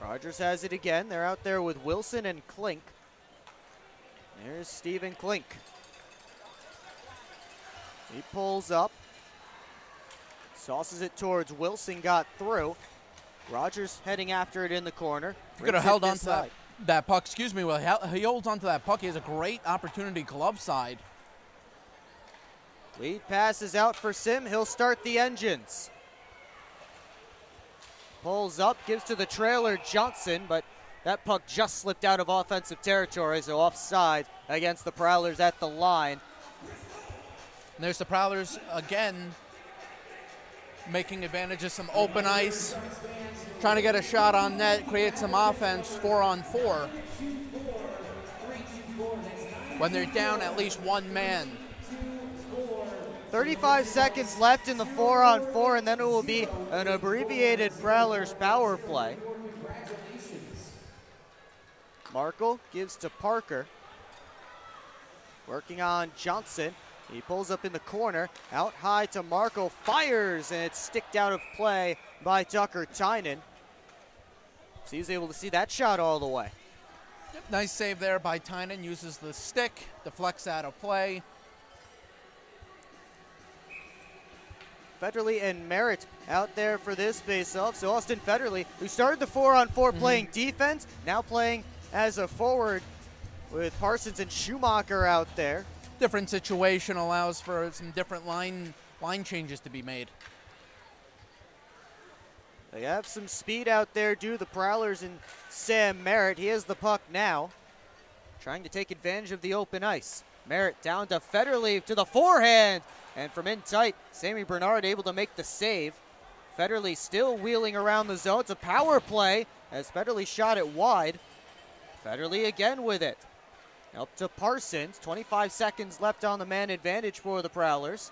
Rogers has it again. They're out there with Wilson and Klink. There's Steven Klink. He pulls up, sauces it towards Wilson, got through. Rogers heading after it in the corner. He could have held on to that puck. Excuse me. Well, he holds on to that puck. He has a great opportunity glove side. Lead passes out for Sim. He'll start the engines. Pulls up, gives to the trailer Johnson, but that puck just slipped out of offensive territory, so offside against the Prowlers at the line. And there's the Prowlers again making advantage of some open ice, trying to get a shot on net, create some offense, 4-on-4. When they're down at least one man. 35 seconds left in the 4-on-4, and then it will be an abbreviated Prowlers power play. Markle gives to Parker. Working on Johnson. He pulls up in the corner. Out high to Markle. Fires, and it's sticked out of play by Tucker Tynan. So he's able to see that shot all the way. Yep, nice save there by Tynan. Uses the stick, deflects out of play. Federle and Merritt out there for this face-off. So Austin Federle, who started the 4-on-4 playing defense, now playing as a forward with Parsons and Schumacher out there. Different situation allows for some different line changes to be made. They have some speed out there, do the Prowlers and Sam Merritt. He has the puck now, trying to take advantage of the open ice. Merritt down to Federle to the forehand, and from in tight, Sammy Bernard able to make the save. Federle still wheeling around the zone. It's a power play as Federle shot it wide. Federle again with it. Up to Parsons, 25 seconds left on the man advantage for the Prowlers.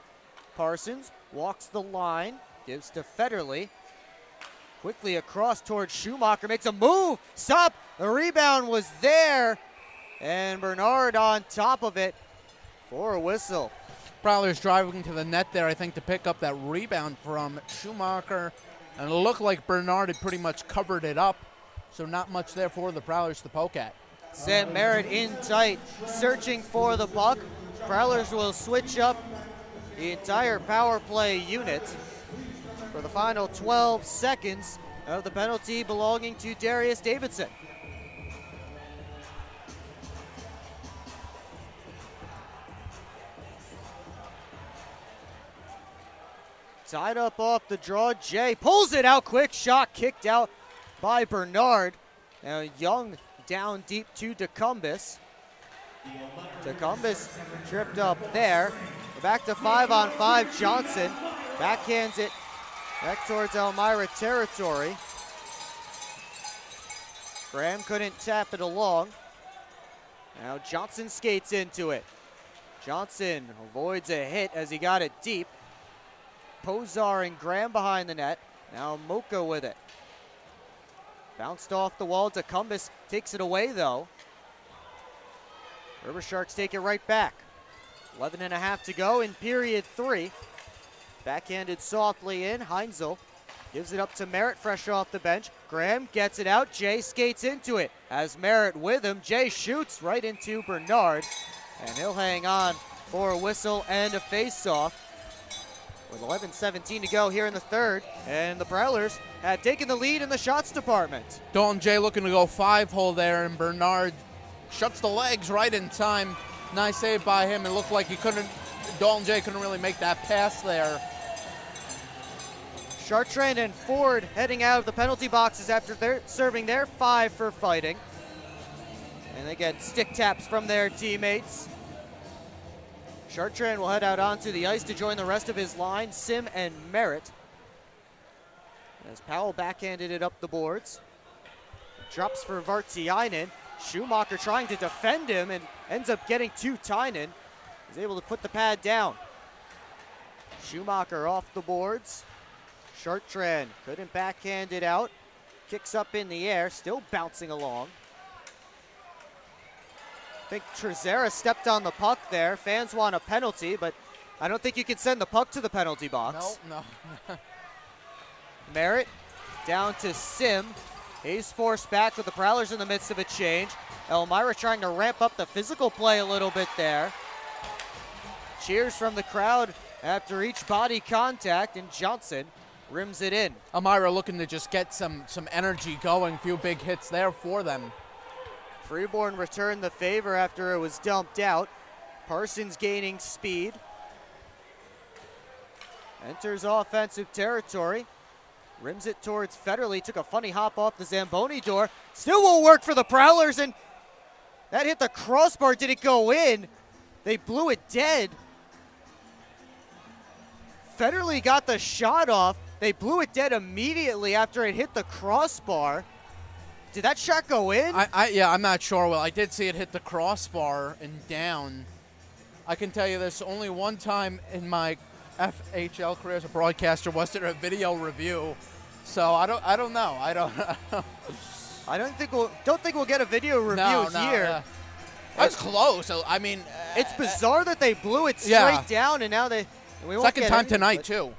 Parsons walks the line, gives to Federle. Quickly across towards Schumacher, makes a move, stop, the rebound was there, and Bernard on top of it for a whistle. Prowlers driving to the net there, I think, to pick up that rebound from Schumacher, and it looked like Bernard had pretty much covered it up, so not much there for the Prowlers to poke at. Sam Merritt in tight, searching for the puck. Prowlers will switch up the entire power play unit for the final 12 seconds of the penalty belonging to Darius Davidson. Tied up off the draw, Jay pulls it out, quick shot kicked out by Bernard. Now Young down deep to DeCumbus. DeCumbus tripped up there. Back to 5-on-5, Johnson backhands it back towards Elmira territory. Graham couldn't tap it along. Now Johnson skates into it. Johnson avoids a hit as he got it deep. Pozar and Graham behind the net. Now Mocha with it. Bounced off the wall. DeCumbus takes it away though. River Sharks take it right back. 11.5 to go in period 3. Backhanded softly in. Heinzel gives it up to Merritt fresh off the bench. Graham gets it out. Jay skates into it. Has Merritt with him. Jay shoots right into Bernard. And he'll hang on for a whistle and a face-off. With 11:17 to go here in the third. And the Prowlers have taken the lead in the shots department. Dalton Jay looking to go 5-hole there, and Bernard shuts the legs right in time. Nice save by him. It looked like Dalton Jay couldn't really make that pass there. Chartrand and Ford heading out of the penalty boxes after they're serving their 5 for fighting. And they get stick taps from their teammates. Chartrand will head out onto the ice to join the rest of his line, Sim and Merritt. As Powell backhanded it up the boards. Drops for Vartiainen. Schumacher trying to defend him and ends up getting to Tynan. He's able to put the pad down. Schumacher off the boards. Chartrand couldn't backhand it out. Kicks up in the air, still bouncing along. I think Trezera stepped on the puck there. Fans want a penalty, but I don't think you can send the puck to the penalty box. No. Merritt down to Sim. He's forced back with the Prowlers in the midst of a change. Elmira trying to ramp up the physical play a little bit there. Cheers from the crowd after each body contact, and Johnson rims it in. Elmira looking to just get some energy going. Few big hits there for them. Freeborn returned the favor after it was dumped out. Parsons gaining speed. Enters offensive territory. Rims it towards Federle. Took a funny hop off the Zamboni door. Still won't work for the Prowlers, and that hit the crossbar. Did it go in? They blew it dead. Federle got the shot off. They blew it dead immediately after it hit the crossbar. Did that shot go in? Yeah, I'm not sure. Well, I did see it hit the crossbar and down. I can tell you this, only one time in my FHL career as a broadcaster was there a video review. So I don't know. I don't think we'll get a video review here. That's close. I mean, it's bizarre that they blew it straight down, and now we won't second time tonight too.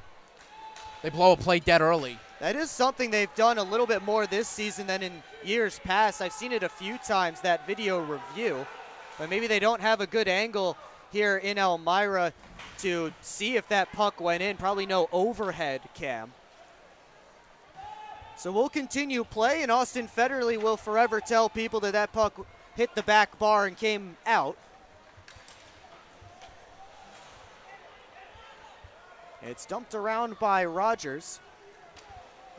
They blow a play dead early. That is something they've done a little bit more this season than in years past. I've seen it a few times, that video review, but maybe they don't have a good angle here in Elmira to see if that puck went in. Probably no overhead cam. So we'll continue play, and Austin Federley will forever tell people that that puck hit the back bar and came out. It's dumped around by Rogers.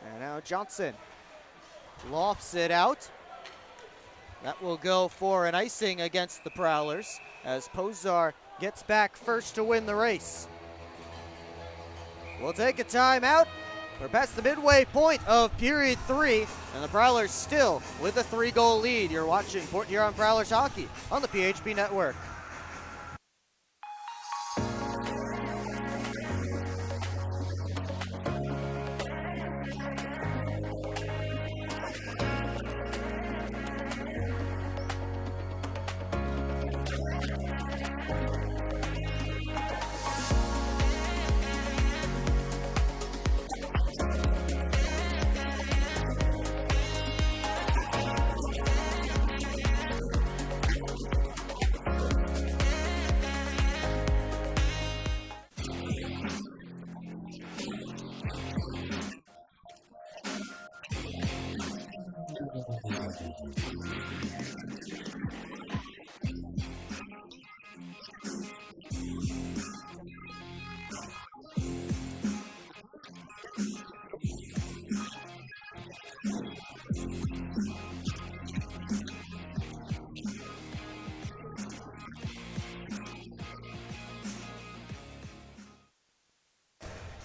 And now Johnson lofts it out. That will go for an icing against the Prowlers as Pozar gets back first to win the race. We'll take a timeout. We're past the midway point of period 3, and the Prowlers still with a 3-goal lead. You're watching Port Huron Prowlers hockey on the PHP Network.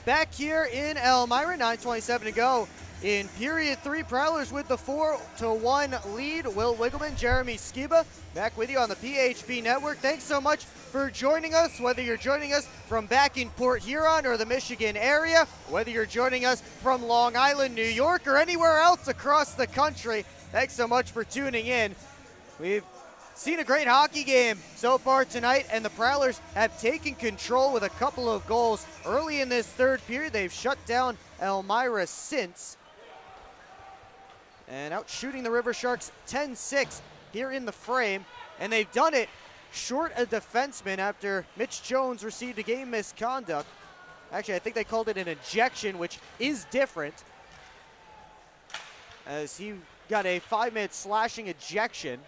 Back here in Elmira, 9:27 to go in period 3. Prowlers with the 4-1 lead. Will Wiggleman, Jeremy Skiba, back with you on the PHP Network. Thanks so much for joining us, whether you're joining us from back in Port Huron or the Michigan area, whether you're joining us from Long Island, New York, or anywhere else across the country. Thanks so much for tuning in. We've seen a great hockey game so far tonight, and the Prowlers have taken control with a couple of goals early in this third period. They've shut down Elmira since. And out shooting the River Sharks 10-6 here in the frame. And they've done it short a defenseman after Mitch Jones received a game misconduct. Actually, I think they called it an ejection, which is different, as he got a 5-minute slashing ejection.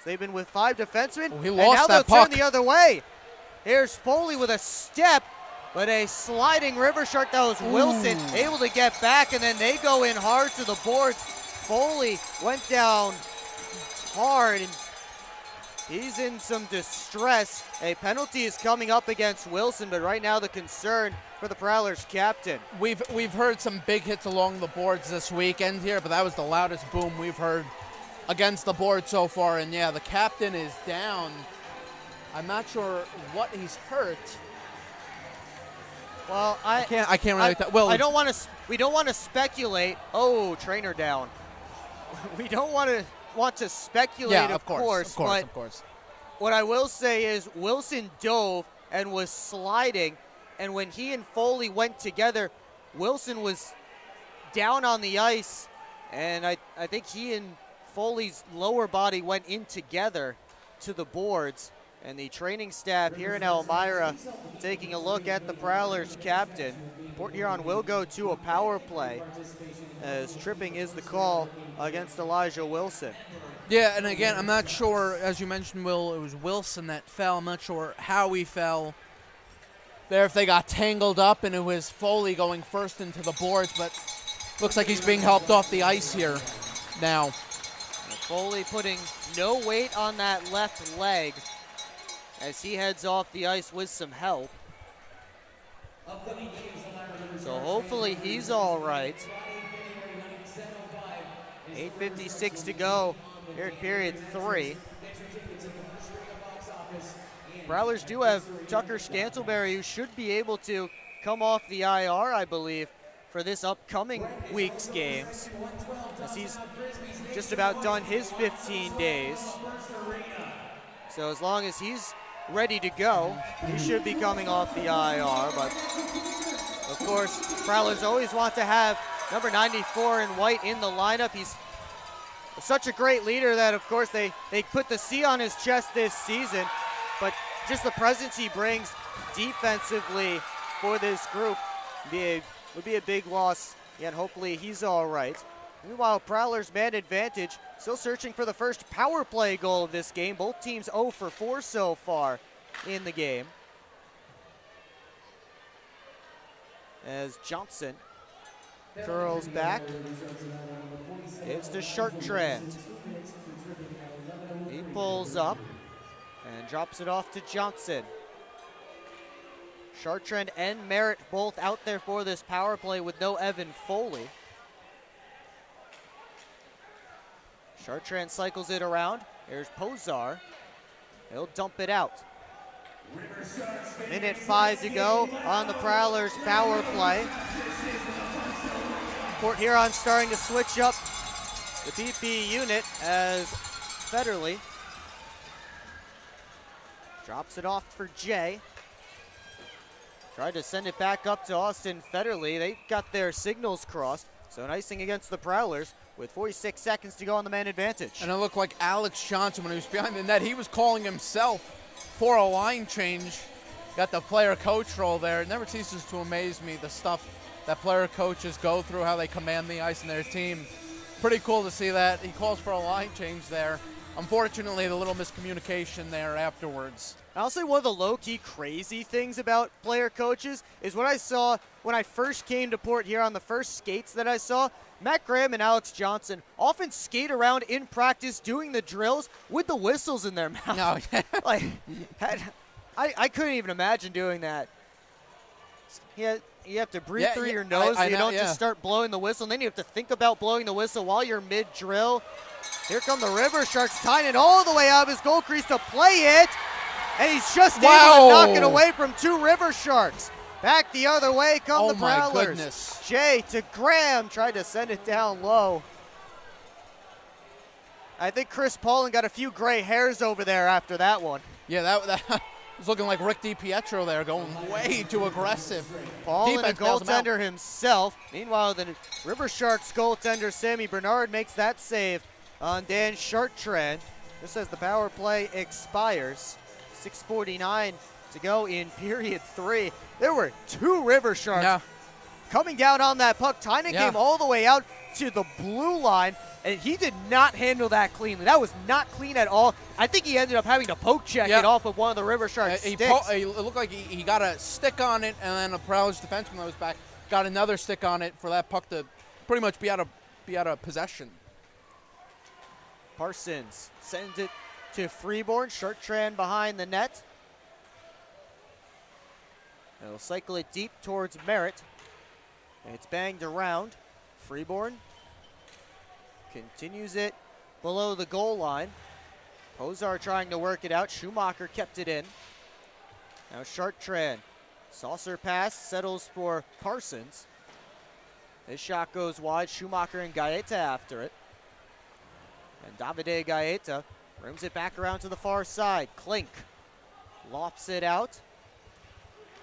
They've been with 5 defensemen, he lost and now that they'll puck. turn the other way. Here's Foley with a step, but a sliding River Shark. That was Wilson able to get back, and then they go in hard to the boards. Foley went down hard, and he's in some distress. A penalty is coming up against Wilson, but right now the concern for the Prowlers captain. We've heard some big hits along the boards this weekend here, but that was the loudest boom we've heard against the board so far, and yeah, the captain is down. I'm not sure what he's hurt. Well, I can't really tell. Well, I don't want to. We don't want to speculate. Oh, trainer down. We don't want to speculate. Yeah, of course. What I will say is Wilson dove and was sliding, and when he and Foley went together, Wilson was down on the ice, and I think he and Foley's lower body went in together to the boards, and the training staff here in Elmira taking a look at the Prowlers captain. Port Huron will go to a power play, as tripping is the call against Elijah Wilson. Yeah, and again, I'm not sure, as you mentioned, Will, it was Wilson that fell. I'm not sure how he fell there, if they got tangled up, and it was Foley going first into the boards, but looks like he's being helped off the ice here now. Foley putting no weight on that left leg as he heads off the ice with some help. So hopefully he's all right. 8:56 to go here in period 3. Prowlers do have Tucker Scantleberry, who should be able to come off the IR, I believe, for this upcoming week's games, as he's just about done his 15 days. So as long as he's ready to go, he should be coming off the IR. But of course, Prowlers always want to have number 94 in white in the lineup. He's such a great leader that, of course, they put the C on his chest this season. But just the presence he brings defensively for this group would be a big loss. Yet hopefully he's all right. Meanwhile, Prowlers man advantage, still searching for the first power play goal of this game. Both teams 0 for 4 so far in the game. As Johnson curls back, gives to Shorthanded. He pulls up and drops it off to Johnson. Shorthanded and Merritt both out there for this power play with no Evan Foley. Shorthanded cycles it around. Here's Pozar. He'll dump it out. Minute 5 to go on the Prowlers power play. Port Huron starting to switch up the PP unit as Federley drops it off for Jay. Tried to send it back up to Austin Federley. They got their signals crossed. So an icing against the Prowlers with 46 seconds to go on the man advantage. And it looked like Alex Johnson, when he was behind the net, he was calling himself for a line change. Got the player coach role there. It never ceases to amaze me, the stuff that player coaches go through, how they command the ice in their team. Pretty cool to see that. He calls for a line change there. Unfortunately, the little miscommunication there afterwards. I'll say one of the low-key crazy things about player coaches is what I saw when I first came to Port here on the first skates that I saw. Matt Graham and Alex Johnson often skate around in practice doing the drills with the whistles in their mouth. No, like, I couldn't even imagine doing that. Yeah, you have to breathe through your nose so you don't just start blowing the whistle, and then you have to think about blowing the whistle while you're mid-drill. Here come the River Sharks, tying it all the way out of his goal crease to play it, and he's just able to knock it away from 2 River Sharks. Back the other way come the Prowlers. My goodness. Jay to Graham, tried to send it down low. I think Chris Paulin got a few gray hairs over there after that one. Yeah, that was looking like Rick DiPietro there, going way too aggressive. Paulin, a goaltender himself. Meanwhile, the River Sharks goaltender Sammy Bernard makes that save on Dan Shorthanded. Just as the power play expires. 6:49 to go in period 3. There were 2 River Sharks coming down on that puck. Tynan came all the way out to the blue line, and he did not handle that cleanly. That was not clean at all. I think he ended up having to poke check it off of one of the River Sharks sticks. It looked like he got a stick on it, and then a Prowlers defenseman that was back got another stick on it for that puck to pretty much be out of possession. Parsons sends it to Freeborn. Shorthanded behind the net. They'll cycle it deep towards Merritt. It's banged around. Freeborn continues it below the goal line. Pozar trying to work it out. Schumacher kept it in. Now Shorthanded. Saucer pass settles for Parsons. His shot goes wide. Schumacher and Gaeta after it. And Davide Gaeta brings it back around to the far side. Klink lops it out.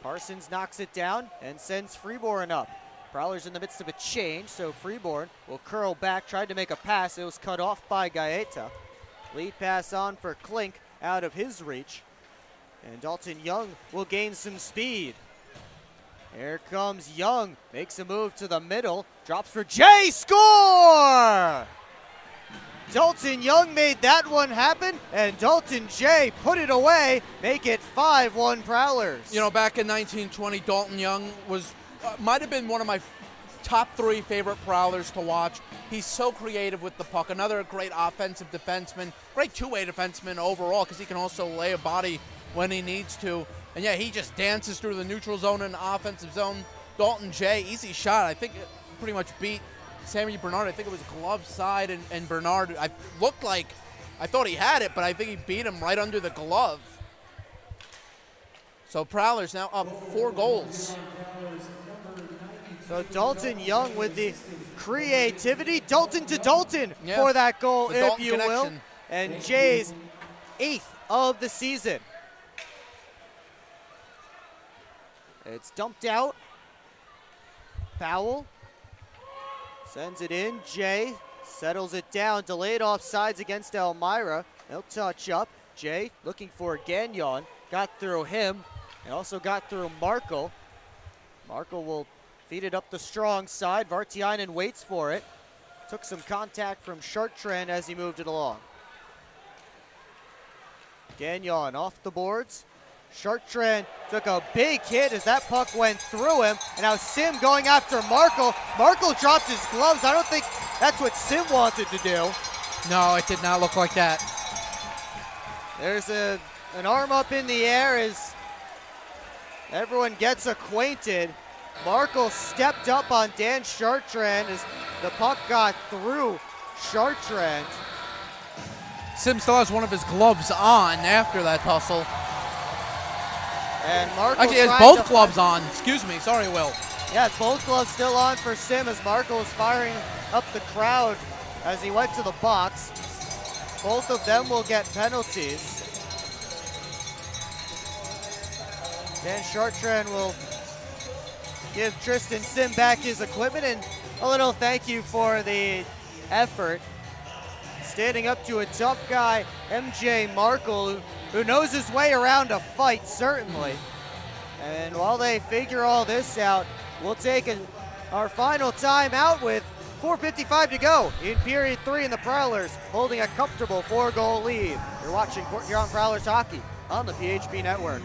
Parsons knocks it down and sends Freeborn up. Prowlers in the midst of a change, so Freeborn will curl back, tried to make a pass. It was cut off by Gaeta. Lead pass on for Klink out of his reach. And Dalton Young will gain some speed. Here comes Young, makes a move to the middle, drops for Jay, score! Dalton Young made that one happen, and Dalton Jay put it away, make it 5-1 Prowlers. You know, back in 1920, Dalton Young was might have been one of my top 3 favorite Prowlers to watch. He's so creative with the puck. Another great offensive defenseman, great two-way defenseman overall, because he can also lay a body when he needs to. And yeah, he just dances through the neutral zone and the offensive zone. Dalton Jay, easy shot. I think it pretty much beat Sammy Bernard. I think it was glove side, and Bernard, I thought he had it, but I think he beat him right under the glove. So Prowlers now up 4 goals. So Dalton Young with the creativity. Dalton to Dalton for that goal, the if Dalton you connection. will. And Jay's 8th of the season. It's dumped out. Powell sends it in. Jay settles it down. Delayed offsides against Elmira. They'll touch up. Jay looking for Gagnon. got through him. It also got through Markle. Markle will feed it up the strong side. Vartiainen waits for it. Took some contact from Chartrand as he moved it along. Gagnon off the boards. Chartrand took a big hit as that puck went through him. And now Sim going after Markle. Markle dropped his gloves. I don't think that's what Sim wanted to do. No, it did not look like that. There's an arm up in the air as everyone gets acquainted. Markle stepped up on Dan Chartrand as the puck got through Chartrand. Sim still has one of his gloves on after that tussle. And Markle actually has both gloves on. Excuse me. Sorry, Will. Yeah, both gloves still on for Sim as Markle is firing up the crowd as he went to the box. Both of them will get penalties. Dan Chartrand will give Tristan Sim back his equipment and a little thank you for the effort. Standing up to a tough guy, MJ Markle, who knows his way around a fight, certainly. And while they figure all this out, we'll take our final timeout with 4:55 to go in period 3, and the Prowlers holding a comfortable 4-goal lead. You're watching Port Huron Prowlers hockey on the PHP Network.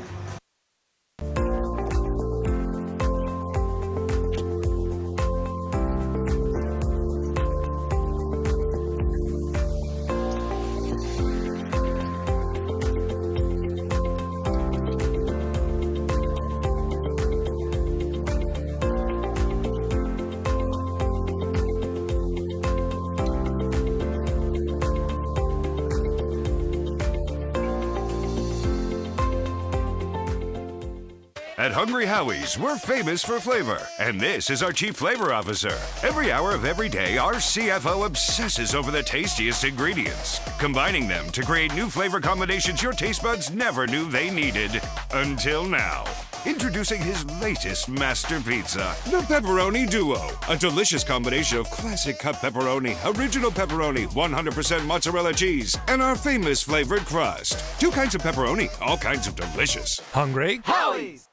At Hungry Howie's, we're famous for flavor, and this is our Chief Flavor Officer. Every hour of every day, our CFO obsesses over the tastiest ingredients, combining them to create new flavor combinations your taste buds never knew they needed. Until now. Introducing his latest master pizza, the Pepperoni Duo. A delicious combination of classic cut pepperoni, original pepperoni, 100% mozzarella cheese, and our famous flavored crust. 2 kinds of pepperoni, all kinds of delicious. Hungry? Howie's!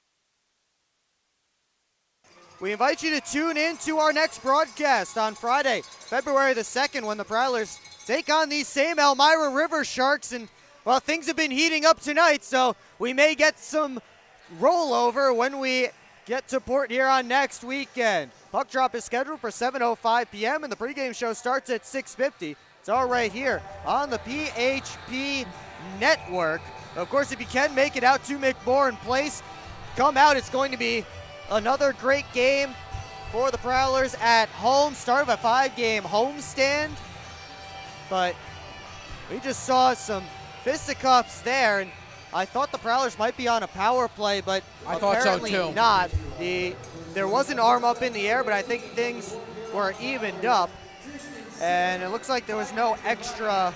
We invite you to tune in to our next broadcast on Friday, February the 2nd, when the Prowlers take on these same Elmira River Sharks. And, well, things have been heating up tonight, so we may get some rollover when we get to Port Huron next weekend. Puck drop is scheduled for 7:05 p.m. and the pregame show starts at 6:50. It's all right here on the PHP Network. Of course, if you can make it out to McMorran Place, come out. It's going to be another great game for the Prowlers at home. Start of a 5-game homestand. But we just saw some fisticuffs there, and I thought the Prowlers might be on a power play, but I apparently thought so too. Not. There was an arm up in the air, but I think things were evened up. And it looks like there was no extra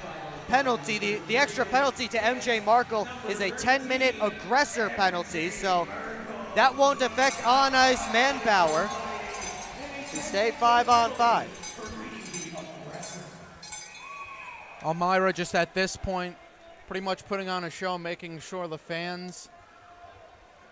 penalty. The extra penalty to MJ Markle is a 10-minute aggressor penalty, so that won't affect on-ice manpower. So stay 5-on-5. Elmira just at this point pretty much putting on a show, making sure the fans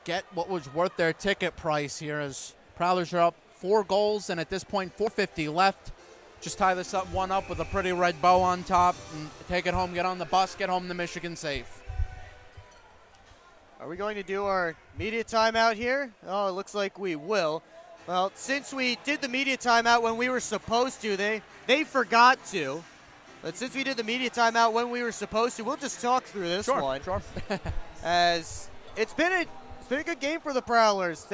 get what was worth their ticket price here, as Prowlers are up 4 goals, and at this point 4:50 left. Just tie this one up with a pretty red bow on top and take it home, get on the bus, get home to Michigan safe. Are we going to do our media timeout here? Oh, it looks like we will. Well, since we did the media timeout when we were supposed to, they forgot to. But since we did the media timeout when we were supposed to, we'll just talk through this one. Sure. As it's been a good game for the Prowlers.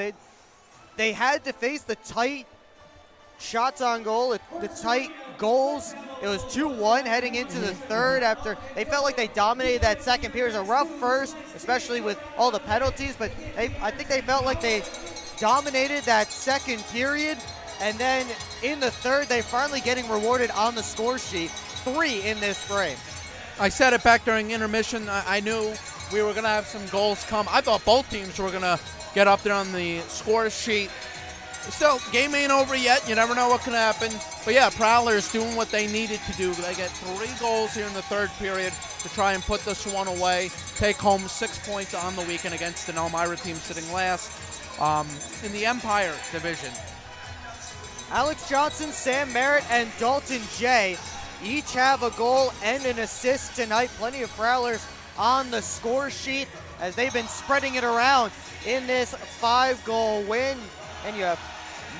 They had to face the tight shots on goal, the tight goals. It was 2-1 heading into the third after they felt like they dominated that second period. It was a rough first, especially with all the penalties, but I think they felt like they dominated that second period. And then in the third, they finally getting rewarded on the score sheet. 3 in this frame. I said it back during intermission. I knew we were going to have some goals come. I thought both teams were going to get up there on the score sheet. still, game ain't over yet. You never know what can happen. But yeah, Prowlers doing what they needed to do. They get 3 goals here in the third period to try and put this one away. Take home 6 points on the weekend against an Elmira team sitting last in the Empire Division. Alex Johnson, Sam Merritt, and Dalton Jay each have a goal and an assist tonight. Plenty of Prowlers on the score sheet as they've been spreading it around in this 5-goal win. And you have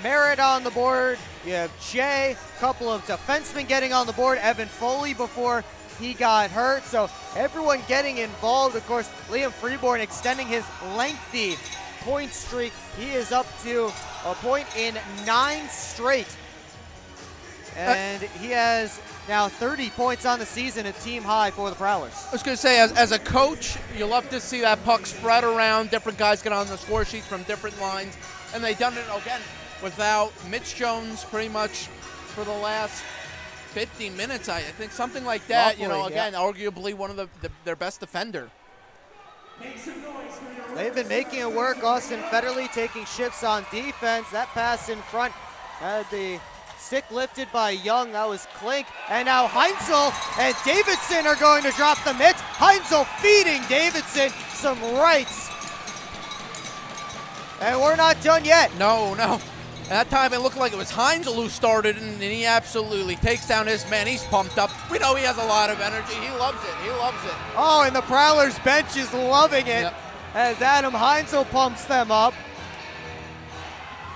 Merritt on the board, you have Jay, a couple of defensemen getting on the board, Evan Foley before he got hurt. So everyone getting involved. Of course, Liam Freeborn extending his lengthy point streak. He is up to a point in 9 straight. And he has now 30 points on the season, a team high for the Prowlers. I was going to say, as a coach, you love to see that puck spread around, different guys get on the score sheet from different lines, and they've done it again without Mitch Jones pretty much for the last 15 minutes, I think, something like that. Roughly, again, arguably one of their best defender. They've been making it work. Austin Federley taking shifts on defense. That pass in front had the stick lifted by Young. That was Klink. And now Heinzel and Davidson are going to drop the mitts. Heinzel feeding Davidson some rights. And we're not done yet. No. At that time, it looked like it was Heinzel who started, and he absolutely takes down his man. He's pumped up. We know he has a lot of energy. He loves it. Oh, and the Prowlers bench is loving it. Yep. As Adam Heinzel pumps them up.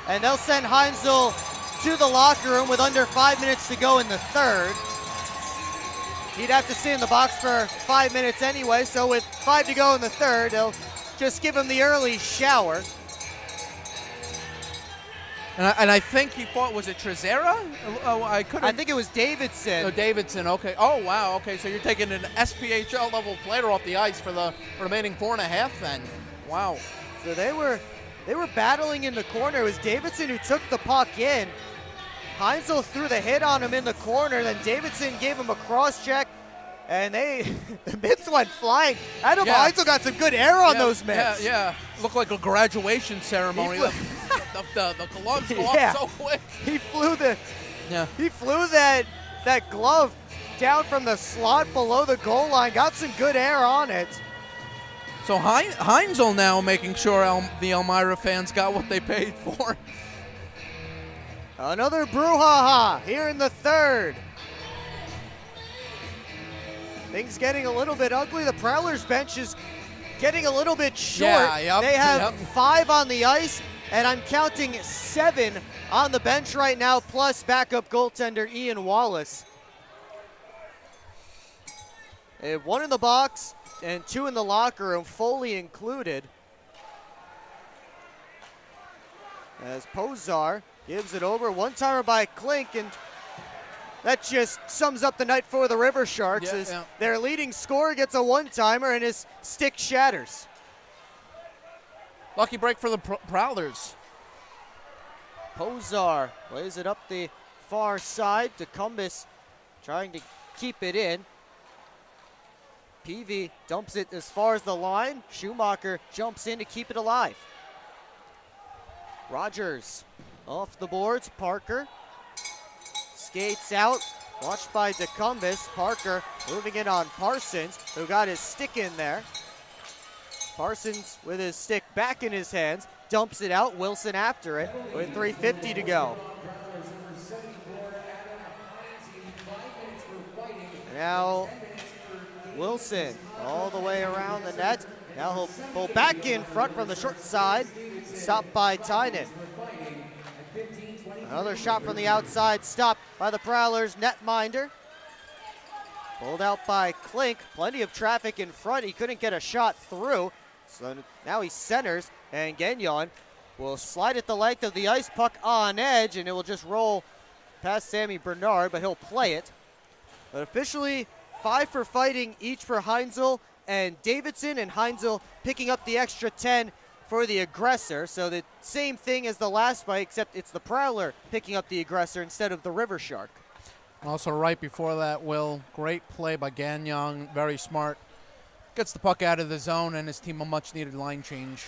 And they'll send Heinzel to the locker room with under 5 minutes to go in the third. He'd have to stay in the box for 5 minutes anyway, so with 5 to go in the third, they'll just give him the early shower. And I think he fought, was it Trezera? I think it was Davidson. Oh, Davidson, okay. Oh, wow, okay, so you're taking an SPHL level player off the ice for the remaining 4.5 then. Wow. So they were battling in the corner. It was Davidson who took the puck in. Heinzel threw the hit on him in the corner, then Davidson gave him a cross check, and the mitts went flying. Adam Heinzel got some good air on those mitts. Yeah. Looked like a graduation ceremony. The gloves go up so quick. He flew that glove down from the slot below the goal line, got some good air on it. So Heinzel now making sure the Elmira fans got what they paid for. Another brouhaha here in the third. Things getting a little bit ugly. The Prowlers bench is getting a little bit short. They have 5 on the ice, and I'm counting 7 on the bench right now, plus backup goaltender Ian Wallace. They have 1 in the box and 2 in the locker room, Foley included. As Pozar gives it over, one-timer by Klink, and that just sums up the night for the River Sharks. Their leading scorer gets a one-timer and his stick shatters. Lucky break for the Prowlers. Pozar plays it up the far side. DeCumbis trying to keep it in. Peavy dumps it as far as the line. Schumacher jumps in to keep it alive. Rogers off the boards. Parker skates out, watched by DeCumbis. Parker moving in on Parsons, who got his stick in there. Parsons with his stick back in his hands, dumps it out. Wilson after it with 3:50 to go. Now Wilson all the way around the net. Now he'll pull back in front from the short side. Stopped by Tynan. Another shot from the outside, stopped by the Prowlers netminder. Pulled out by Klink. Plenty of traffic in front. He couldn't get a shot through. So now he centers, and Gagnon will slide it the length of the ice, puck on edge, and it will just roll past Sammy Bernard, but he'll play it. But officially, 5 for fighting each for Heinzel and Davidson, and Heinzel picking up the extra 10 for the aggressor. So the same thing as the last fight, except it's the Prowler picking up the aggressor instead of the River Shark. Also right before that, Will, great play by Gagnon, very smart. Gets the puck out of the zone and his team a much needed line change.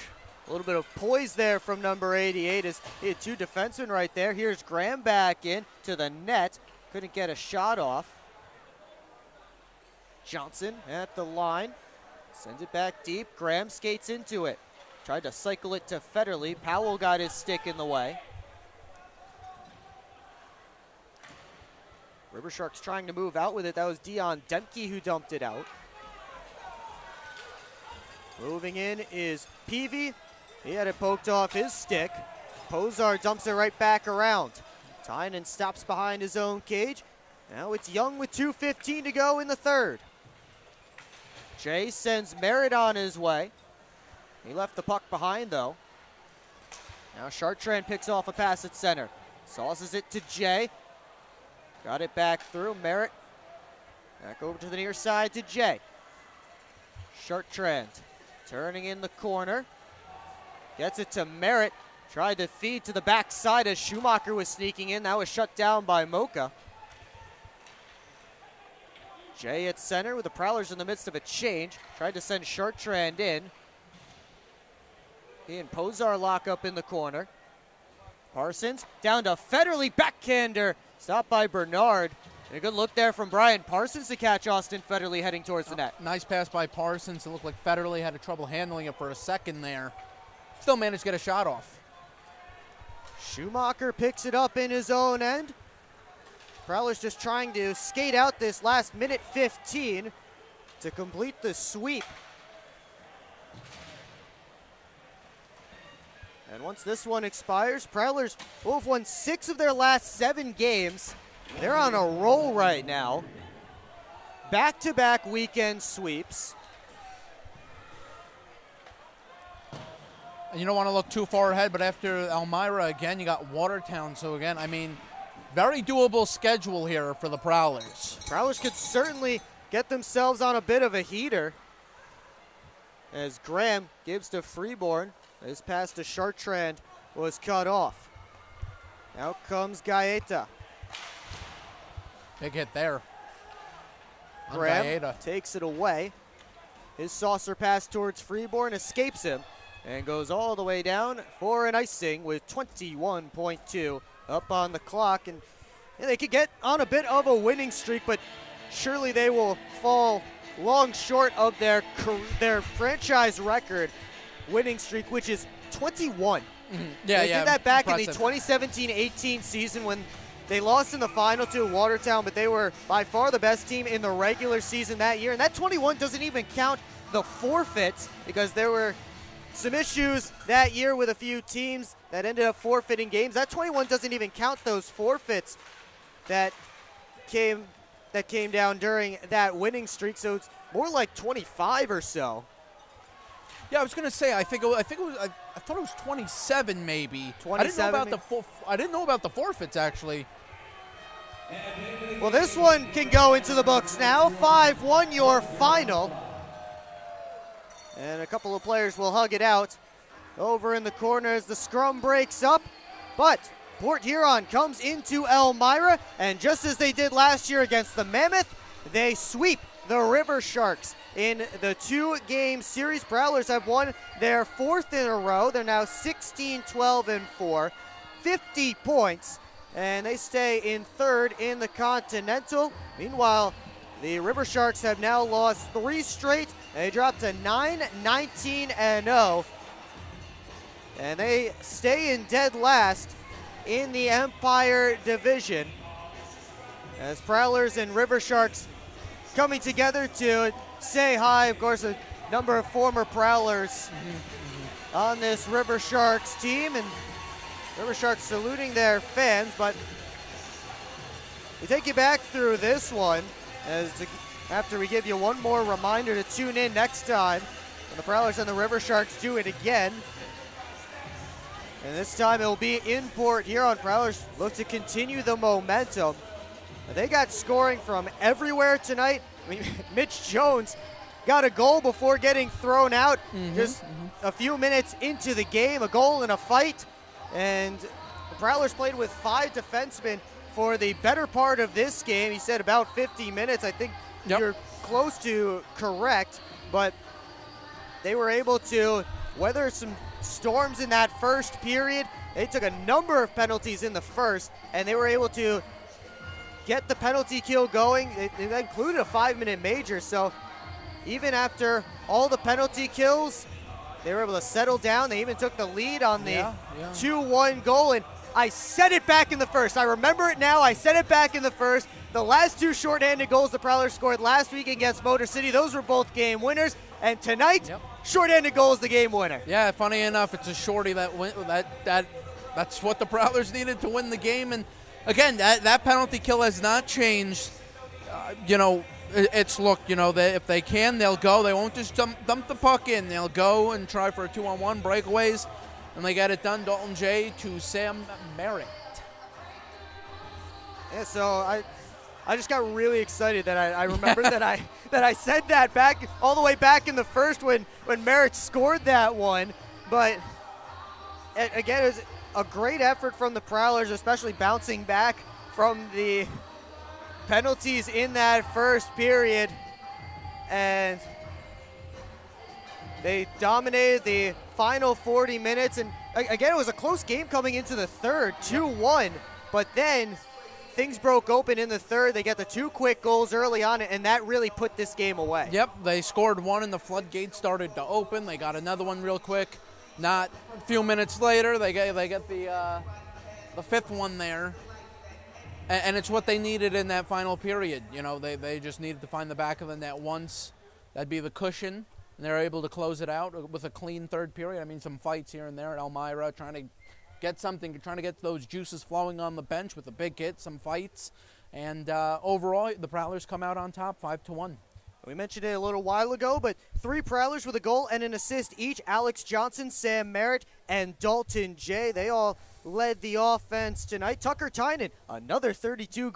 A little bit of poise there from number 88 as he had 2 defensemen right there. Here's Graham back in to the net. Couldn't get a shot off. Johnson at the line. Sends it back deep. Graham skates into it. Tried to cycle it to Federley. Powell got his stick in the way. River Sharks trying to move out with it. That was Dion Demke who dumped it out. Moving in is Peavy. He had it poked off his stick. Pozar dumps it right back around. Tynan stops behind his own cage. Now it's Young with 2:15 to go in the third. Jay sends Merritt on his way. He left the puck behind though. Now Chartrand picks off a pass at center. Sauces it to Jay. Got it back through. Merritt back over to the near side to Jay. Chartrand turning in the corner. Gets it to Merritt. Tried to feed to the backside as Schumacher was sneaking in. That was shut down by Mocha. Jay at center with the Prowlers in the midst of a change. Tried to send Chartrand in. He and Pozar lock up in the corner. Parsons down to Federley. Backhander. Stopped by Bernard. And a good look there from Brian Parsons to catch Austin Federley heading towards the net. Nice pass by Parsons. It looked like Federley had trouble handling it for a second there. Still managed to get a shot off. Schumacher picks it up in his own end. Prowlers just trying to skate out this last minute 15 to complete the sweep. And once this one expires, Prowlers will have won 6 of their last 7 games. They're on a roll right now. Back-to-back weekend sweeps. And you don't want to look too far ahead, but after Elmira, again, you got Watertown. So, again, I mean, very doable schedule here for the Prowlers. Prowlers could certainly get themselves on a bit of a heater. As Graham gives to Freeborn. His pass to Chartrand was cut off. Out comes Gaeta. Big hit there. Graham takes it away. His saucer pass towards Freeborn escapes him and goes all the way down for an icing with 21.2 up on the clock. And they could get on a bit of a winning streak, but surely they will fall long short of their franchise record winning streak, which is 21. Mm-hmm. They did that back impressive. in the 2017-18 season when they lost in the final to Watertown, but they were by far the best team in the regular season that year. And that 21 doesn't even count the forfeits because there were some issues that year with a few teams that ended up forfeiting games. That 21 doesn't even count those forfeits that came down during that winning streak. So it's more like 25 or so. Yeah, I was gonna say. I thought it was 27, maybe. 27, I didn't know about the forfeits actually. Well, this one can go into the books now. 5-1 your final. And a couple of players will hug it out over in the corner as the scrum breaks up. But Port Huron comes into Elmira, and just as they did last year against the Mammoth, they sweep the River Sharks. In the 2-game series, Prowlers have won their 4th in a row. They're now 16-12-4, 50 points, and they stay in 3rd in the Continental. Meanwhile, the River Sharks have now lost 3 straight. They dropped to 9-19-0, and they stay in dead last in the Empire Division. As Prowlers and River Sharks coming together to say hi. Of course, a number of former Prowlers on this River Sharks team, and River Sharks saluting their fans. But we take you back through this one after we give you one more reminder to tune in next time when the Prowlers and the River Sharks do it again. And this time it will be in Port Huron. Prowlers look to continue the momentum. They got scoring from everywhere tonight. I mean, Mitch Jones got a goal before getting thrown out just a few minutes into the game, a goal and a fight. And the Prowlers played with 5 defensemen for the better part of this game. He said about 50 minutes. I think you're close to correct, but they were able to weather some storms in that first period. They took a number of penalties in the first, and they were able to get the penalty kill going. It included a 5-minute major, so even after all the penalty kills, they were able to settle down. They even took the lead on the 2-1 goal, and I said it back in the first. I remember it now. I said it back in the first. The last 2 shorthanded goals the Prowlers scored last week against Motor City, those were both game winners. And tonight, shorthanded goal is the game winner. Yeah, funny enough, it's a shorty that's what the Prowlers needed to win the game. And again, that penalty kill has not changed. It's look, if they can, they'll go. They won't just dump the puck in. They'll go and try for a 2-on-1 breakaways, and they get it done. Dalton J to Sam Merritt. Yeah, so I just got really excited that I remembered that I said that back all the way back in the first when Merritt scored that one. But again, it was a great effort from the Prowlers, especially bouncing back from the penalties in that first period. And they dominated the final 40 minutes. And again, it was a close game coming into the third, 2-1. But then things broke open in the third. They got the 2 quick goals early on, and that really put this game away. Yep, they scored 1 and the floodgates started to open. They got another one real quick. Not a few minutes later, they get the 5th one there. And it's what they needed in that final period. They just needed to find the back of the net once. That'd be the cushion, and they're able to close it out with a clean third period. I mean, some fights here and there at Elmira, trying to get those juices flowing on the bench with a big hit, some fights. And overall, the Prowlers come out on top 5-1. We mentioned it a little while ago, but 3 Prowlers with a goal and an assist each. Alex Johnson, Sam Merritt, and Dalton J. They all led the offense tonight. Tucker Tynan, another 32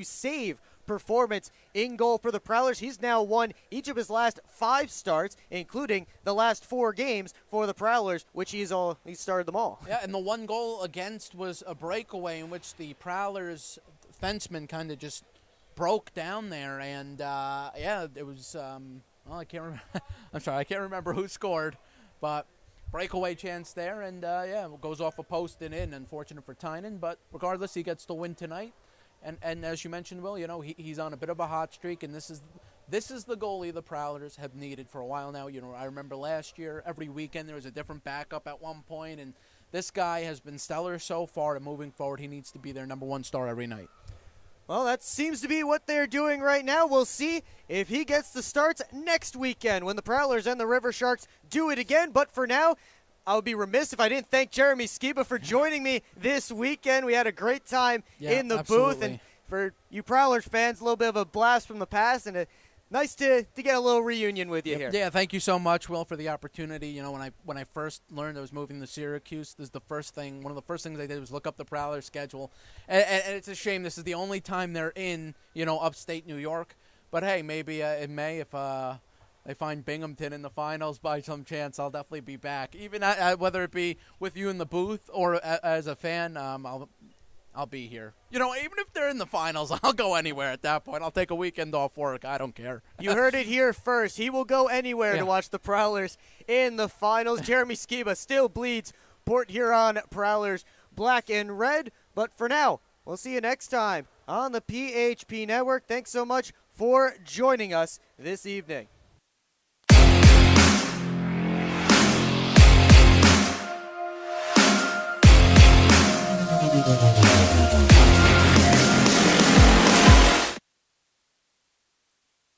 save performance in goal for the Prowlers. He's now won each of his last 5 starts, including the last 4 games for the Prowlers, which he started them all. Yeah, and the 1 goal against was a breakaway in which the Prowlers fenceman kind of just broke down there, and it was I can't remember. I'm sorry, I can't remember who scored, but breakaway chance there, and it goes off a post and in. Unfortunate for Tynan, but regardless, he gets the win tonight. And as you mentioned, Will, he's on a bit of a hot streak, and this is the goalie the Prowlers have needed for a while now. I remember last year, every weekend there was a different backup at one point, and this guy has been stellar so far, and moving forward, he needs to be their number 1 star every night. Well, that seems to be what they're doing right now. We'll see if he gets the starts next weekend when the Prowlers and the River Sharks do it again. But for now, I would be remiss if I didn't thank Jeremy Skiba for joining me this weekend. We had a great time in the booth. And for you Prowlers fans, a little bit of a blast from the past, and nice to get a little reunion with you here. Yeah, thank you so much, Will, for the opportunity. When I first learned I was moving to Syracuse, one of the first things I did was look up the Prowlers schedule. And it's a shame this is the only time they're in, upstate New York. But hey, maybe in May, if they find Binghamton in the finals by some chance, I'll definitely be back. Even whether it be with you in the booth or as a fan, I'll be here. Even if they're in the finals, I'll go anywhere at that point. I'll take a weekend off work. I don't care. You heard it here first. He will go anywhere to watch the Prowlers in the finals. Jeremy Skiba still bleeds Port Huron Prowlers black and red. But for now, we'll see you next time on the PHP Network. Thanks so much for joining us this evening. Thank you.